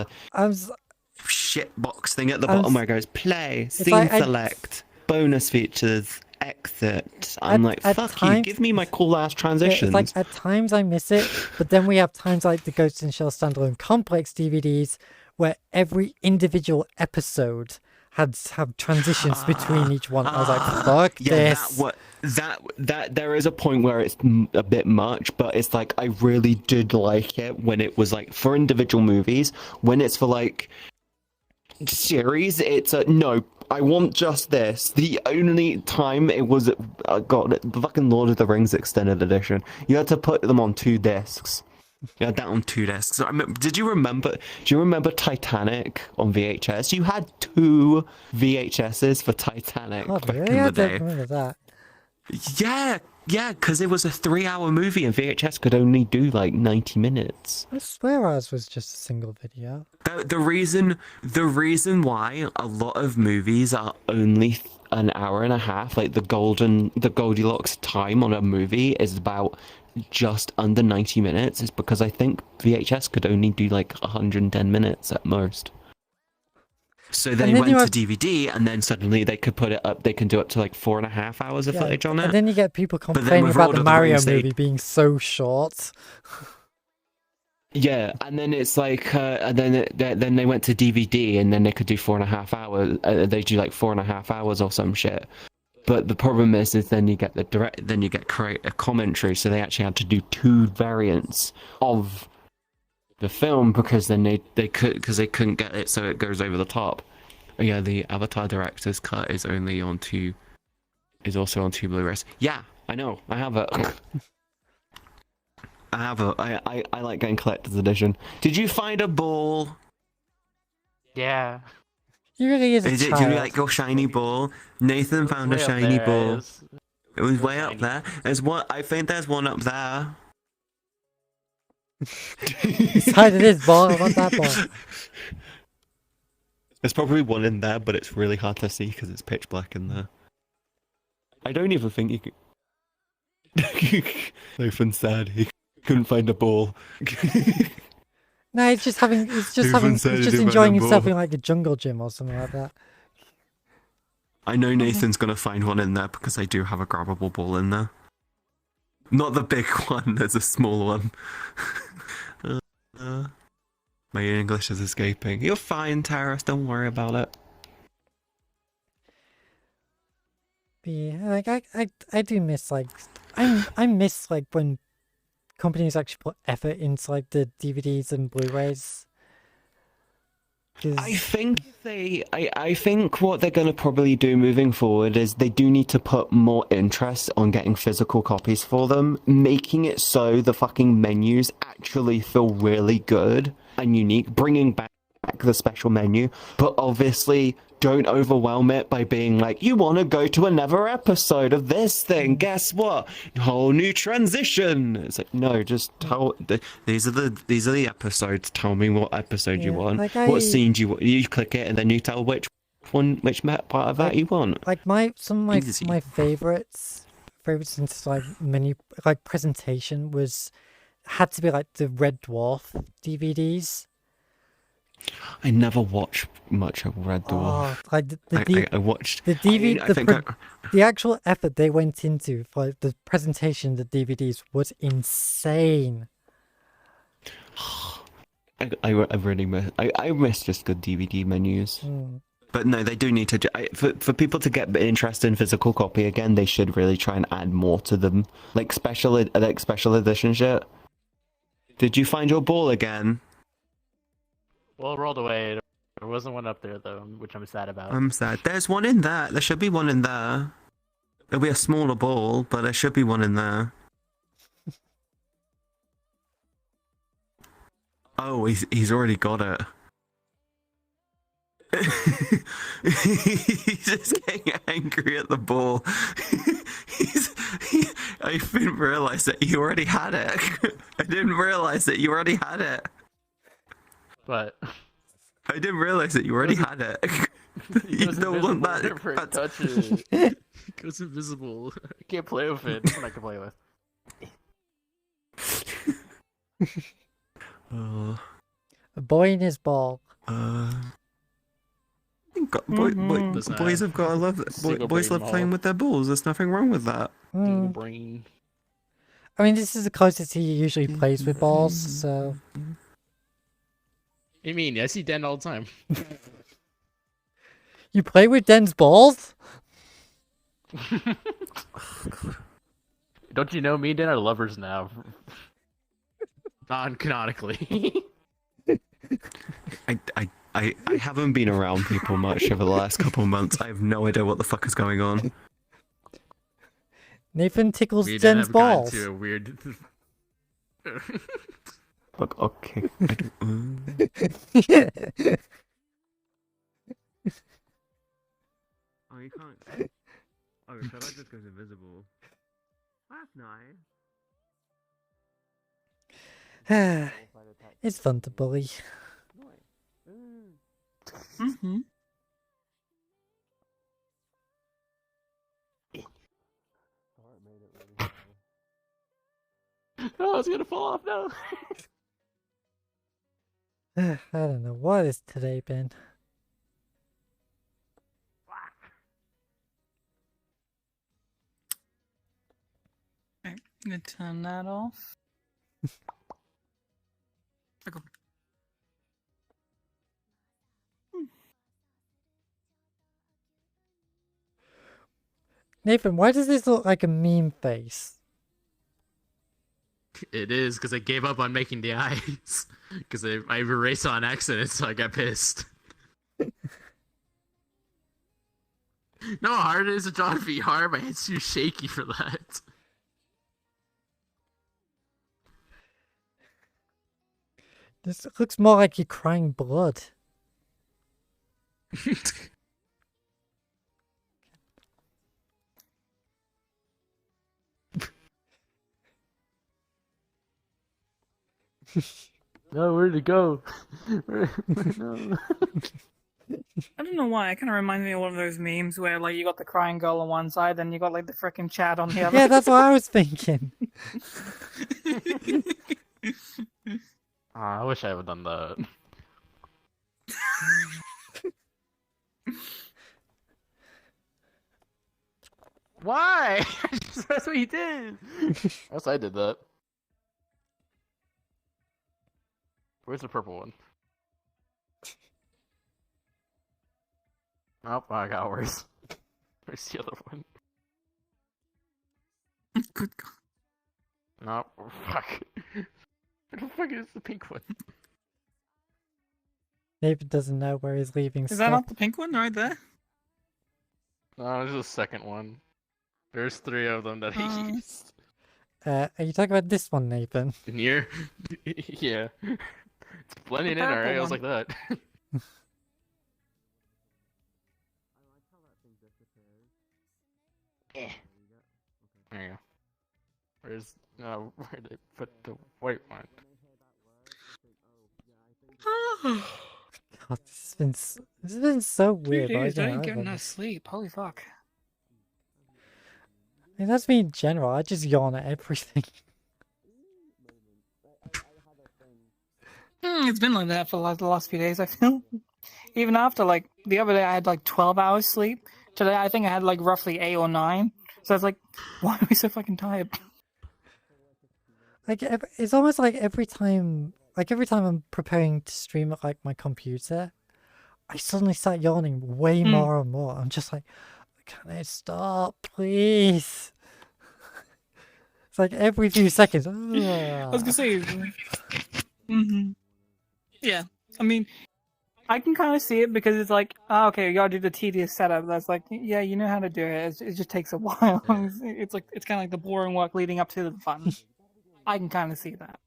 shit box thing at the bottom where it goes play, scene like, select, bonus features, exit. I'm like, fuck you, give me my cool ass transitions. It's like at times I miss it, but then we have times like the Ghost in the Shell standalone complex DVDs where every individual episode had have transitions between each one. I was like, fuck this. That there is a point where it's a bit much, but it's like I really did like it when it was like for individual movies. When it's for like series, it's no, I want just this. The only time it was, God, the fucking Lord of the Rings extended edition, you had to put them on 2 discs. You had that on 2 discs. Do you remember Titanic on VHS? You had 2 VHSs for Titanic Oh, back really? in I the day. don't remember that. Yeah, because it was a 3-hour movie and VHS could only do like 90 minutes. I swear ours was just a single video. The reason why a lot of movies are only an hour and a half, like the Goldilocks time on a movie is about just under 90 minutes, is because I think VHS could only do like 110 minutes at most. So they went to DVD, and then suddenly they could put it up. They can do up to like 4.5 hours of footage on it. And then you get people complaining about the Mario movie being so short. Yeah, and then it's like, and then they went to DVD, and then they could do 4.5 hours. They do like 4.5 hours or some shit. But the problem is then you get create a commentary. So they actually had to do 2 variants of the film because then they couldn't get it, so it goes over the top. Yeah, the Avatar director's cut is also on 2 Blu-rays. Yeah, I know. I have it. I like getting collector's edition. Did you find a ball? Yeah. He really is a child. Do you like your shiny ball? Nathan found a shiny ball. It was way up there. There's one. I think there's one up there. Decided it is ball. I want that ball. There's probably one in there, but it's really hard to see because it's pitch black in there. I don't even think you could. Nathan's sad. He couldn't find a ball. No, he's just enjoying himself in like a jungle gym or something like that. I know Nathan's gonna find one in there because I do have a grabbable ball in there. Not the big one, there's a small one. My English is escaping. You're fine, Taras, don't worry about it. But yeah, like I do miss like I miss like when companies actually put effort into like the DVDs and Blu-rays. I think what they're going to probably do moving forward is they do need to put more interest on getting physical copies for them, making it so the fucking menus actually feel really good and unique, bringing back the special menu, but obviously don't overwhelm it by being like, you want to go to another episode of this thing, guess what, whole new transition. It's like, no, just tell these are the episodes, tell me what episode you want, like what scene do you want, you click it and then you tell which part of that you want. Like some of my favorites into like menu like presentation had to be like the Red Dwarf DVDs. I never watched much of Red Dwarf. Oh, like I watched the DVD, I think the actual effort they went into for the presentation of the DVDs was insane. I really miss I miss just good DVD menus. But no, they do need to for people to get interest in physical copy again. They should really try and add more to them, like special edition shit. Did you find your ball again? Well, it rolled away. There wasn't one up there though, which I'm sad about. I'm sad. There's one in there. There should be one in there. It'll be a smaller ball, but there should be one in there. Oh, he's already got it. He's just getting angry at the ball. I didn't realize that you already had it. I didn't realize that you already had it. But I didn't realize that you already had it. You don't want that. Touch it. It goes invisible. I can't play with it. That's what I can play with. A boy in his ball. Boys have got to love it. Boys love playing with their balls. There's nothing wrong with that. Brain. I mean, this is the closest he usually plays with balls, so... I mean, I see Den all the time. You play with Den's balls? Don't you know me and Den are lovers now? Non-canonically. I haven't been around people much over the last couple of months. I have no idea what the fuck is going on. Nathan tickles Den's balls. To a weird... Look, okay. Oh, you can't. Oh, so that just goes invisible. That's nice. It's fun to bully. Mm-hmm. Oh, it's gonna fall off now. I don't know what has today been. I'm gonna turn that off. Okay. Nathan, why does this look like a meme face? It is, because I gave up on making the eyes. Because I erased on accident, so I got pissed. No, how hard it is to draw in VR, my hand's too shaky for that. This looks more like you're crying blood. No, where'd it go? No. I don't know why. It kind of reminds me of one of those memes where, like, you got the crying girl on one side, and you got, like, the frickin' chat on the other. Yeah, that's what I was thinking. I wish I would have done that. Why? That's what you did. Yes, I did that. Where's the purple one? Nope, I got worse. Where's the other one? Good God. Nope, fuck. Where the fuck is the pink one? Nathan doesn't know where he's leaving Is stuff. that not the pink one right there? No, this is the second one. There's 3 of them that I used. Are you talking about this one, Nathan? Near? Yeah. It's blending in purple alright, I was one. like that. There you go. Where's where did they put the white one? God, this has been so weird. 2 but I days, don't I know, ain't getting but- no sleep. Holy fuck. I mean, that's me in general. I just yawn at everything. It's been like that for the last few days, I feel. Even after, like, the other day I had like 12 hours sleep. Today I think I had like roughly 8 or 9. So I was like, why am I so fucking tired? Like, it's almost like every time I'm preparing to stream at like my computer, I suddenly start yawning way more and more. I'm just like, can it stop, please? It's like every few seconds. I was gonna say, yeah. I mean, I can kind of see it because it's like, oh, okay, you gotta do the tedious setup. That's like, yeah, you know how to do it. It just takes a while. It's like it's kind of like the boring work leading up to the fun. I can kind of see that.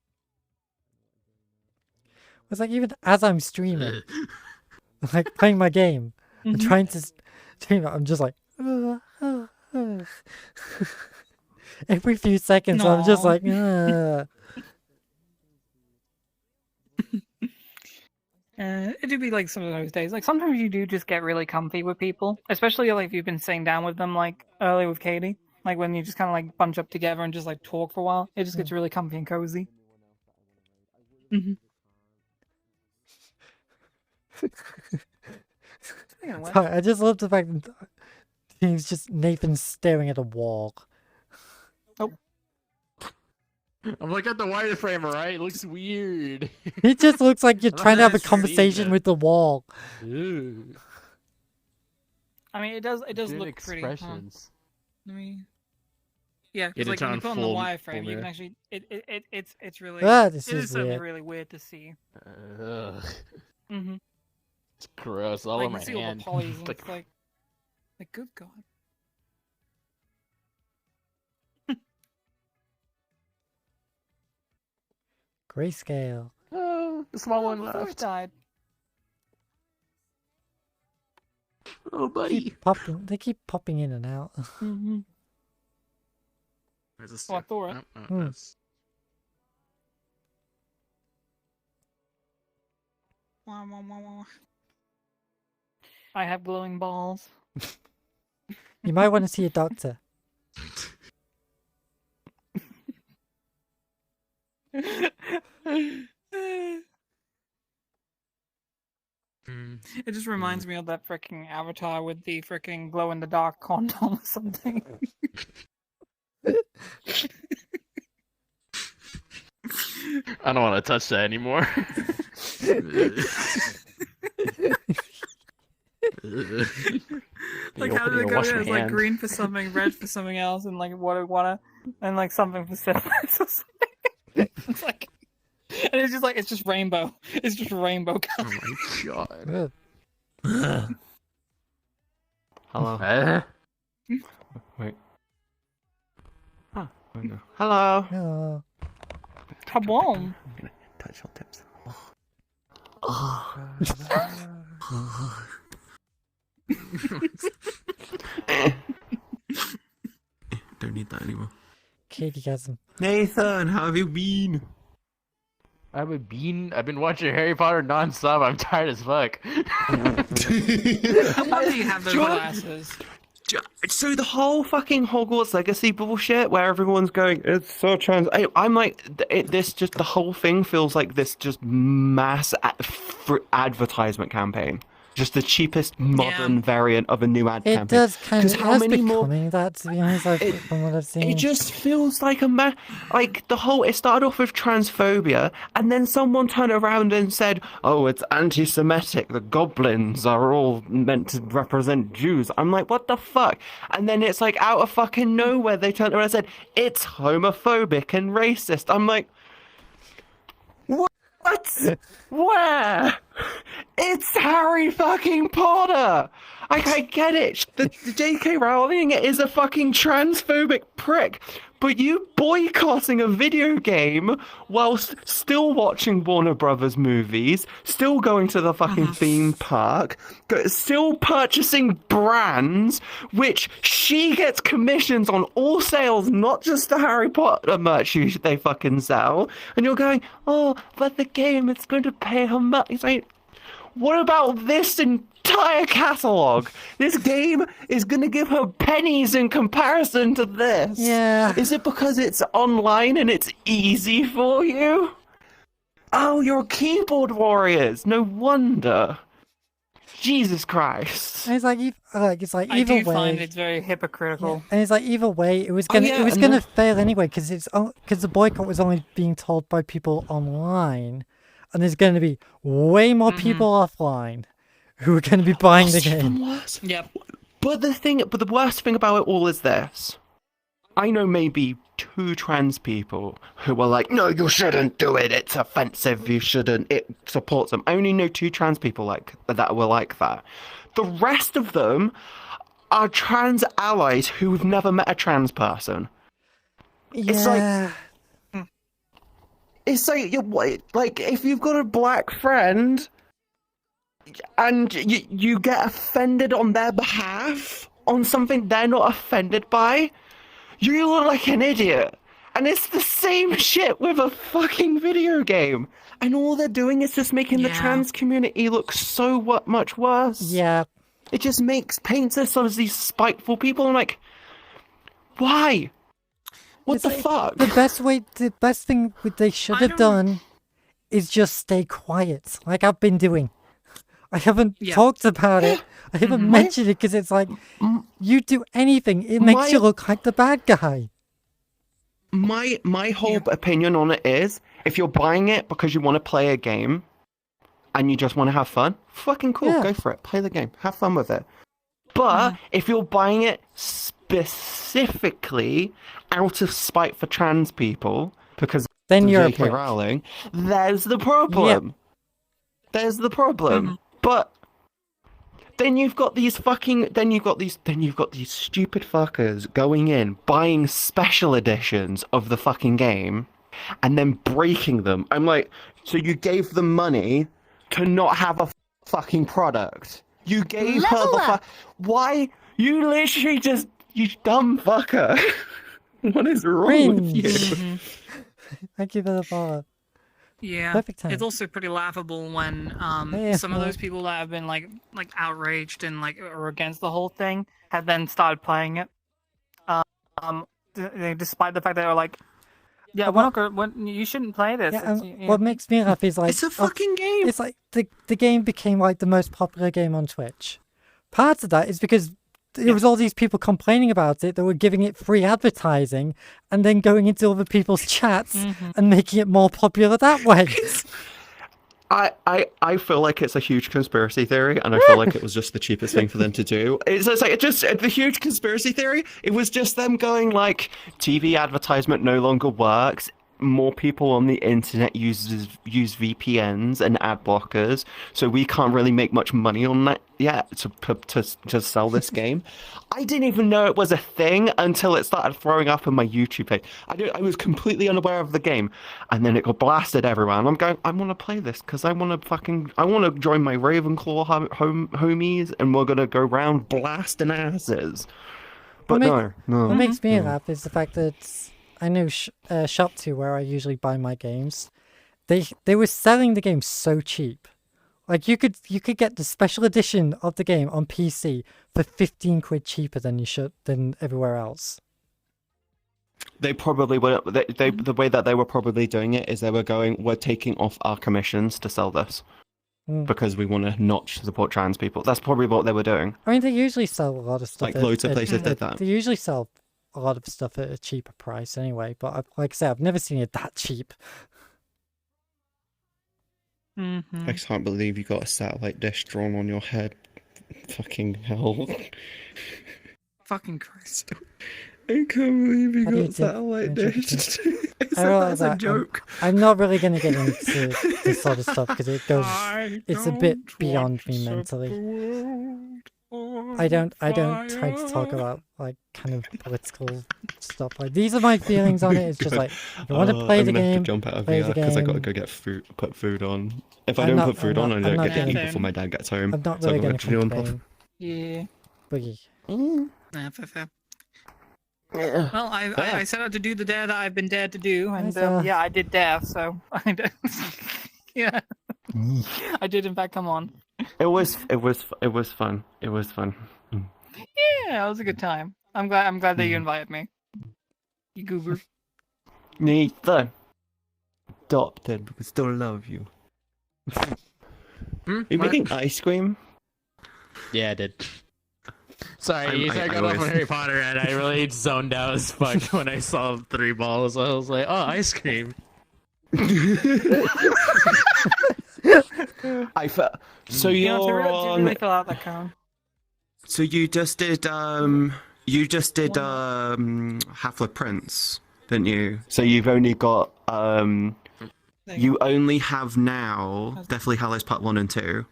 It's like even as I'm streaming, like playing my game and trying to stream it, I'm just like, every few seconds, I'm just like, It do be like some of those days. Like sometimes you do just get really comfy with people, especially like if you've been sitting down with them like earlier with Katie. Like when you just kind of like bunch up together and just like talk for a while, it just gets really comfy and cozy. Sorry, I just love the fact that he's just Nathan staring at a wall. Oh. I'm looking at the wireframe, alright? It looks weird. It just looks like you're trying to have a conversation with the wall. Ew. I mean, it does look expressions. Pretty. Let me. Yeah, Get because like it when you on put on the full- wireframe, full you can there. actually it's really This it is is certainly weird. really weird to see. Ugh. Mm-hmm. It's gross. All Like over you my see all hand. the polys, and it's like good god. Grayscale. Oh, the small one Before it left. died. Oh, buddy. They keep popping in and out. Mm-hmm. Where's this Oh, I thought it. that's- Wah, wah, wah, wah. I have glowing balls. You might want to see a doctor. It just reminds me of that freaking avatar with the freaking glow in the dark condom or something. I don't want to touch that anymore. Like You how open did it it and go? wash It your was like hand. green for something, red for something else, and like water, and like something for syphilis or something. It's like, and it's just rainbow. It's just rainbow Oh color. my god. Hello. Wait. Huh. Oh, no. Hello. Oh. Come on. I'm gonna touch your tips. Don't need that anymore. Katiegasm. Nathan, how have you been? I've been watching Harry Potter non-stop. I'm tired as fuck. How do you have those John- glasses? So the whole fucking Hogwarts Legacy bullshit, where everyone's going, it's so trans. I'm like, the whole thing feels like this just mass advertisement campaign. Just the cheapest modern variant of a new ad It campaign. does kind of. It how has many more? becoming that, to be honest, from what I've seen. It just feels like like the whole. It started off with transphobia, and then someone turned around and said, "Oh, it's anti-Semitic. The goblins are all meant to represent Jews." I'm like, what the fuck? And then it's like out of fucking nowhere, they turned around and said, "It's homophobic and racist." I'm like, what? Where? It's Harry fucking Potter! I get it. The J.K. Rowling is a fucking transphobic prick. But you boycotting a video game whilst still watching Warner Brothers movies, still going to the fucking theme park, still purchasing brands, which she gets commissions on all sales, not just the Harry Potter merch they fucking sell. And you're going, oh, but the game is going to pay her money. It's like, what about this entire catalogue? This game is going to give her pennies in comparison to this. Yeah. Is it because it's online and it's easy for you? Oh, you're keyboard warriors. No wonder. Jesus Christ. And it's like, I either do find way, it's very hypocritical. and it's like either way, it was Oh, gonna yeah, it was and gonna the- fail anyway because the boycott was only being told by people online, and there's gonna be way more people offline who are gonna be buying the game. Worse. Yep. But the worst thing about it all is this. I know maybe 2 trans people who are like, no, you shouldn't do it. It's offensive. You shouldn't. It supports them. I only know 2 trans people like that were like that. The rest of them are trans allies who've never met a trans person. It's like- Yeah. It's like if you've got a black friend and you get offended on their behalf on something they're not offended by, you look like an idiot. And it's the same shit with a fucking video game. And all they're doing is just making the Yeah. trans community look so much worse. Yeah. It just paints us as these spiteful people. I'm like, why? What It's the like, fuck? The best thing they should have done is just stay quiet, like I've been doing. I haven't Yeah. talked about it. I haven't mentioned it because it's like, you do anything, it makes you look like the bad guy. My whole opinion on it is, if you're buying it because you want to play a game and you just want to have fun, fucking cool, Yeah. go for it. Play the game. Have fun with it. But if you're buying it specifically out of spite for trans people, because Then of you're a J.K. prick. Rowling, there's the problem. There's the problem. But then you've got these stupid fuckers going in, buying special editions of the fucking game, and then breaking them. I'm like, so you gave them money to not have a fucking product. You gave her Level the up. why? You literally just, you dumb fucker. What is wrong with you? Thank you for the follow. Yeah, Perfect time. it's also pretty laughable when Yeah, some of those people that have been like outraged and like or against the whole thing have then started playing it. Despite the fact that they were like, yeah, we're not gonna, you shouldn't play this. Yeah, It's, and what makes me laugh is like, It's a fucking game. it's like the game became like the most popular game on Twitch. Part of that is because there was all these people complaining about it that were giving it free advertising and then going into other people's chats and making it more popular that way. I feel like it's a huge conspiracy theory, and I feel like it was just the cheapest thing for them to do. It's like the huge conspiracy theory. It was just them going like, TV advertisement no longer works. More people on the internet use VPNs and ad blockers, so we can't really make much money on that yet to sell this game. I didn't even know it was a thing until it started throwing up on my YouTube page. I was completely unaware of the game, and then it got blasted everywhere. And I'm going, I want to play this because I want to join my Ravenclaw homies, and we're gonna go round blasting asses. But no. What makes me laugh is the fact that I know Shop2, where I usually buy my games, they were selling the game so cheap. Like you could get the special edition of the game on PC for 15 quid cheaper than than everywhere else. They probably were. The way that they were probably doing it is they were going, we're taking off our commissions to sell this because we want to not support trans people. That's probably what they were doing. I mean, they usually sell a lot of stuff. Like loads of places did that. They usually sell a lot of stuff at a cheaper price anyway. But like I say, I've never seen it that cheap. I can't believe you got a satellite dish drawn on your head. Fucking hell. Fucking Christ. I can't believe you How do you got take- satellite how do you dish. take- I I said realize that's a that joke. I'm not really going to get into this sort of stuff because it goes. It's a bit beyond me mentally. I don't try to talk about like kind of political stuff. Like these are my feelings on it. It's just like if you want to play I'm the gonna have game, to jump out of play VR the because I gotta game. go get food. Put food on. If I I'm don't not- put food I'm on, not- I I'm don't not get to eat getting- before my dad gets home. I'm not So really I've going got to to do on complain. Yeah. Boogie. Yeah, fair. Well, I set out to do the dare that I've been dared to do, and yeah, I did dare, so I did. Yeah, I did in fact come on. It was fun. It was fun. Yeah, it was a good time. I'm glad that you invited me. You goober. Neither. adopted, but we still love you. Hmm? Are you What? making ice cream? Yeah, I did. Sorry, you said I got off always- on Harry Potter, and I really zoned out as fuck when I saw 3 balls. I was like, oh, ice cream. I felt so You know, to you're really on. fill out that cone. So you just did Half-Blood Prince, didn't you? So you've only got There you you go. only have now Deathly Hallows Part 1 and 2.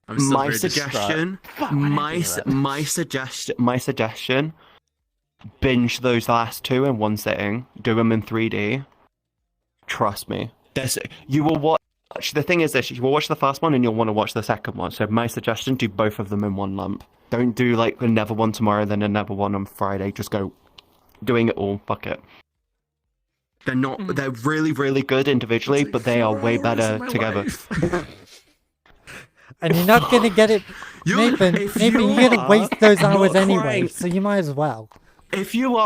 I'm still My very suggestion, distraught. Fuck, why did I think of that? my suggestion, binge those last 2 in one sitting. Do them in 3D. Trust me. You will watch. The thing is this: you will watch the first one and you'll want to watch the second one. So my suggestion: do both of them in one lump. Don't do like another one tomorrow, then another one on Friday. Just go doing it all. Fuck it. They're not. They're really, really good individually, It's like but they are 4 way hours better of my together. life. And you're not gonna get it, Nathan. if Nathan, you you're gonna are waste those not hours anyway, crying- so you might as well. you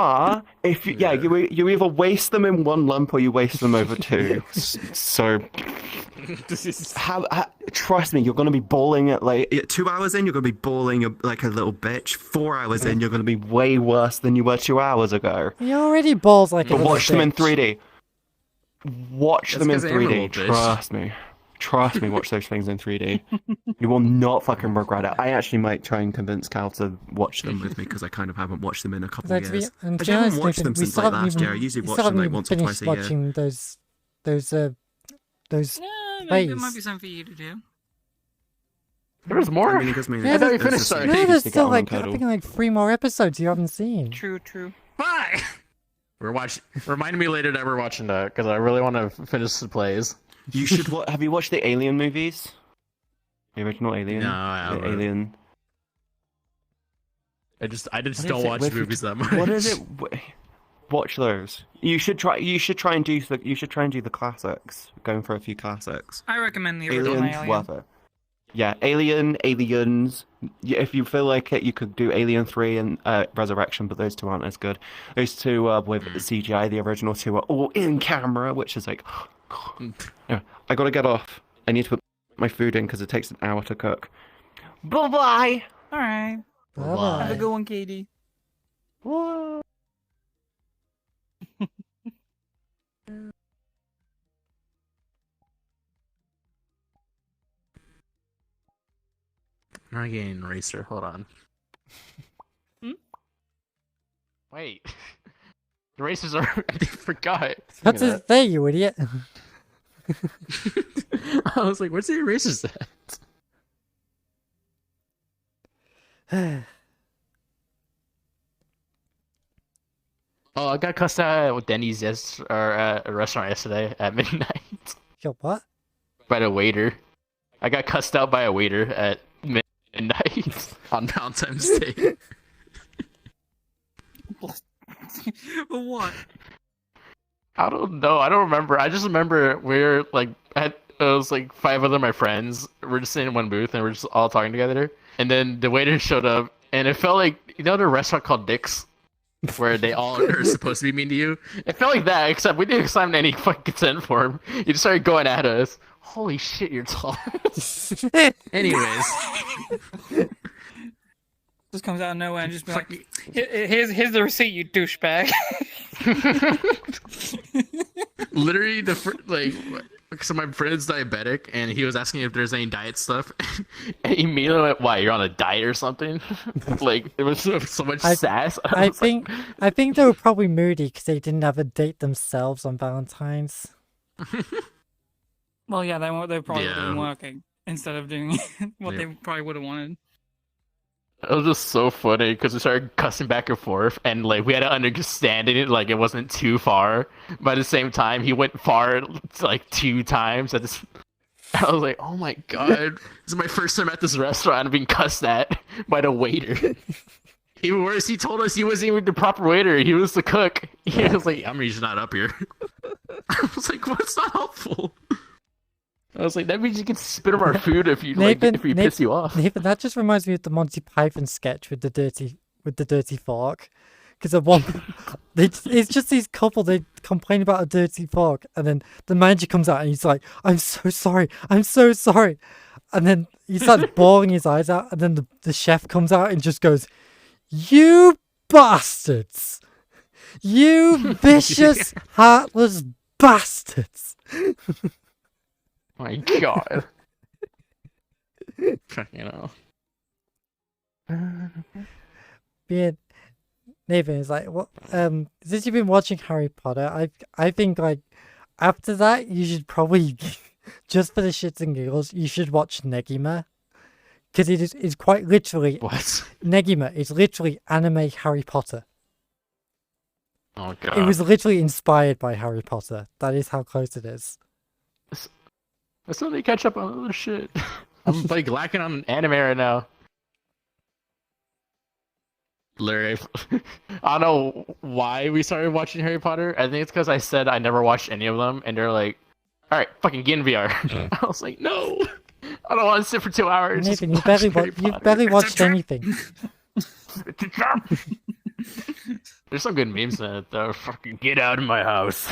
either waste them in one lump or you waste them over 2. So trust me, you're gonna be bawling at like 2 hours in. You're gonna be bawling like a little bitch. 4 hours in, you're gonna be way worse than you were 2 hours ago. He already balls like a But little watch them in bitch. 3D. Watch That's them in 'cause I am a 3D. little bitch. Trust me. Trust me, watch those things in 3D. You will not fucking regret it. I actually might try and convince Cal to watch them with me because I kind of haven't watched them in a couple of To be- years. and I to be haven't honest, watched Nathan, them we since still like haven't last even- year. I usually we watch still them haven't like even once or twice finished a year. watching those Yeah, maybe it might plays. be something for you to do. There's more. I mean, it gives me Yeah, I thought you it's finished just already. like No, ages there's to get still on like I Cuddle. think like 3 more episodes you haven't seen. True, true. Fuck! We're watching. Remind me later that we're watching that because I really want to finish the plays. You should. Have you watched the Alien movies? The original Alien. No, I The haven't. Alien. I just What don't is it watch with- movies that much. What is it? Watch those. You should try and do the classics. Going for a few classics. I recommend the original Aliens, Alien. worth it. Yeah, Aliens. If you feel like it, you could do Alien 3 and Resurrection, but those 2 aren't as good. Those 2 with CGI. The original 2 are all in camera, which is like. Yeah, I gotta get off. I need to put my food in because it takes an hour to cook. Bye bye. All right. Bye-bye. Have a good one, Katie. What? I'm not getting Racer. Hold on. Hmm? Wait. The racers are. I forgot. That's his thing, you idiot. I was like, where's the erasers at? Oh, I got cussed out at Denny's at a restaurant yesterday at midnight Yo, what? by the waiter. I got cussed out by a waiter at midnight on Valentine's Day. But what? I don't know. I don't remember. I just remember we're like, it was like 5 other my friends. We're just sitting in one booth and we're just all talking together. And then the waiter showed up, and it felt like, you know, the restaurant called Dick's, where they all are supposed to be mean to you. It felt like that, except we didn't sign any fucking consent form. He just started going at us. Holy shit, you're tall. Anyways, Just comes out of nowhere and just be like, here's the receipt, you douchebag. literally so my friend's diabetic, and he was asking if there's any diet stuff, and he immediately went, "Why, you're on a diet or something?" Like, it was so much sass. I was like, think they were probably moody because they didn't have a date themselves on Valentine's. Well, yeah, they probably would have been Yeah. working instead of doing what Yeah. they probably would have wanted. it was just so funny because we started cussing back and forth, and like we had to understand it, like it wasn't too far. But at the same time, he went far like 2 times. I was like, oh my god, this is my first time at this restaurant and being cussed at by the waiter. Even worse, he told us he wasn't even the proper waiter. He was the cook. He was like, I'm usually not up here. I was like, what's not helpful? I was like, that means you can spit on our food if you if we piss you off. Nathan, that just reminds me of the Monty Python sketch with the dirty fork. Because at one, it's just these couple. They complain about a dirty fork, and then the manager comes out and he's like, "I'm so sorry, I'm so sorry," and then he starts bawling his eyes out, and then the chef comes out and just goes, "You bastards! You vicious, heartless bastards!" My God. You know. Yeah, Nathan is like, "What? Since you've been watching Harry Potter, I think like after that you should probably just for the shits and giggles you should watch Negima, because it's quite literally What? Negima is literally anime Harry Potter. Oh God. It was literally inspired by Harry Potter. That is how close it is. I still need to catch up on other shit. I'm like lacking on anime right now. Larry, I don't know why we started watching Harry Potter. I think it's because I said I never watched any of them, and they're like, "All right, fucking get in VR." I was like, "No, I don't want to sit for 2 hours." Nathan, you barely watched anything. There's some good memes in it though. Fucking get out of my house.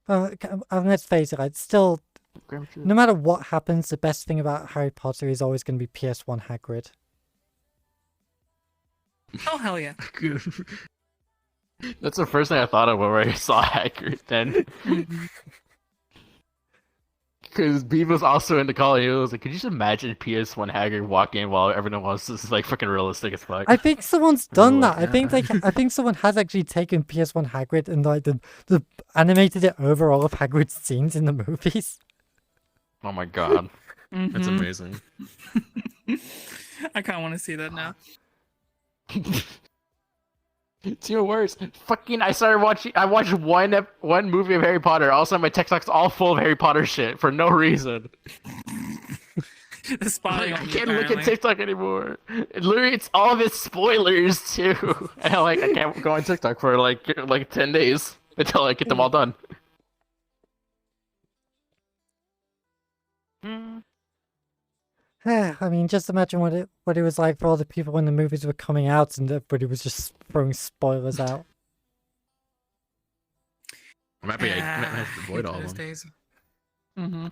Well, let's face it, like, still, no matter what happens, the best thing about Harry Potter is always going to be PS1 Hagrid. Oh hell yeah! That's the first thing I thought of when I saw Hagrid. Then, because Beav was also in the call, he was like, "Could you just imagine PS1 Hagrid walking in while everyone else is like fucking realistic as fuck?" I think someone's done that. I think someone has actually taken PS1 Hagrid and like the animated it over all of Hagrid's scenes in the movies. Oh my God, that's amazing. I kind of want to see that now. It's even worse. Fucking, I watched one movie of Harry Potter. Also, my TikTok's all full of Harry Potter shit for no reason. The spotting. I can't look at TikTok anymore. Literally, it's all of its spoilers too. And I can't go on TikTok for like 10 days until I get them all done. I mean, just imagine what it was like for all the people when the movies were coming out and everybody was just throwing spoilers out. I'm happy I managed to avoid all of them. Days. Mm-hmm.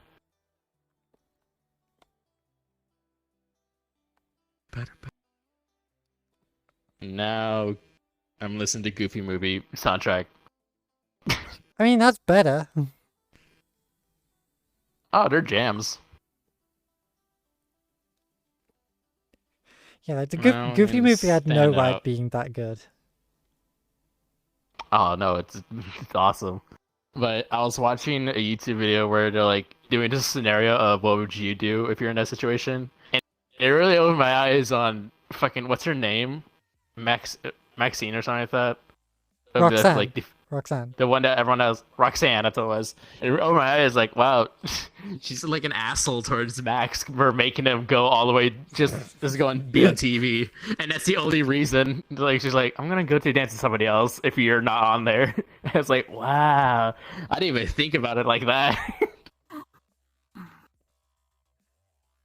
Now I'm listening to Goofy Movie soundtrack. I mean, that's better. Oh, they're jams. Yeah, like the Goofy movie had no right being that good. Oh no, it's awesome. But I was watching a YouTube video where they're like doing this scenario of what would you do if you're in that situation, and it really opened my eyes on fucking what's her name, Maxine or something like that. Roxanne. Roxanne. The one that everyone knows, Roxanne, that's what it was. And it opened my eyes like, wow, she's like an asshole towards Max for making him go all the way, just going be on TV. And that's the only reason. Like, she's like, I'm going to go to dance with somebody else if you're not on there. And it's like, wow, I didn't even think about it like that.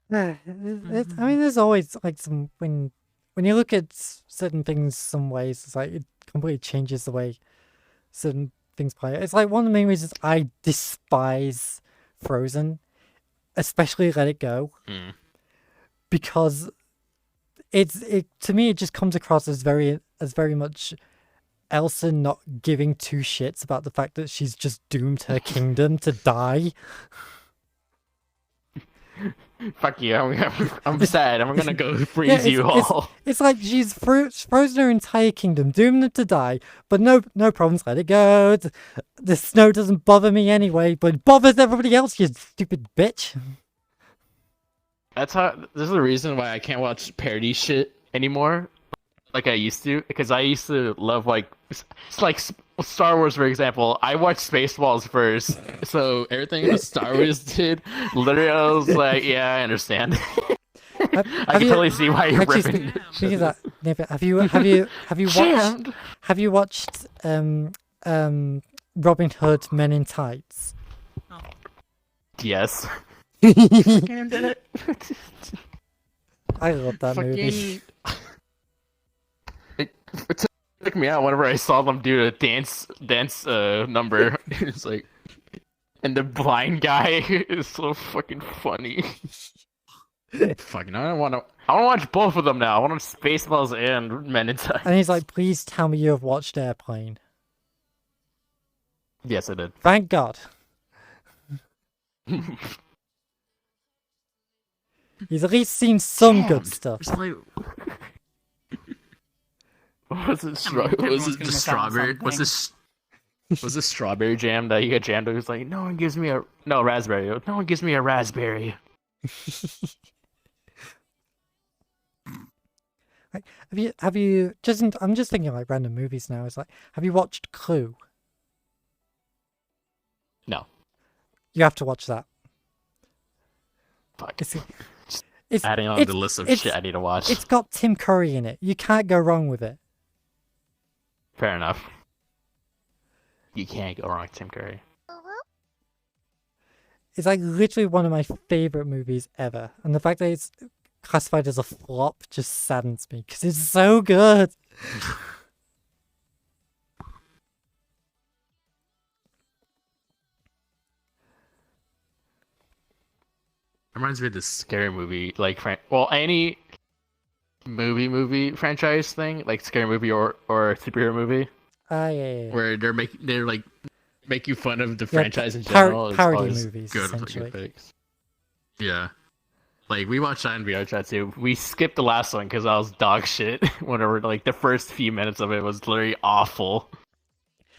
I mean, there's always like some, when you look at certain things some ways, it's like it completely changes the way certain things play. It's like one of the main reasons I despise Frozen, especially Let It Go, because it to me it just comes across as very much Elsa not giving two shits about the fact that she's just doomed her kingdom to die. Fuck you! I'm sad. I'm gonna go freeze you all. It's like she's frozen her entire kingdom, doomed them to die. But no problems. Let it go. The snow doesn't bother me anyway, but it bothers everybody else. You stupid bitch. This is the reason why I can't watch parody shit anymore, like I used to. Because I used to love like Star Wars, for example. I watched Spaceballs first, so everything that Star Wars did, literally, I was like, yeah, I understand. I can totally see why you're ripping. Speaking of that, have you watched Robin Hood Men in Tights? Yes. Fucking did it. I love that movie. It took me out whenever I saw them do a dance number. It's like, and the blind guy is so fucking funny. Fucking, I want to watch both of them now. I want to Spaceballs and monetize. And he's like, please tell me you have watched Airplane. Yes, I did. Thank God. He's at least seen some good stuff. It's like... Was it the strawberry? Was this strawberry jam that you got jammed? It was like, no one gives me a raspberry. No one gives me a raspberry. Like, have you just? I'm just thinking like random movies now. It's like, have you watched Clue? No. You have to watch that. Fuck. It's adding on the list of shit I need to watch. It's got Tim Curry in it. You can't go wrong with it. Fair enough. You can't go wrong with Tim Curry. It's like literally one of my favorite movies ever, and the fact that it's classified as a flop just saddens me because it's so good. Reminds me of this scary movie, like any movie franchise thing, like scary movie or superhero movie. Yeah. Where they're make you fun of the franchise in general. Parody movies, good essentially. picks. Yeah. Like, we watched that in VRChat too. We skipped the last one because I was dog shit. Whenever, like, the first few minutes of it was literally awful.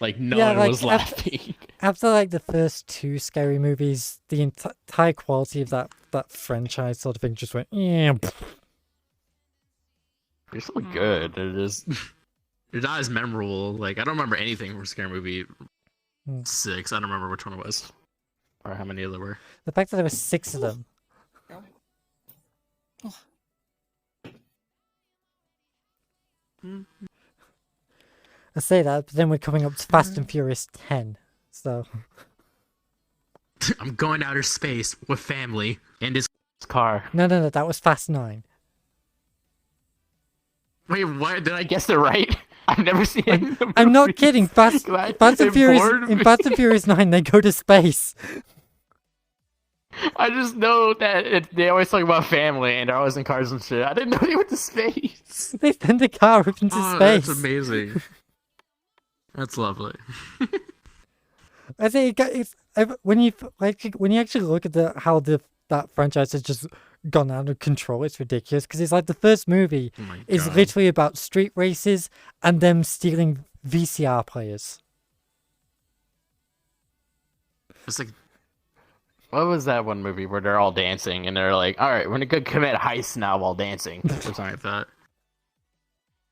Like, no one was laughing. After, like, the first two scary movies, the entire quality of that franchise sort of thing just went, yeah. They're still good. They're not as memorable. Like, I don't remember anything from Scary Movie 6. I don't remember which one it was. Or how many there were. The fact that there were 6 of them. I say that, but then we're coming up to Fast and Furious 10, so... I'm going to outer space with family and his car. No, that was Fast 9. Wait, what? Did I guess it right? I've never seen it. I'm not kidding. Fast and Furious 9, they go to space. I just know that they always talk about family and they're always in cars and shit. I didn't know they went to space. They send a car up into space. That's amazing. That's lovely. I say when you actually look at how that franchise has just gone out of control, it's ridiculous because it's like the first movie is literally about street races and them stealing VCR players. It's like, what was that one movie where they're all dancing and they're like, all right, we're gonna commit heists now while dancing or something like that.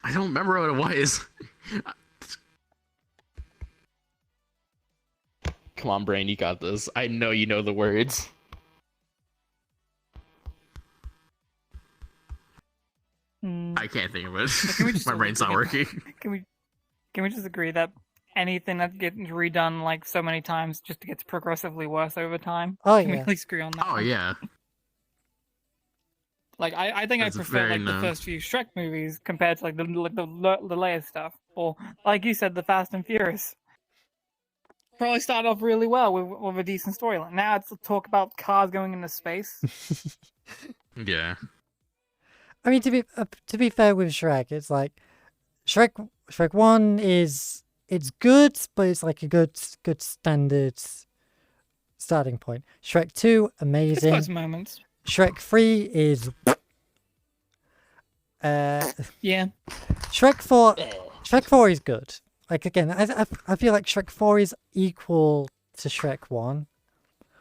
I don't remember what it was. Come on, brain, you got this. I know you know the words. I can't think of it. My brain's not working. Can we just agree that anything that gets redone like so many times just gets progressively worse over time? Oh yeah. Can we at least agree on that? Oh yeah. Like I think That's I prefer like the first few Shrek movies compared to like the layer stuff, or like you said, the Fast and Furious. Probably started off really well with a decent storyline. Now it's talk about cars going into space. Yeah. I mean, to be fair with Shrek, it's like Shrek 1 it's good, but it's like a good standard starting point. Shrek 2, amazing. It's moments. Shrek 3 is yeah. Shrek 4 is good. Like again, I feel like Shrek 4 is equal to Shrek 1.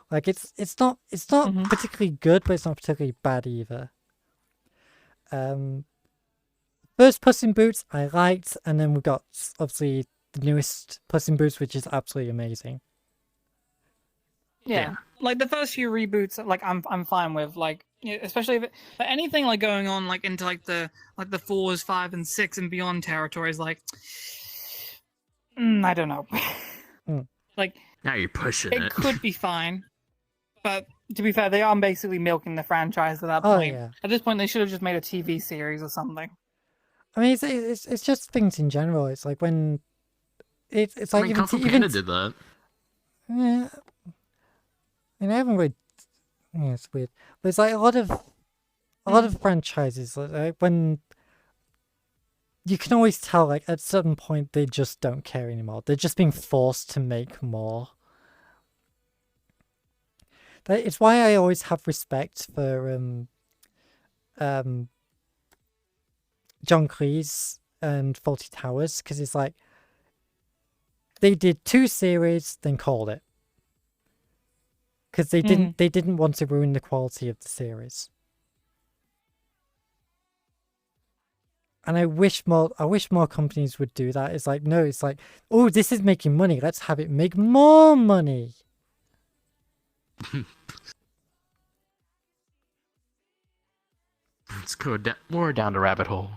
Like it's not particularly good, but it's not particularly bad either. First Puss in Boots I liked, and then we've got obviously the newest Puss in Boots, which is absolutely amazing. Yeah, like the first few reboots, like I'm fine with, like especially if anything like going on like into like the 4s, 5, and 6 and beyond territories, like I don't know. Like now you're pushing it. It could be fine, but To be fair, they are basically milking the franchise at that Oh, point. yeah. At this point, they should have just made a TV series or something. I mean, it's just things in general. It's like when it's like I mean, even Kung Fu even Panda did that. yeah. I haven't really. Yeah, it's weird, but it's like a lot of franchises. Like when you can always tell, like at a certain point, they just don't care anymore. They're just being forced to make more. It's why I always have respect for John Cleese and Faulty Towers, because it's like they did 2 series, then called it, because they didn't want to ruin the quality of the series. And I wish more companies would do that. It's like, no, it's like, oh, this is making money. Let's have it make more money. Let's go more down the rabbit hole.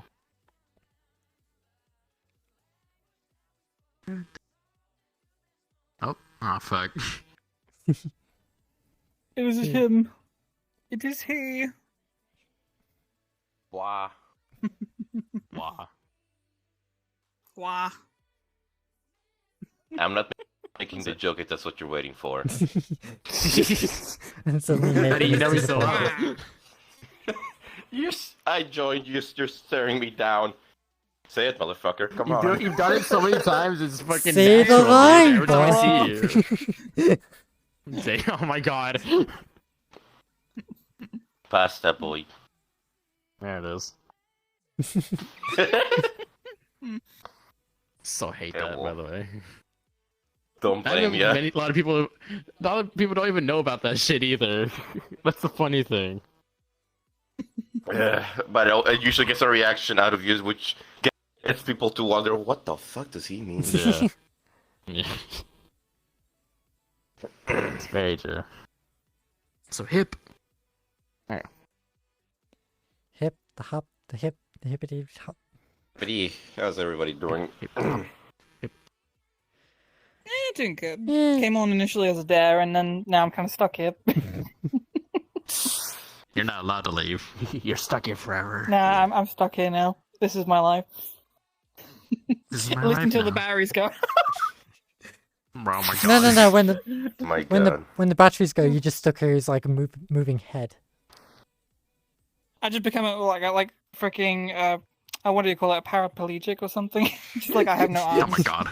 Oh, fuck. It was him. It is he. Wah. Wow. Wah. I'm not making the joke if that's what you're waiting for. And suddenly How do you know he's so Wah. I joined you. You're staring me down. Say it, motherfucker. Come on. You've done it so many times, it's fucking Say the natural, line, dude. Every time I bro. see you. Say, oh my god. Pasta boy. There it is. So hate Yeah, that, well, by the way. Don't blame ya. A lot of people don't even know about that shit either. That's the funny thing. But it usually gets a reaction out of you, which gets people to wonder, what the fuck does he mean? Yeah. Yeah. It's very true. So hip. Alright. Hip, the hop, the hip, the hippity hop. Buddy, how's everybody doing? Hip, hop. Doing good. Yeah. Came on initially as a dare, and then now I'm kind of stuck here. You're not allowed to leave. You're stuck here forever. Nah, I'm stuck here now. This is my life. This is my At least life until now. the batteries go. Oh my god. No. When God. when the batteries go, you just stuck here as like a moving head. I just become like freaking what do you call it? A paraplegic or something? Just like I have no arms. Oh my god.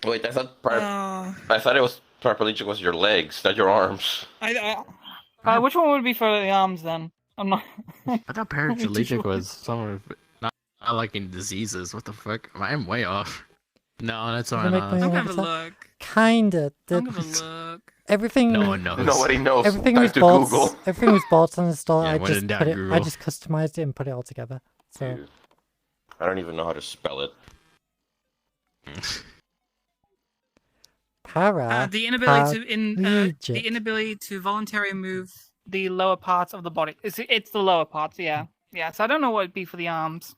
Wait, I thought Uh, I thought it was paraplegic was your legs, not your arms. which one would be for the arms then? I'm not. I thought paraplegic was some not liking diseases. What the fuck? I'm way off. No, that's all Does it right. make I'm my- gonna have a look. Kinda. I'm gonna look. Everything. No one knows. Nobody knows. Everything Time was to bought. Google. Everything was bought on the store. Yeah, I when just in doubt, put it. I Google. just customized it and put it all together. So Dude, I don't even know how to spell it. para. The inability Paraplegic. the inability to voluntarily move the lower parts of the body. It's the lower parts, yeah. Yeah, so I don't know what it'd be for the arms.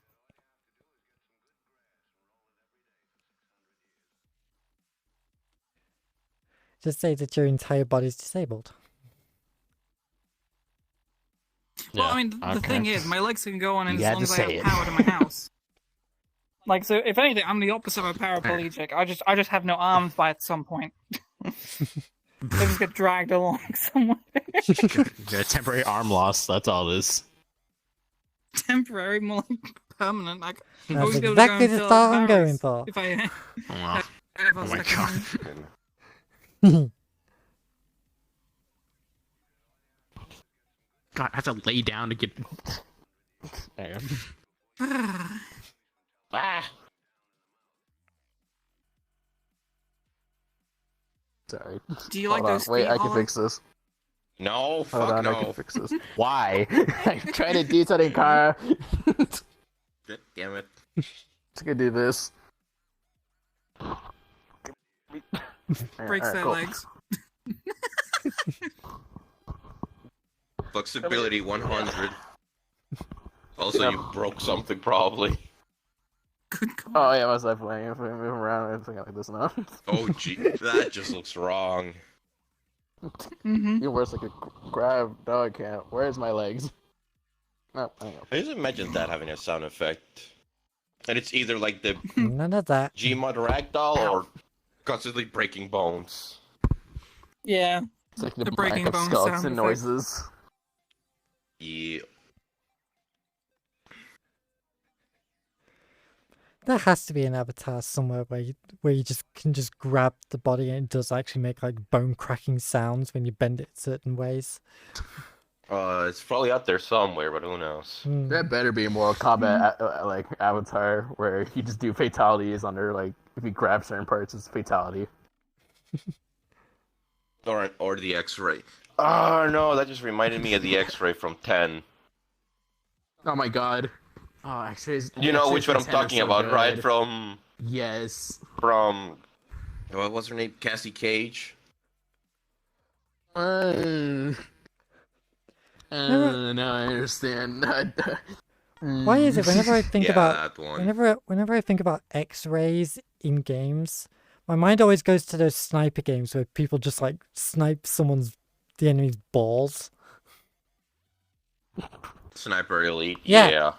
Just say that your entire body's disabled. Well, I mean, the thing is, my legs can go on You as had long to as I say have it. power to my house. Like, so if anything, I'm the opposite of a paraplegic. I just have no arms by at some point. They just get dragged along somewhere. Yeah, temporary arm loss. That's all this. Temporary, more like permanent. Like, I That's wouldn't be able to go exactly and the fill style I'm barrels going for. If I, Oh, wow. if I Oh was my stuck god. in- God, I have to lay down to get. Ah. Sorry. Do you like Hold on. those Wait, feet, I can Holly? fix this. No, Hold fuck on, I no. can fix this. Why? I'm trying to do something, Kara. God damn it. Just gonna do this. Breaks Alright, their cool. legs. Flexibility 100. Also, you broke something probably. Good God. Oh yeah, I was definitely if I move around, I think I like this now. Oh gee, that just looks wrong. Mm-hmm. It works like a grab dog can't. Where's my legs? Oh, hang on. I just imagine that having a sound effect. And it's either like the None of that. Gmod ragdoll or constantly breaking bones. Yeah. It's like the The breaking Minecraft bones skeleton sound effect. noises. Yeah. There has to be an avatar somewhere where you just can just grab the body and it does actually make like bone cracking sounds when you bend it certain ways. It's probably out there somewhere, but who knows? That better be a Mortal Kombat like avatar where you just do fatalities under like if you grab certain parts, it's fatality. Or the X-ray. Oh no, that just reminded me of the X-ray from 10. Oh my god. Oh, X-rays. You know which one I'm talking about, good. right? From what was her name? Cassie Cage. Now I understand. Why is it whenever I think Yeah, about that one. whenever I think about X-rays in games, my mind always goes to those sniper games where people just like snipe the enemy's balls. Sniper Elite. Yeah. Yeah.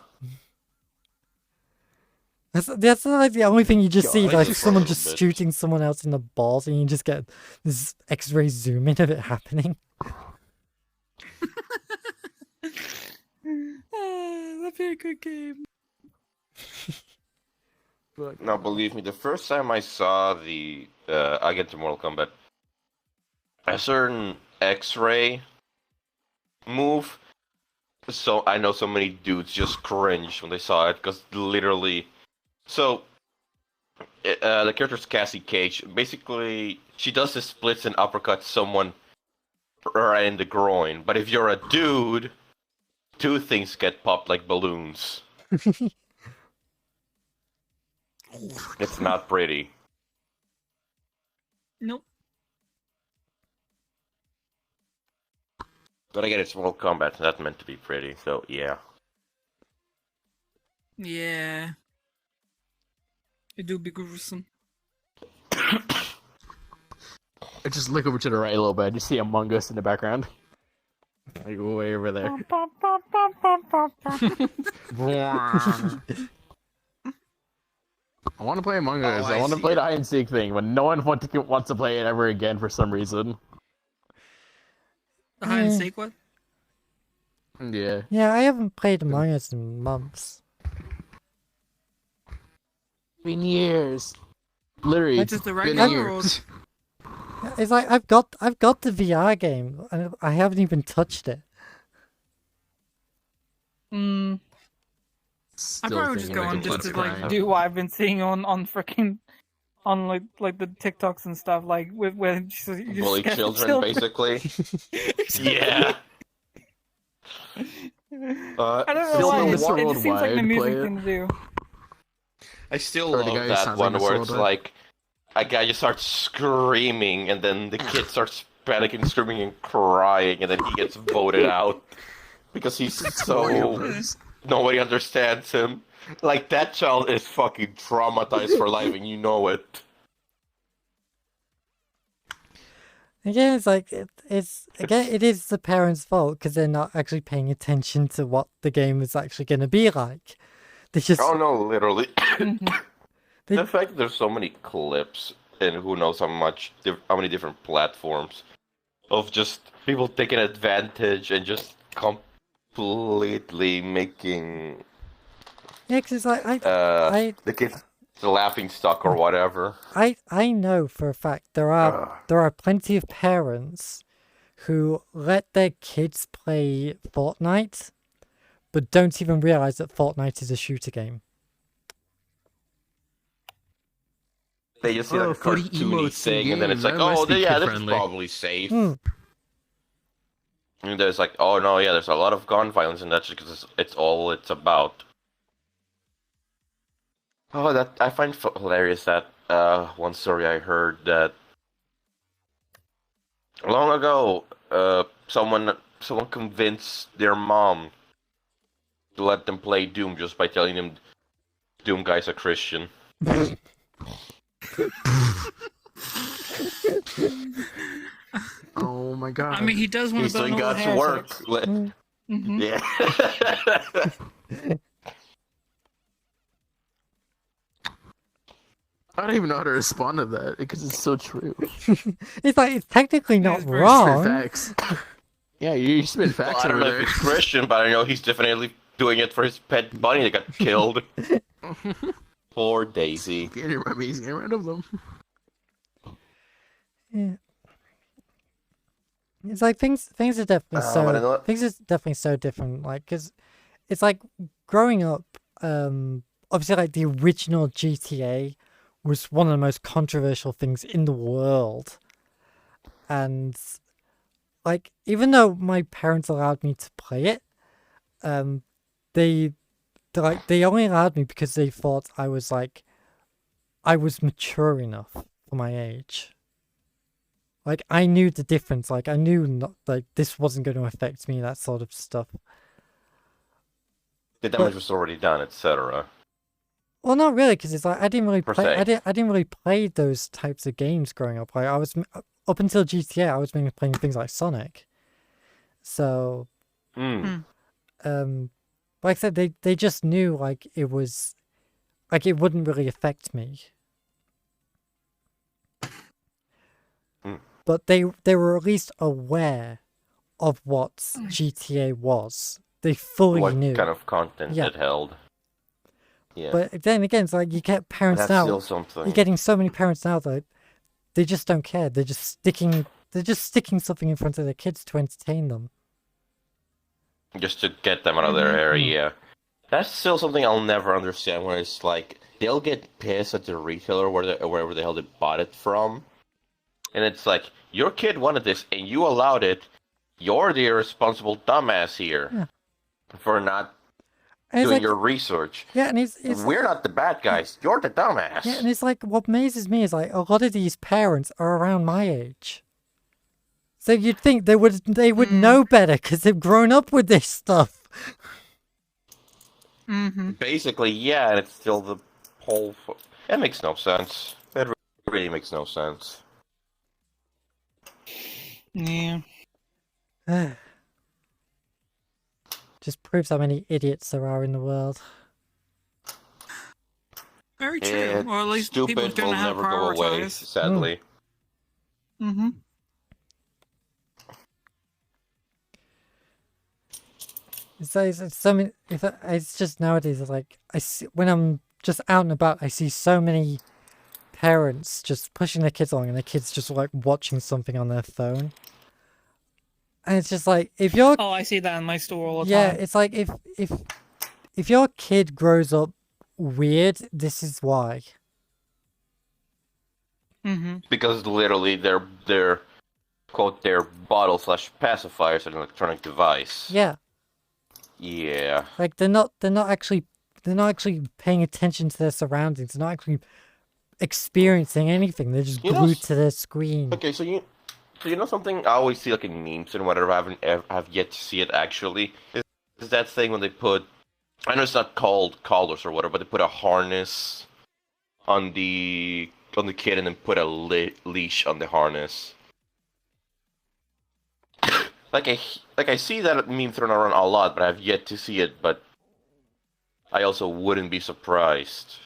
That's like the only thing you just see, I like just someone for a just little bit. shooting someone else in the balls, and you just get this X-ray zoom in of it happening. That'd be a good game. No, believe me, the first time I saw I get to Mortal Kombat, a certain X-ray move, so I know so many dudes just cringed when they saw it, because literally, so, the character's Cassie Cage, basically, she does the splits and uppercuts someone right in the groin, but if you're a dude, two things get popped like balloons. It's not pretty. Nope. But again, it's Mortal Kombat, so that's meant to be pretty, so yeah. Yeah. It do be gruesome. I just look over to the right a little bit. I just see Among Us in the background. Like way over there. I want to play Among Us. I want to play the hide and seek thing, but no one wants to play it ever again for some reason. The hide and seek one? Yeah. Yeah, I haven't played Among Us in months. Been years. Literally, That's just the been regular years. rules. It's like I've got the VR game and I haven't even touched it. I Still probably would just thinking go I on can just to subscribe. like do what I've been seeing on freaking on like the TikToks and stuff, like with where you just Bully scare the children, basically. Yeah. I don't know Still why. no It Mr. just seems like the Worldwide music play it. thing to do. I still Or the love guy who that sounds one like where Mr. it's Worldwide. like a guy just starts screaming, and then the kid starts panicking, screaming, and crying, and then he gets voted out because he's so nobody understands him. Like that child is fucking traumatized for life, and you know it. Again, it's like it is the parents' fault because they're not actually paying attention to what the game is actually going to be like. They just Oh no, literally. They- The fact that there's so many clips and who knows how many different platforms of just people taking advantage and just completely making yeah, 'cause it's like the kids the laughing stock or whatever. I know for a fact there are plenty of parents who let their kids play Fortnite, but don't even realize that Fortnite is a shooter game. They just see like a for the cartoony emotes thing, in and then it's like, game, that oh, must be yeah, this is kid-friendly. probably safe. Hmm. And there's like, oh no, yeah, there's a lot of gun violence in that because it's all it's about. Oh, that I find hilarious that one story I heard that long ago, someone convinced their mom to let them play Doom just by telling them Doom guy's a Christian. Oh my god. I mean, he does want He's to burn doing all the God's work. heretics. Mhm. Yeah. I don't even know how to respond to that because it's so true. It's like, it's technically Yeah, not it's very wrong. Facts. Yeah, you spit Well, facts I don't over know there. if he's Christian, but I know he's definitely doing it for his pet bunny that got killed. Poor Daisy. He's getting rid of them. Yeah. It's like things are definitely but I know what- things are definitely so different. Like, cause it's like growing up. Obviously, like the original GTA was one of the most controversial things in the world, and like even though my parents allowed me to play it, they they only allowed me because they thought I was mature enough for my age. Like, I knew the difference. Like, I knew not like this wasn't going to affect me. That sort of stuff. The damage was already done, etc. Well, not really, because it's like I didn't really Per play. se. I didn't really play those types of games growing up. Like, I was up until GTA, I was mainly playing things like Sonic. So, like I said, they just knew like it was, like it wouldn't really affect me. But they were at least aware of what GTA was. They fully What knew. kind of content Yeah. it held. Yeah. But then again, it's like you get parents That's now. still something. You're getting so many parents now that they just don't care. They're just sticking something in front of their kids to entertain them. Just to get them out of their area. That's still something I'll never understand. Where it's like they'll get pissed at the retailer or wherever the hell they bought it from, and it's like your kid wanted this and you allowed it. You're the irresponsible dumbass here for not And it's doing like, your research. yeah, and it's We're not the bad guys. You're the dumbass. yeah, and it's like what amazes me is like a lot of these parents are around my age. So you'd think they would know better because they've grown up with this stuff. Basically, yeah, and it's still the whole. It makes no sense. It really makes no sense. Yeah. Just proves how many idiots there are in the world. Very true. Yeah, Or at least people stupid don't will know how to never go away, prioritize. sadly. Mm-hmm. It's so many. It's just nowadays. It's like I see when I'm just out and about, I see so many parents just pushing their kids along, and their kids just like watching something on their phone. And it's just like if you're Oh, I see that in my store all the yeah, time. it's like if your kid grows up weird, this is why. Mm-hmm. Because literally, they're quote their bottle/pacifiers an electronic device. Yeah, Yeah. like they're not actually paying attention to their surroundings. They're not actually experiencing anything. They're just You know, glued to their screen. Okay, so you know something I always see like in memes and whatever. I have yet to see it actually. Is that thing when they put, I know it's not called collars or whatever, but they put a harness on the kid and then put a leash on the harness. like I see that meme thrown around a lot, but I've yet to see it. But I also wouldn't be surprised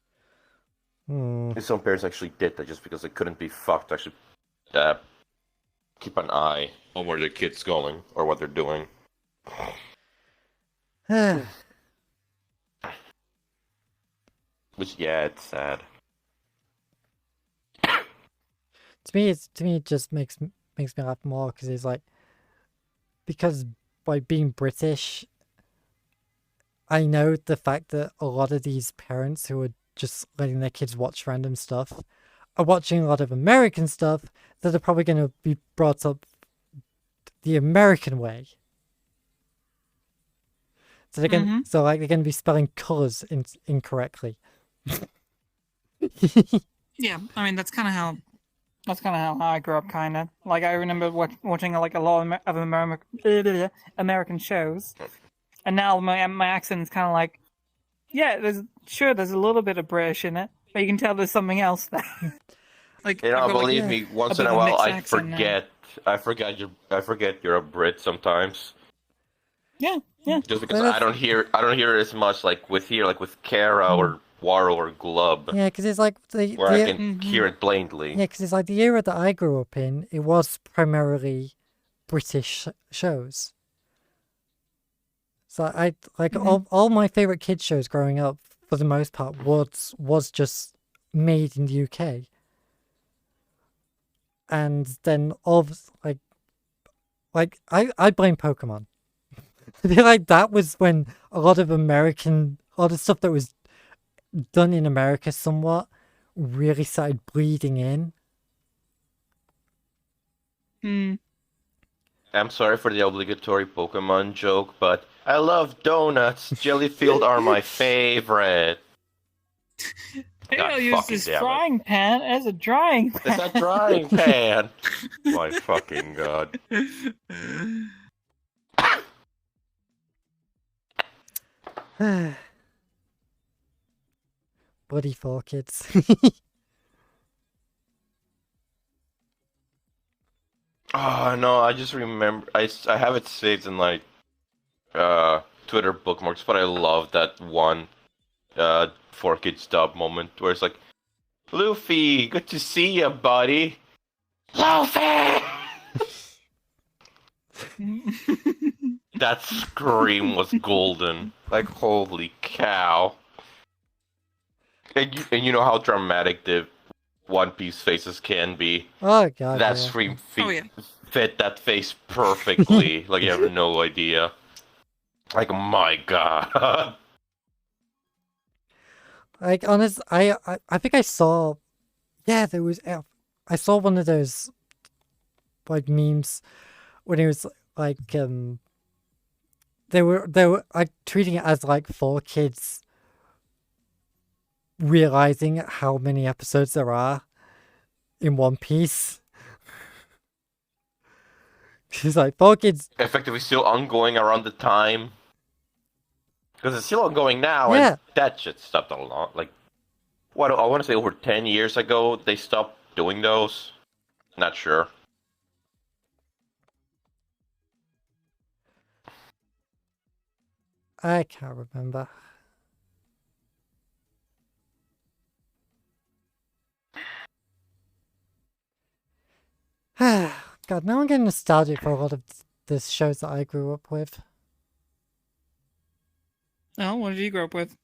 if some parents actually did that just because they couldn't be fucked to actually keep an eye on where their kid's going or what they're doing. Which, yeah, it's sad. To me, it just makes me laugh more because it's like, because by being British, I know the fact that a lot of these parents who are just letting their kids watch random stuff are watching a lot of American stuff that are probably going to be brought up the American way. So they're going they're going to be spelling colors incorrectly. Yeah, I mean that's kind of how I grew up. Kind of like I remember watching like a lot of American shows, and now my accent is kind of like, yeah, there's a little bit of British in it, but you can tell there's something else there. Like You know, I've got, believe like, me, once a in bit a of a while mixed I accent now. forget I forget you're a Brit sometimes. Yeah. Just because Well, I don't hear it as much like with Kara or Waro or Glub, Yeah, because it's like where I can hear it plainly. Yeah, because it's like the era that I grew up in. It was primarily British shows. So I like all my favorite kids shows growing up, for the most part, was just made in the UK. And then I blame Pokemon. I feel like that was when a lot of stuff that was done in America somewhat really started bleeding in. I'm sorry for the obligatory Pokemon joke, but I love donuts. Jellyfield are my favorite. Hey, God I'll use fucking this damn it. frying pan as a drying pan. It's a drying pan. My fucking god. Bloody 4Kids. Oh no, I just remember I have it saved in like Twitter bookmarks, but I love that one 4Kids dub moment where it's like, Luffy, good to see ya, buddy. Luffy! That scream was golden. Like, holy cow. And you know how dramatic the One Piece faces can be. Oh god. That yeah. scream Oh, yeah. fit that face perfectly. Like, you have no idea. Like, my god. Like honest, I think I saw, there was, I saw one of those like memes when it was like they were like treating it as like 4Kids realizing how many episodes there are in One Piece. She's like 4Kids. Effectively still ongoing around the time. Because it's still ongoing now, Yeah. and that shit stopped a lot. Like, what, I want to say over 10 years ago, they stopped doing those. Not sure. I can't remember. God, now I'm getting nostalgic for a lot of the shows that I grew up with. Oh, what did you grow up with?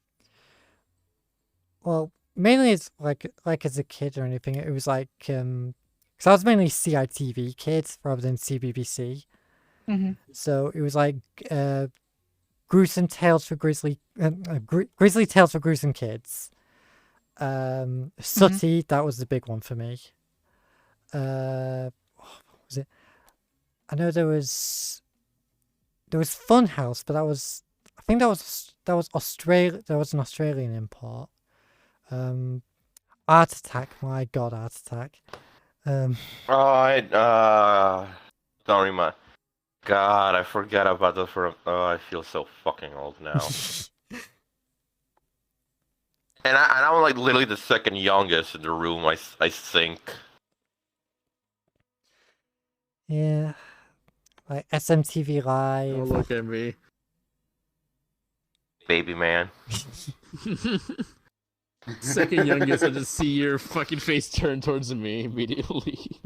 Well, mainly it's like as a kid or anything, it was like because I was mainly CITV kids rather than CBBC. So it was like gruesome tales for grizzly tales for gruesome kids. Sooty, that was the big one for me. What was it? I know there was Funhouse, but I think that was Australia. There was an Australian import. Art Attack, my god, Art Attack. Don't remember. God, I forgot about those I feel so fucking old now. and I'm like literally the second youngest in the room, I think. Yeah. Like SMTV Live. Oh, look at me. Baby man. Second youngest, I just see your fucking face turn towards me immediately.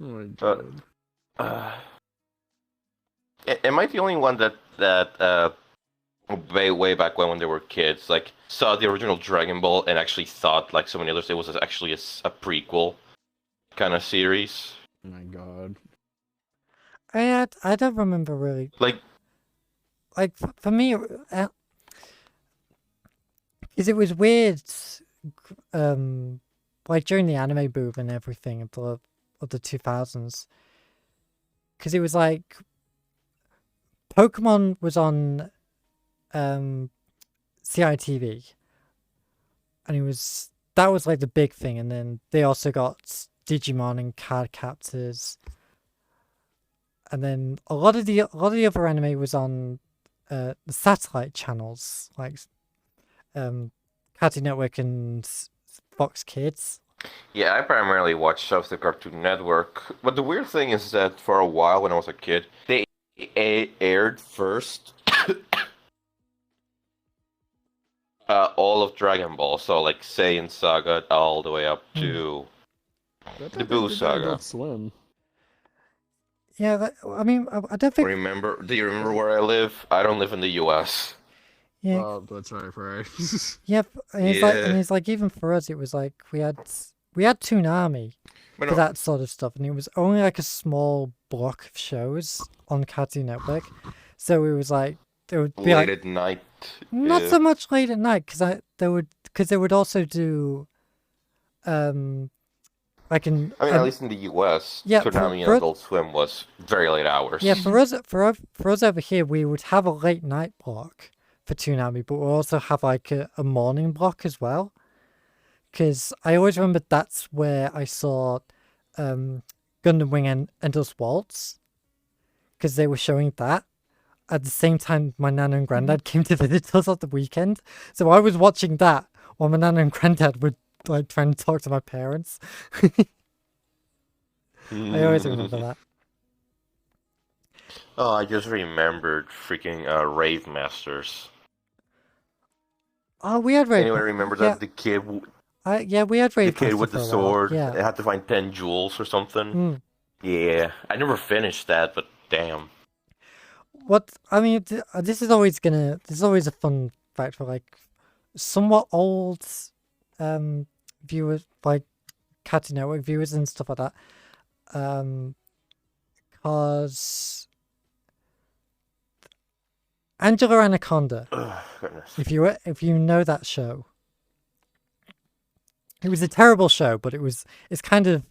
Oh my god. Am I the only one that way back when they were kids, like, saw the original Dragon Ball and actually thought, like so many others, it was actually a prequel kind of series? Oh my god. I don't remember really. Like for me, because it was weird, like during the anime boom and everything of the 2000s, because it was like Pokemon was on CITV, and that was like the big thing, and then they also got Digimon and Card Captors, and then a lot of the other anime was on the satellite channels like Cartoon Network and Fox Kids. Yeah, I primarily watch South the Cartoon Network, but the weird thing is that for a while when I was a kid, they aired first all of Dragon Ball, so like Saiyan Saga all the way up to the Buu Saga. Adult Swim. Yeah, I mean, I don't think. Remember? Do you remember where I live? I don't live in the U.S. Yeah, Oh, that's right. yeah, and it's like even for us, it was like we had Toonami But for no, that sort of stuff, and it was only like a small block of shows on Cartoon Network, so it was like there would be late like at night. not yeah. so much late at night because they would also do like in I mean, at least in the U.S., yeah, Toonami for and Adult Swim was very late hours. yeah, for us over here, we would have a late night block for Toonami, but we'll also have like a morning block as well. Because I always remember that's where I saw Gundam Wing and Endless Waltz, because they were showing that at the same time my nana and granddad came to visit us at the weekend. So I was watching that while my nana and granddad were like trying to talk to my parents. I always remember that. Oh, I just remembered freaking Rave Masters. Oh, we had Rave. Anyone remember yeah. that? The kid, yeah, we had Rave. the kid with the sword. Yeah. They had to find 10 jewels or something. Yeah, I never finished that, but damn. What I mean, this is always a fun fact for like somewhat old viewers, like Cartoon Network viewers and stuff like that. Because Angela Anaconda, Goodness. if you know that show, it was a terrible show, but it's kind of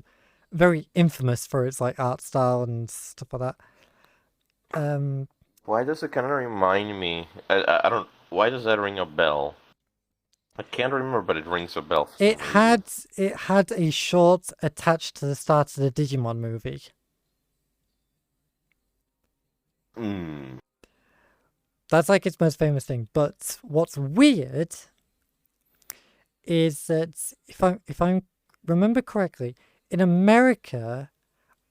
very infamous for its like art style and stuff like that. Why does it kind of remind me? I don't. Why does that ring a bell? I can't remember, but it rings a bell. It had a short attached to the start of the Digimon movie. That's like its most famous thing. But what's weird is that if I remember correctly, in America,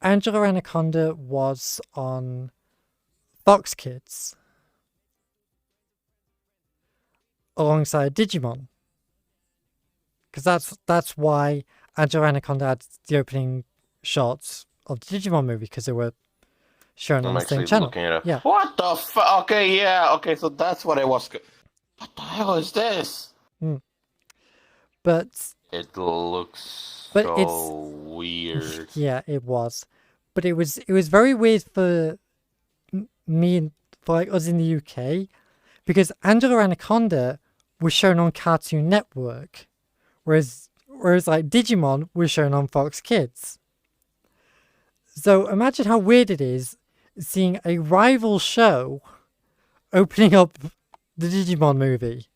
Angela Anaconda was on Fox Kids alongside Digimon. Because that's why Angela Anaconda had the opening shots of the Digimon movie, because they were shown on the same channel. Yeah. What the fuck? Okay, yeah. Okay, so that's what I was. What the hell is this? But it looks so weird. Yeah, it was. But it was very weird for me and for like us in the UK, because Angela Anaconda was shown on Cartoon Network, whereas like Digimon was shown on Fox Kids. So imagine how weird it is seeing a rival show opening up the Digimon movie.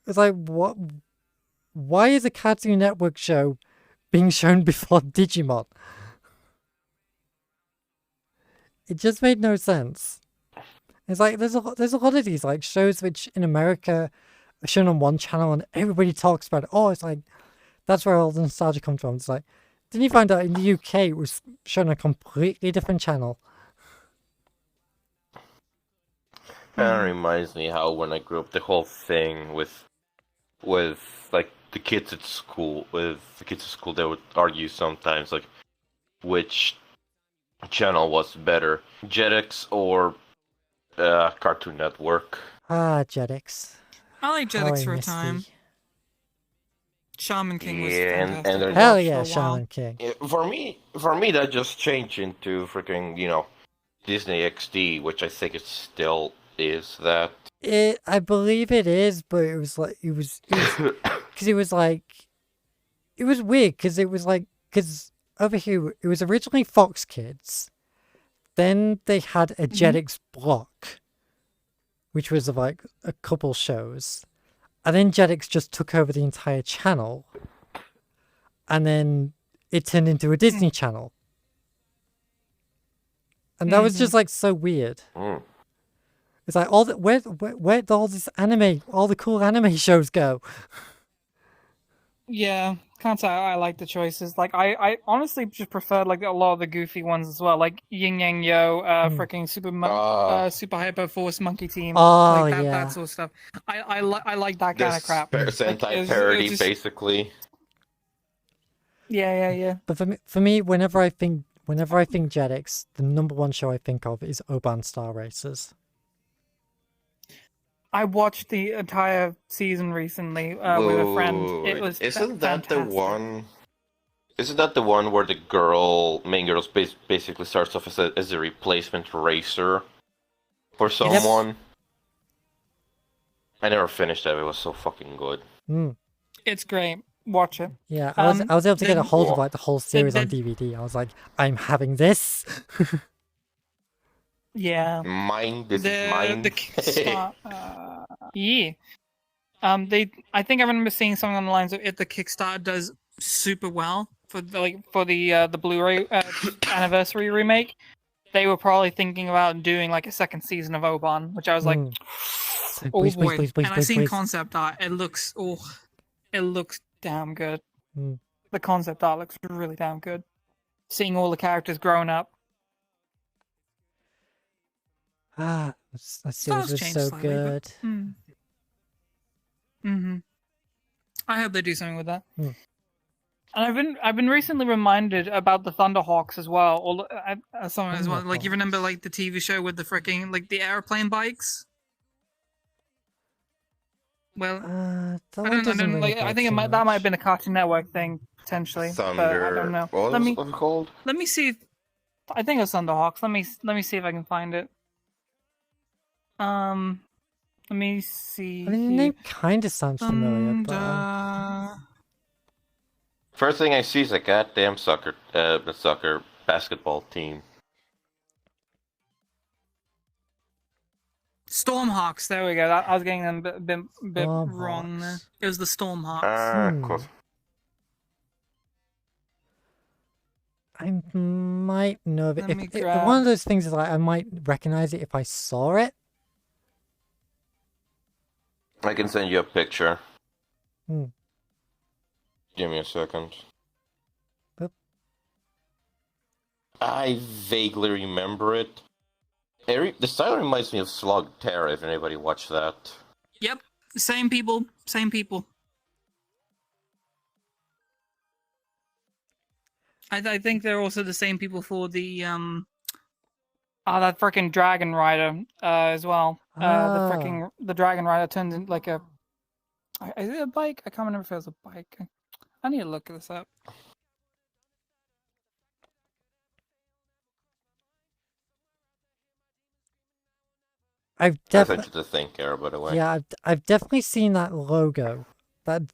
It's like, what? Why is a Cartoon Network show being shown before Digimon? It just made no sense. It's like there's a lot of these like shows which in America are shown on one channel and everybody talks about it. Oh, it's like that's where all the nostalgia comes from. It's like, didn't you find out in the UK it was shown on a completely different channel? Kind of reminds me how when I grew up, the whole thing with like the kids at school, they would argue sometimes like which channel was better, Jetix or Cartoon Network. Jetix. I like Jetix for a time. Shaman King was fantastic. And hell yeah, Shaman King. For me, that just changed into freaking Disney XD, which I think it still is that. I believe it is, but it was because it was weird because over here it was originally Fox Kids, then they had a Jetix block, which was like a couple shows, and then Jetix just took over the entire channel, and then it turned into a Disney channel, and that was just like so weird. It's like where all this anime, all the cool anime shows go? Yeah, can't say I like the choices. Like I honestly just preferred like a lot of the goofy ones as well, like Yin Yang Yo, freaking Super Hyper Force Monkey Team, Oh, like that yeah. sort of stuff. I like that kind of This crap. Sentai parody, basically. Yeah. But for me, whenever I think Jetix, the number one show I think of is Oban Star Racers. I watched the entire season recently with a friend. It was Isn't that fantastic. the one? Isn't that the one where the main girl, basically starts off as a replacement racer for someone? I never finished that. It was so fucking good. It's great. Watch it. Yeah, I was able to get a hold of like the whole series on DVD. I was like, I'm having this. Yeah. Mine. This is mine. The Kickstarter. Yeah. I think I remember seeing something on the lines of if the Kickstarter does super well for the Blu-ray anniversary remake. They were probably thinking about doing like a second season of Oban, which I was like, please, boy. please, and I seen please. concept art. It looks damn good. The concept art looks really damn good. Seeing all the characters grown up. That series was so slightly, good. I hope they do something with that. And I've been recently reminded about the Thunderhawks as well. As well. Like you remember like the TV show with the freaking like the airplane bikes. Well, I don't like. I think that might have been a Cartoon Network thing potentially. Thunder. But I don't know. What was it called? Let me see. I think it's Thunderhawks. Let me see if I can find it. Let me see. I mean, the name kind of sounds familiar, but first thing I see is a goddamn soccer basketball team. Stormhawks. There we go. I was getting them a bit wrong there. It was the Stormhawks. Of course. I might know of it. One of those things is like I might recognize it if I saw it. I can send you a picture. Give me a second. I vaguely remember it. The style reminds me of Slug Terror, if anybody watched that. Yep, same people. I think they're also the same people for the that freaking Dragon Rider as well. The Dragon Rider turns into like a. Is it a bike? I can't remember if it was a bike. I need to look this up. I've definitely to think here, by the way. Yeah, I've definitely seen that logo. That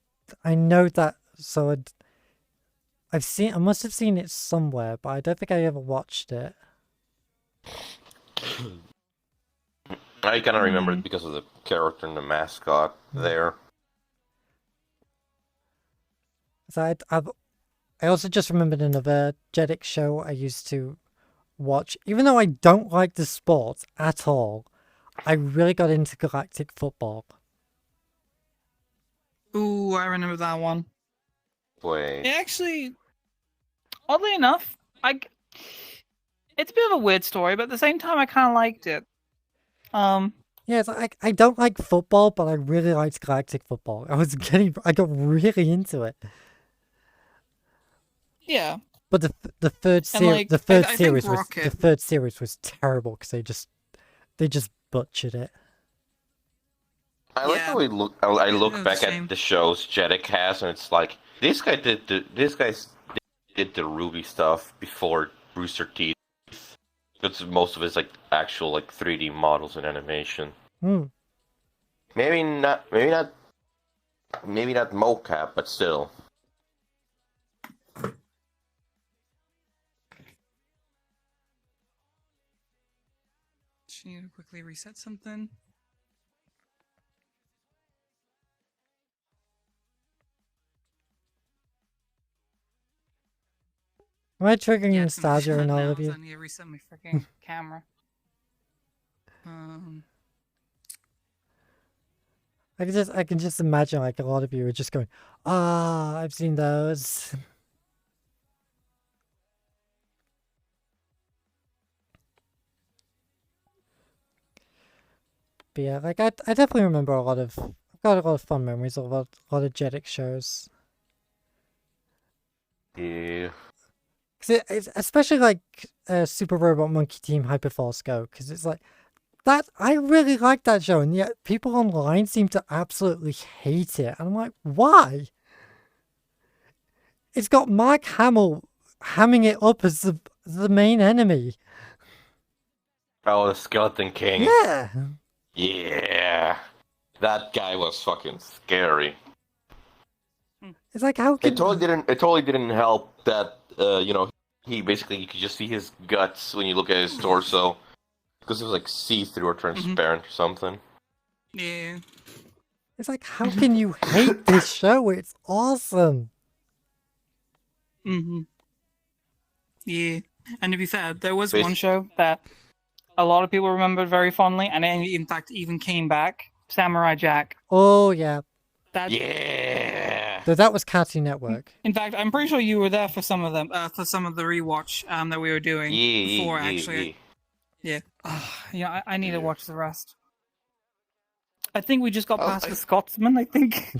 I know that. So I must have seen it somewhere, but I don't think I ever watched it. I kind of remember it because of the character and the mascot there. So I also just remembered another Jetix show I used to watch. Even though I don't like the sport at all, I really got into Galactic Football. Ooh, I remember that one. Wait. It actually, oddly enough, it's a bit of a weird story, but at the same time, I kind of liked it. Yeah, it's like I don't like football, but I really liked Galactic Football. I got really into it. Yeah. But the third series was terrible because they just butchered it. I like how I look back at the shows Jeddick has, and it's like these guys did the Ruby stuff before Rooster Teeth. Because most of it's like actual like 3D models and animation. Maybe not mocap, but still. Just need to quickly reset something. Am I triggering nostalgia in all of you? I need to reset my freaking camera. I can just imagine like a lot of you are just going, ah, I've seen those. But yeah, like I definitely remember I've got a lot of fun memories of a lot of Jetix shows. Yeah. Cause it's especially like Super Robot Monkey Team Hyperforce Go, because it's like that. I really like that show, and yet people online seem to absolutely hate it. And I'm like, why? It's got Mark Hamill hamming it up as the main enemy. Oh, the Skeleton King. Yeah. Yeah. That guy was fucking scary. It's like how It can totally didn't help that he basically you could just see his guts when you look at his torso because it was like see-through or transparent or something. Yeah. It's like how can you hate this show? It's awesome. Yeah. And to be fair, there was one show that a lot of people remembered very fondly, and it, in fact even came back. Samurai Jack. Oh yeah. Yeah. So that was Cartoon Network. In fact, I'm pretty sure you were there for some of them, for some of the rewatch that we were doing before. Actually, yeah. Yeah, I need to watch the rest. I think we just got past the Scotsman. I think.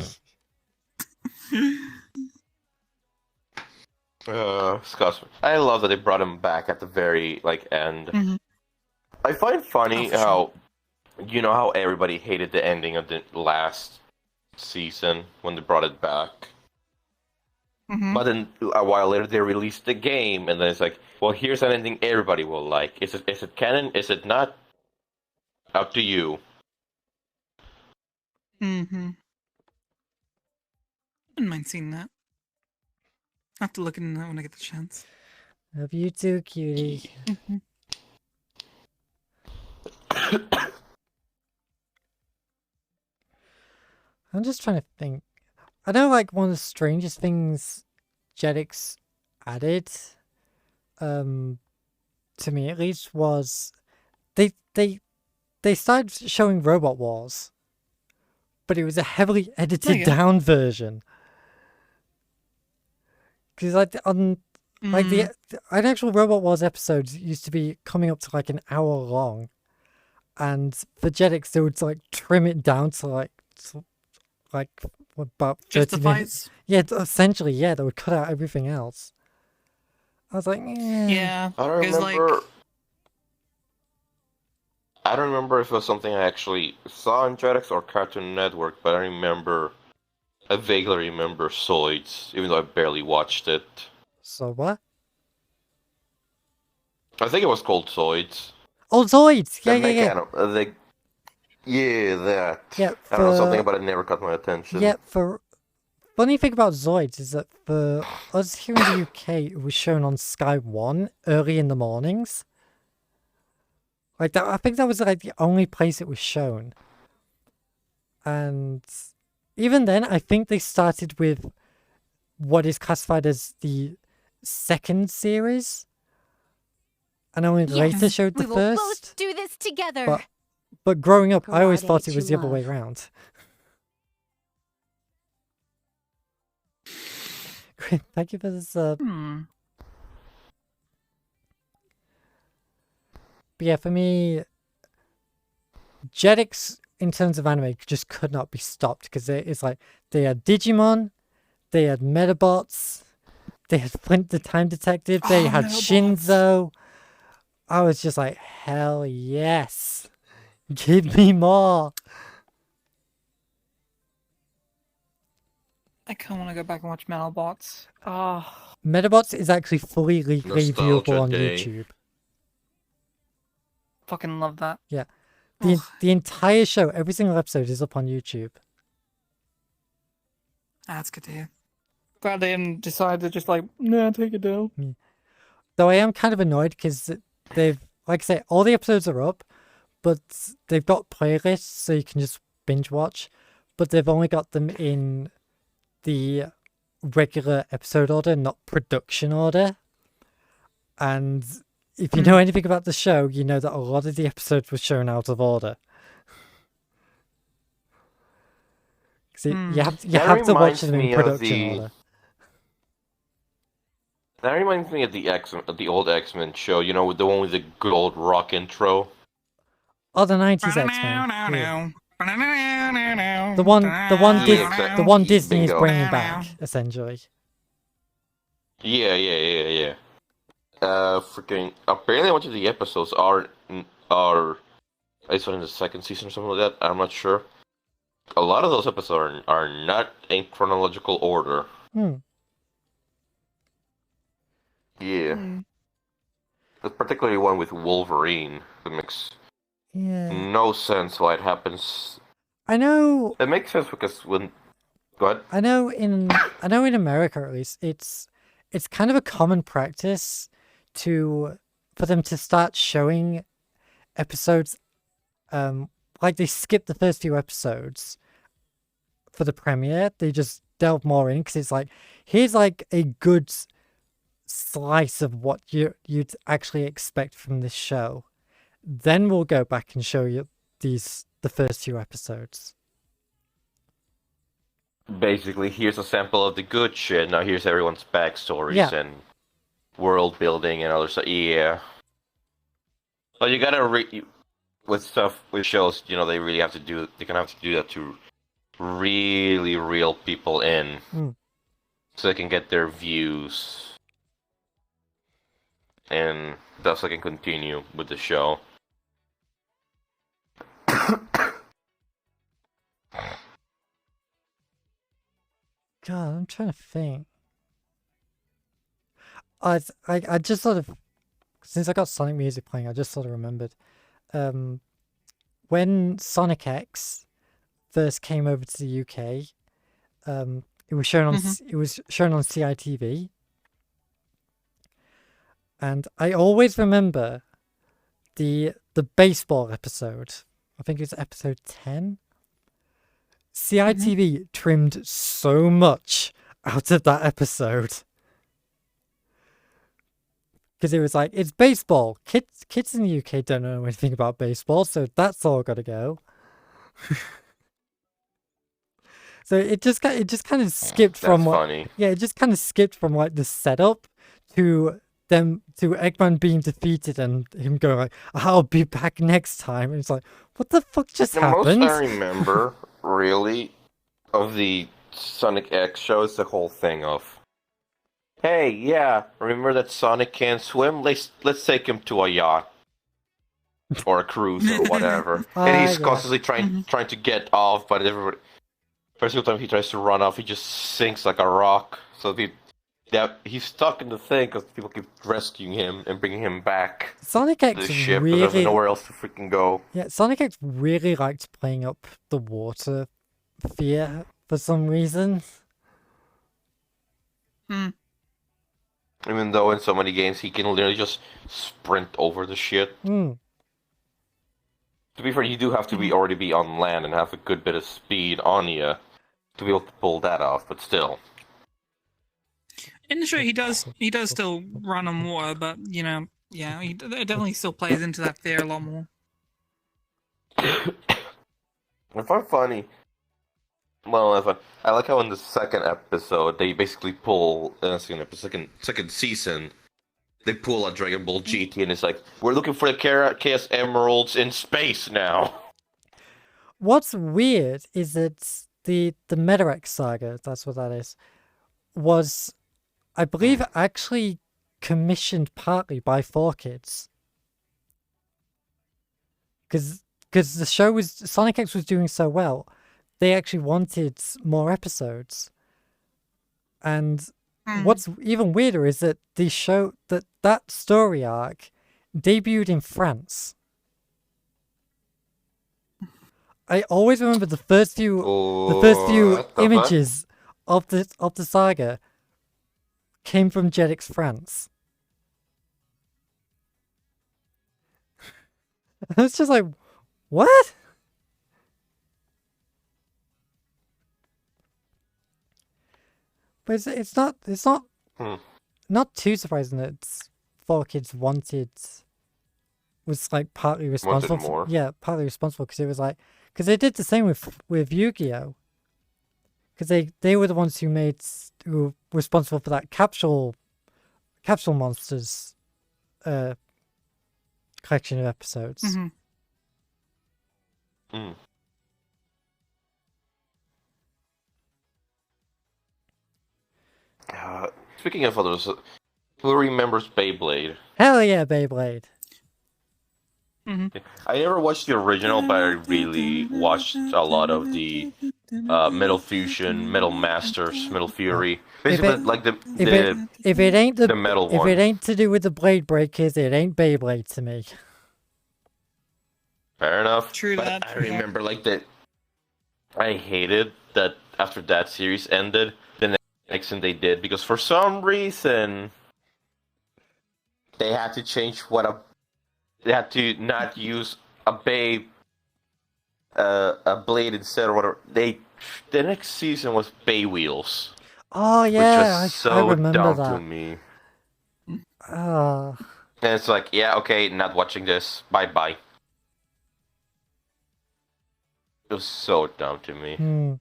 Scotsman. I love that they brought him back at the very end. I find funny how how everybody hated the ending of the last season when they brought it back. But then a while later they released the game, and then it's like, well, here's an ending everybody will like. Is it canon? Is it not? Up to you. I wouldn't mind seeing that. I have to look into that when I get the chance. Love you too, cutie. I'm just trying to think. I know, like, one of the strangest things Jetix added, to me at least, was they started showing Robot Wars, but it was a heavily edited down version. Because like on like the an actual Robot Wars episode used to be coming up to like an hour long, and for Jetix they would like trim it down to like about 30 minutes. Yeah, essentially, yeah, they would cut out everything else. I was like, yeah. I don't remember. I don't remember if it was something I actually saw on Jetix or Cartoon Network, but I vaguely remember Zoids, even though I barely watched it. So what? I think it was called Zoids. Oh, Zoids! Yeah. That. Yeah, I don't know, something about it never caught my attention. Yeah, funny thing about Zoids is that for us here in the UK, it was shown on Sky 1 early in the mornings. Like that, I think that was like the only place it was shown. And even then, I think they started with what is classified as the second series, and only later showed the we will first. Both do this together. But growing up, I always Karate thought it was to the other way love. around. Thank you for this. But yeah, for me, Jetix in terms of anime just could not be stopped because it's like they had Digimon, they had Metabots, they had Flint the Time Detective, they had Shinzo. I was just like, hell yes, give me more. I kind of want to go back and watch Metabots. Oh. Metabots is actually fully legally Nostalgia viewable on day. YouTube. Fucking love that. Yeah. The entire show, every single episode is up on YouTube. That's good to hear. Glad they didn't decide to just like, nah, take it down. Yeah. Though I am kind of annoyed because they've, like I say, all the episodes are up, but they've got playlists so you can just binge watch, but they've only got them in the regular episode order, not production order. And if you know anything about the show, you know that a lot of the episodes were shown out of order. 'Cause you have That to watch reminds them in me of production the- order. That reminds me of the old X-Men show. You know, with the one with the good old rock intro. Oh, the 90s X-Men. Yeah. The Yeah, one Disney is bingo. bringing back, essentially. Yeah. Freaking. Apparently, one of the episodes are at least in the second season or something like that. I'm not sure. A lot of those episodes are not in chronological order. Yeah. Particularly one with Wolverine. It makes no sense why it happens. I know. It makes sense because when. Go ahead. I know in America at least it's kind of a common practice for them to start showing episodes like they skip the first few episodes for the premiere. They just delve more in because it's like here's like a good slice of what you'd actually expect from this show. Then we'll go back and show you the first few episodes. Basically, here's a sample of the good shit. Now here's everyone's backstories and world building and other stuff. Yeah. But you gotta with shows, you know, they really have to do. They're gonna have to do that to really reel people in, so they can get their views, and thus they can continue with the show. God, I'm trying to think. I just sort of, since I got Sonic music playing, I just sort of remembered, when Sonic X first came over to the UK, it was shown on CITV, and I always remember the baseball episode. I think it's episode 10. CITV trimmed so much out of that episode. Because it was like, it's baseball. Kids in the UK don't know anything about baseball, so that's all got to go. So it just kind of skipped from funny. Yeah, it just kind of skipped from like the setup to Eggman being defeated and him going like, I'll be back next time. And it's like, what the fuck just happened? The most I remember, really, of the Sonic X show is the whole thing of, hey, yeah, remember that Sonic can't swim? Let's take him to a yacht. Or a cruise or whatever. And he's constantly trying to get off, but every single time he tries to run off, he just sinks like a rock. So he's stuck in the thing because people keep rescuing him and bringing him back. Sonic X to the ship, really, there's nowhere else to freaking go. Yeah, Sonic X really liked playing up the water fear for some reason. Even though in so many games he can literally just sprint over the shit. To be fair, you do have to already be on land and have a good bit of speed on you to be able to pull that off, but still. In the show, he does still run on water, but you know, yeah, it definitely still plays into that fear a lot more. I find funny. Well, I like how in the second episode they basically pull second season. They pull a Dragon Ball GT and it's like, we're looking for the Chaos Emeralds in space now. What's weird is that the Metarex saga, that's what that is, was, I believe, actually commissioned partly by 4Kids. Because the show was, Sonic X was doing so well, they actually wanted more episodes. And what's even weirder is that the show, that story arc debuted in France. I always remember the first few images of the saga came from Jetix France. It's just like, what? But it's not too surprising that 4Kids was like partly responsible. Wanted more. Yeah, partly responsible because it was like, because they did the same with Yu-Gi-Oh. because they were the ones who who were responsible for that capsule monsters collection of episodes. Mm. Speaking of others, who remembers Beyblade? Hell yeah, Beyblade. I never watched the original, but I really watched a lot of the Metal Fusion, Metal Masters, Metal Fury. Basically, like If it ain't the metal if one. it ain't to do with the Blade Breakers, it ain't Beyblade to me. Fair enough. True but that. I remember like that. I hated that after that series ended, the next thing they did, because for some reason they had to change they had to not use a blade instead, or whatever. The next season was Bay Wheels. Oh Which yeah, was I so remember dumb that. to me. Ah. And it's like, yeah, okay, not watching this. Bye bye. It was so dumb to me.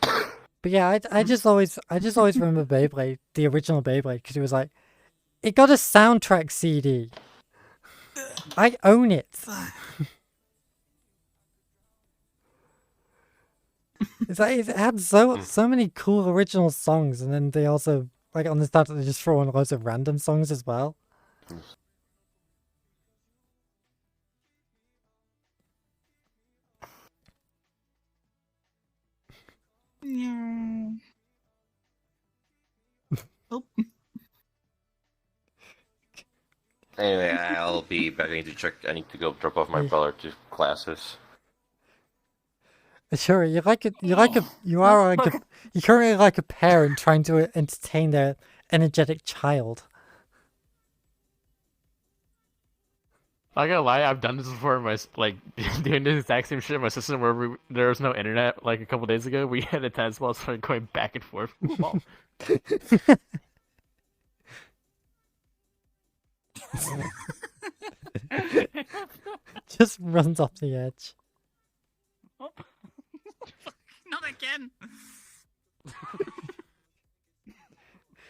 But yeah, I just always remember Beyblade, the original Beyblade, because it was like, it got a soundtrack CD. I own it. It's like it had so many cool original songs, and then they also like on the start they just throw in loads of random songs as well. Oh. Anyway, I'll be back. I need to check. I need to go drop off my brother to classes. Sure, you're currently like a parent trying to entertain their energetic child. Not gonna lie, I've done this before. Doing the exact same shit in my system where there was no internet. Like a couple days ago, we had a tennis ball started going back and forth. Ball. Just runs off the edge. Oh. Not again.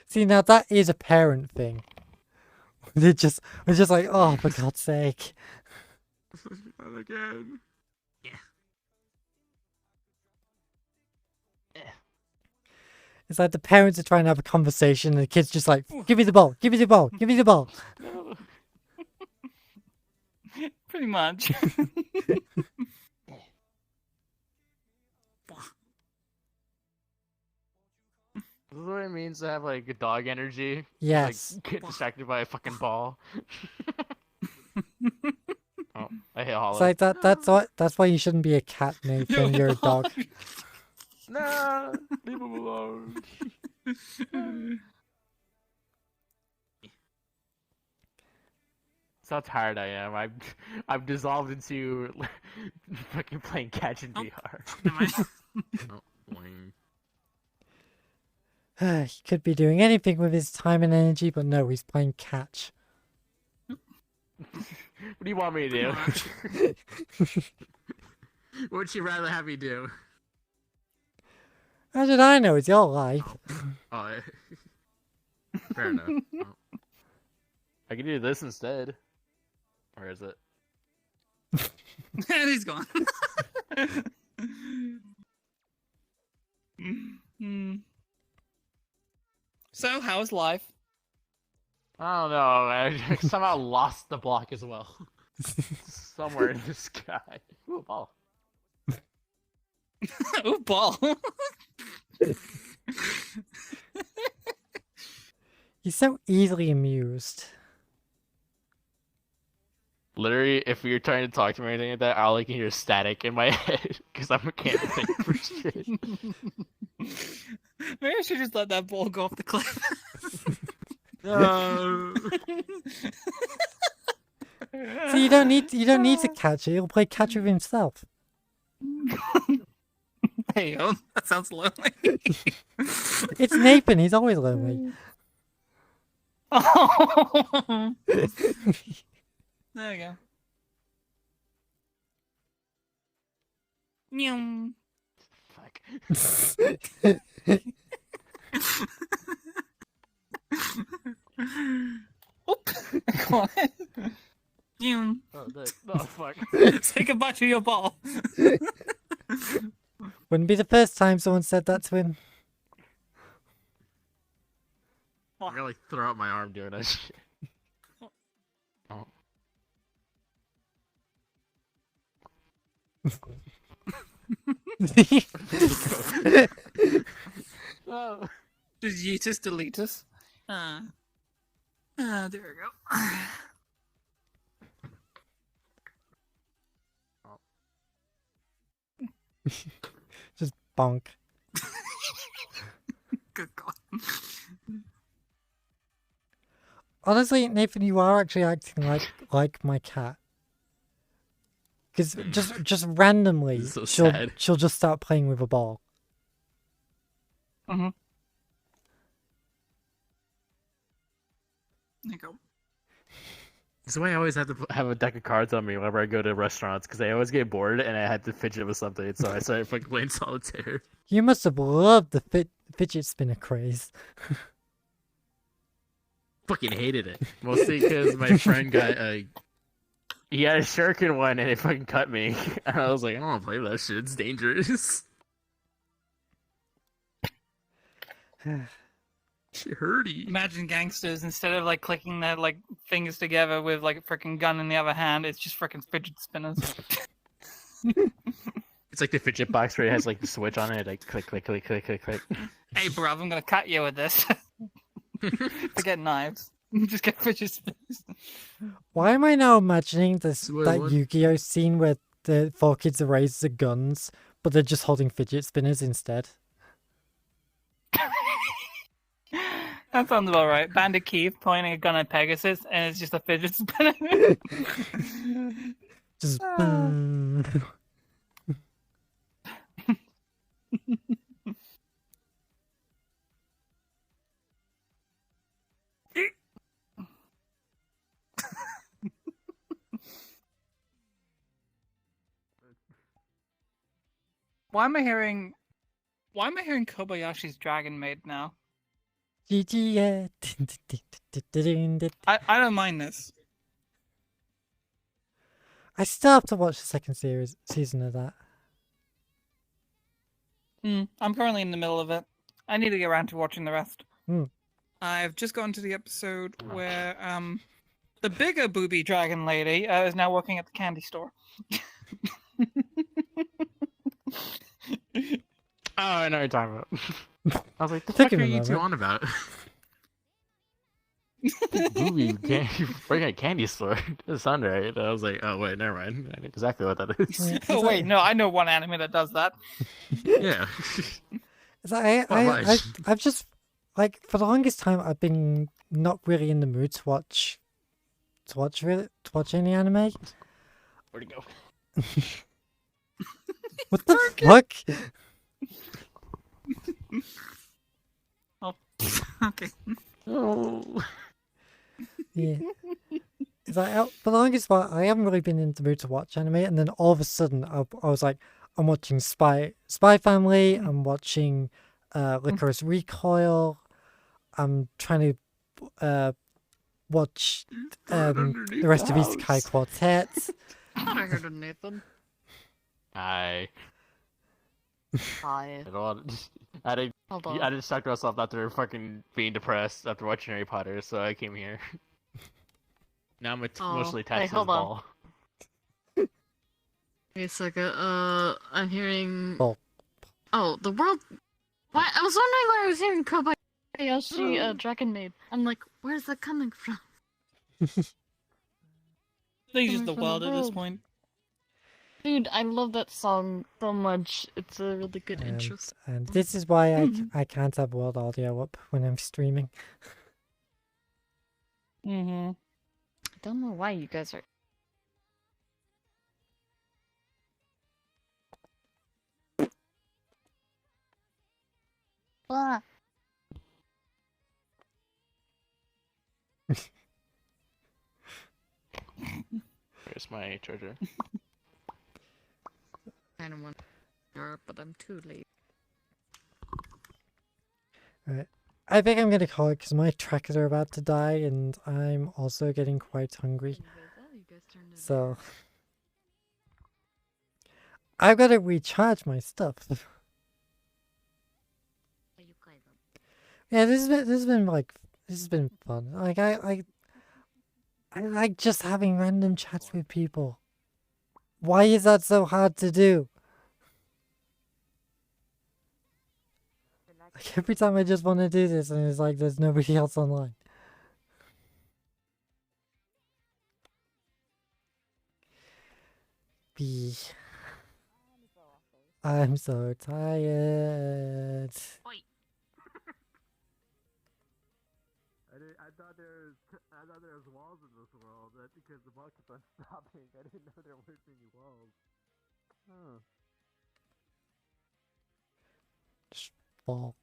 See, now that is a parent thing. It's just like, oh, for God's sake. Not again. It's like the parents are trying to have a conversation and the kid's just like, give me the ball, give me the ball, give me the ball. Pretty much. This is what it means to have like a dog energy. Yes. Like, get distracted by a fucking ball. Oh, I hit Hollow. It's like that's why you shouldn't be a cat, Nathan. You're a dog. No, leave him alone. That's how tired I am. I've dissolved into fucking playing catch in VR. Oh, boing. He could be doing anything with his time and energy, but no, he's playing catch. What do you want me to do? What would you rather have me do? How did I know? It's your life. Oh, fair enough. Oh. I can do this instead. Where is it? And he's gone. So, how's life? I don't know. I somehow lost the block as well. Somewhere in the sky. Ooh, a ball. Ooh, ball. He's so easily amused. Literally, if you're trying to talk to me or anything like that, all I can hear is static in my head because I can't think for shit. Maybe I should just let that ball go off the cliff. No. So you don't need to catch it. He'll play catch with himself. Hey, oh, that sounds lonely. It's Nathan. He's always lonely. Oh. There we go. Nyum. back. Oop. Go on. You Oh, oh fuck. say goodbye to your ball. Wouldn't be the first time someone said that to him. I'm gonna like throw out my arm doing that shit. Oh. Oh. Just yeetus, deletus. There we go. Just bonk. Good God. Honestly, Nathan, you are actually acting like my cat. Because just randomly, This is so sad. she'll just start playing with a ball. Mm-hmm. There you go. This is why I always have to have a deck of cards on me whenever I go to restaurants, because I always get bored and I had to fidget with something, so I started fucking playing solitaire. You must have loved the fidget spinner craze. Fucking hated it. Mostly because my friend got he had a shuriken one and it fucking cut me. And I was like, I don't want to play with that shit. It's dangerous. Shit hurty. Imagine gangsters, instead of like clicking their like fingers together with like a freaking gun in the other hand, it's just freaking fidget spinners. It's like the fidget box where it has like the switch on it, like click, click, click, click, click, click. Hey, bruv, I'm gonna cut you with this. Forget knives. Just get fidget spinners. Why am I now imagining this Wait, that what? Yu-Gi-Oh scene where the 4 kids are raised as guns, but they're just holding fidget spinners instead? That sounds about right. Bandit Keith pointing a gun at Pegasus, and it's just a fidget spinner. Just. Why am I hearing Kobayashi's Dragon Maid now? GG, I don't mind this. I still have to watch the second season of that. I'm currently in the middle of it. I need to get around to watching the rest. Mm. I've just gotten to the episode where the bigger booby dragon lady is now working at the candy store. Oh, I know what you're talking about. I was like, the Took fuck him are a you two moment. on about? Booby, working at candy store. Doesn't sound right. I was like, oh wait, never mind. I know exactly what that is. Yeah, Oh wait, no, I know one anime that does that. Yeah. It's like, I've just, like, for the longest time, I've been not really in the mood to watch any anime. Where'd it go? What the fuck? Oh, okay. Oh. Yeah. It's like, for the longest while, I haven't really been in the mood to watch anime, and then all of a sudden, I was like, I'm watching Spy Family, I'm watching Licorice Recoil, I'm trying to watch the rest of Isekai Quartet. I heard of Nathan. Hi. Hi. I didn't Hold on. I just stuck to myself after fucking being depressed after watching Harry Potter, so I came here. Now I'm emotionally attached to this hold on. ball. Wait a second. I'm hearing. Ball. Oh, the world. Why? I was wondering why I was hearing Kobayashi, Dragon Maid. I'm like, where's that coming from? I think it's just the Coming from world the at this world. point. Dude, I love that song so much. It's a really good intro. And this is why I can't have world audio up when I'm streaming. Mm-hmm. I don't know why you guys are. Ah. Where's my charger? I don't want to, but I'm too late. Right. I think I'm gonna call it because my trackers are about to die and I'm also getting quite hungry. So I've got to recharge my stuff. Yeah, this has been fun. Like I like just having random chats with people. Why is that so hard to do? Like every time I just want to do this and it's like there's nobody else online. B. I'm so tired. I thought there was walls in this world. That's because the ball kept on stopping. I didn't know there weren't any walls. Huh. Just fall.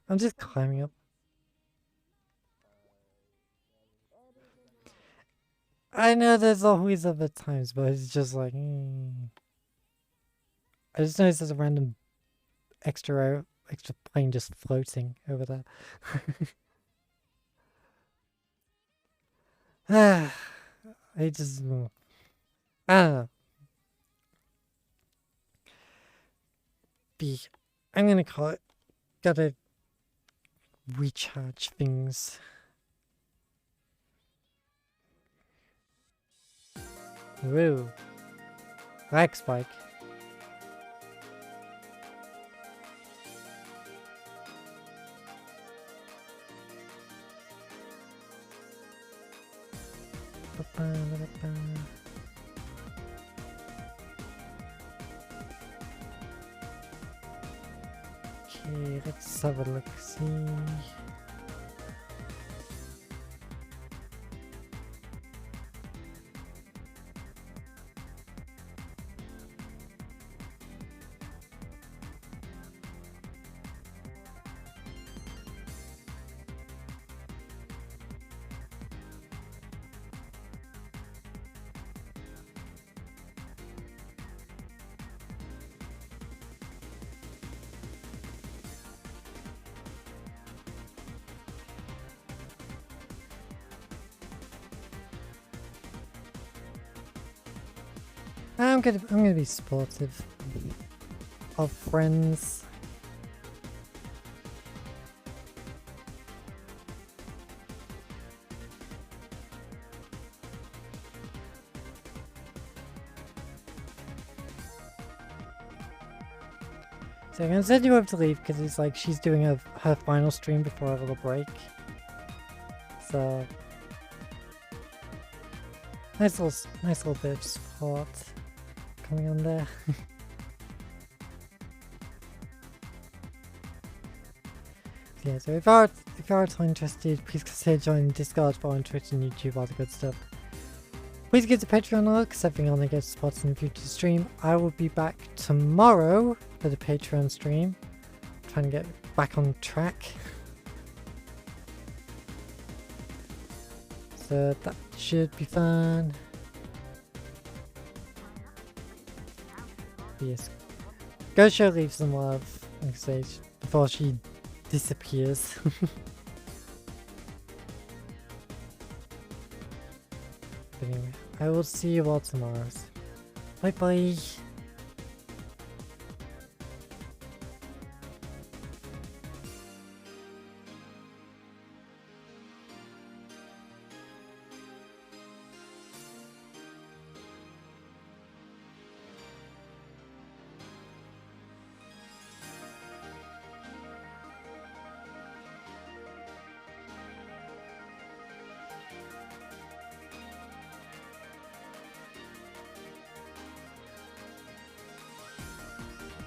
I'm just climbing up. I know there's always other times, but it's just like... I just noticed there's a random extra plane just floating over there. I just... I don't know. B. I'm gonna call it. Gotta recharge things. Woo. Lag spike. Okay, let's have a look. See. I'm gonna be supportive of friends. So I'm gonna send you over to leave because it's like she's doing her final stream before a little break. So nice little bit of support coming on there. Yeah, so if you are at all interested, please consider joining Discord, following Twitch and YouTube, all the good stuff. Please give the Patreon a look, because everything on there gets spots in the future stream. I will be back tomorrow for the Patreon stream. Trying to get back on track. So that should be fun. Yes. Go show leave some love on stage before she disappears. But anyway, I will see you all tomorrow. Bye bye.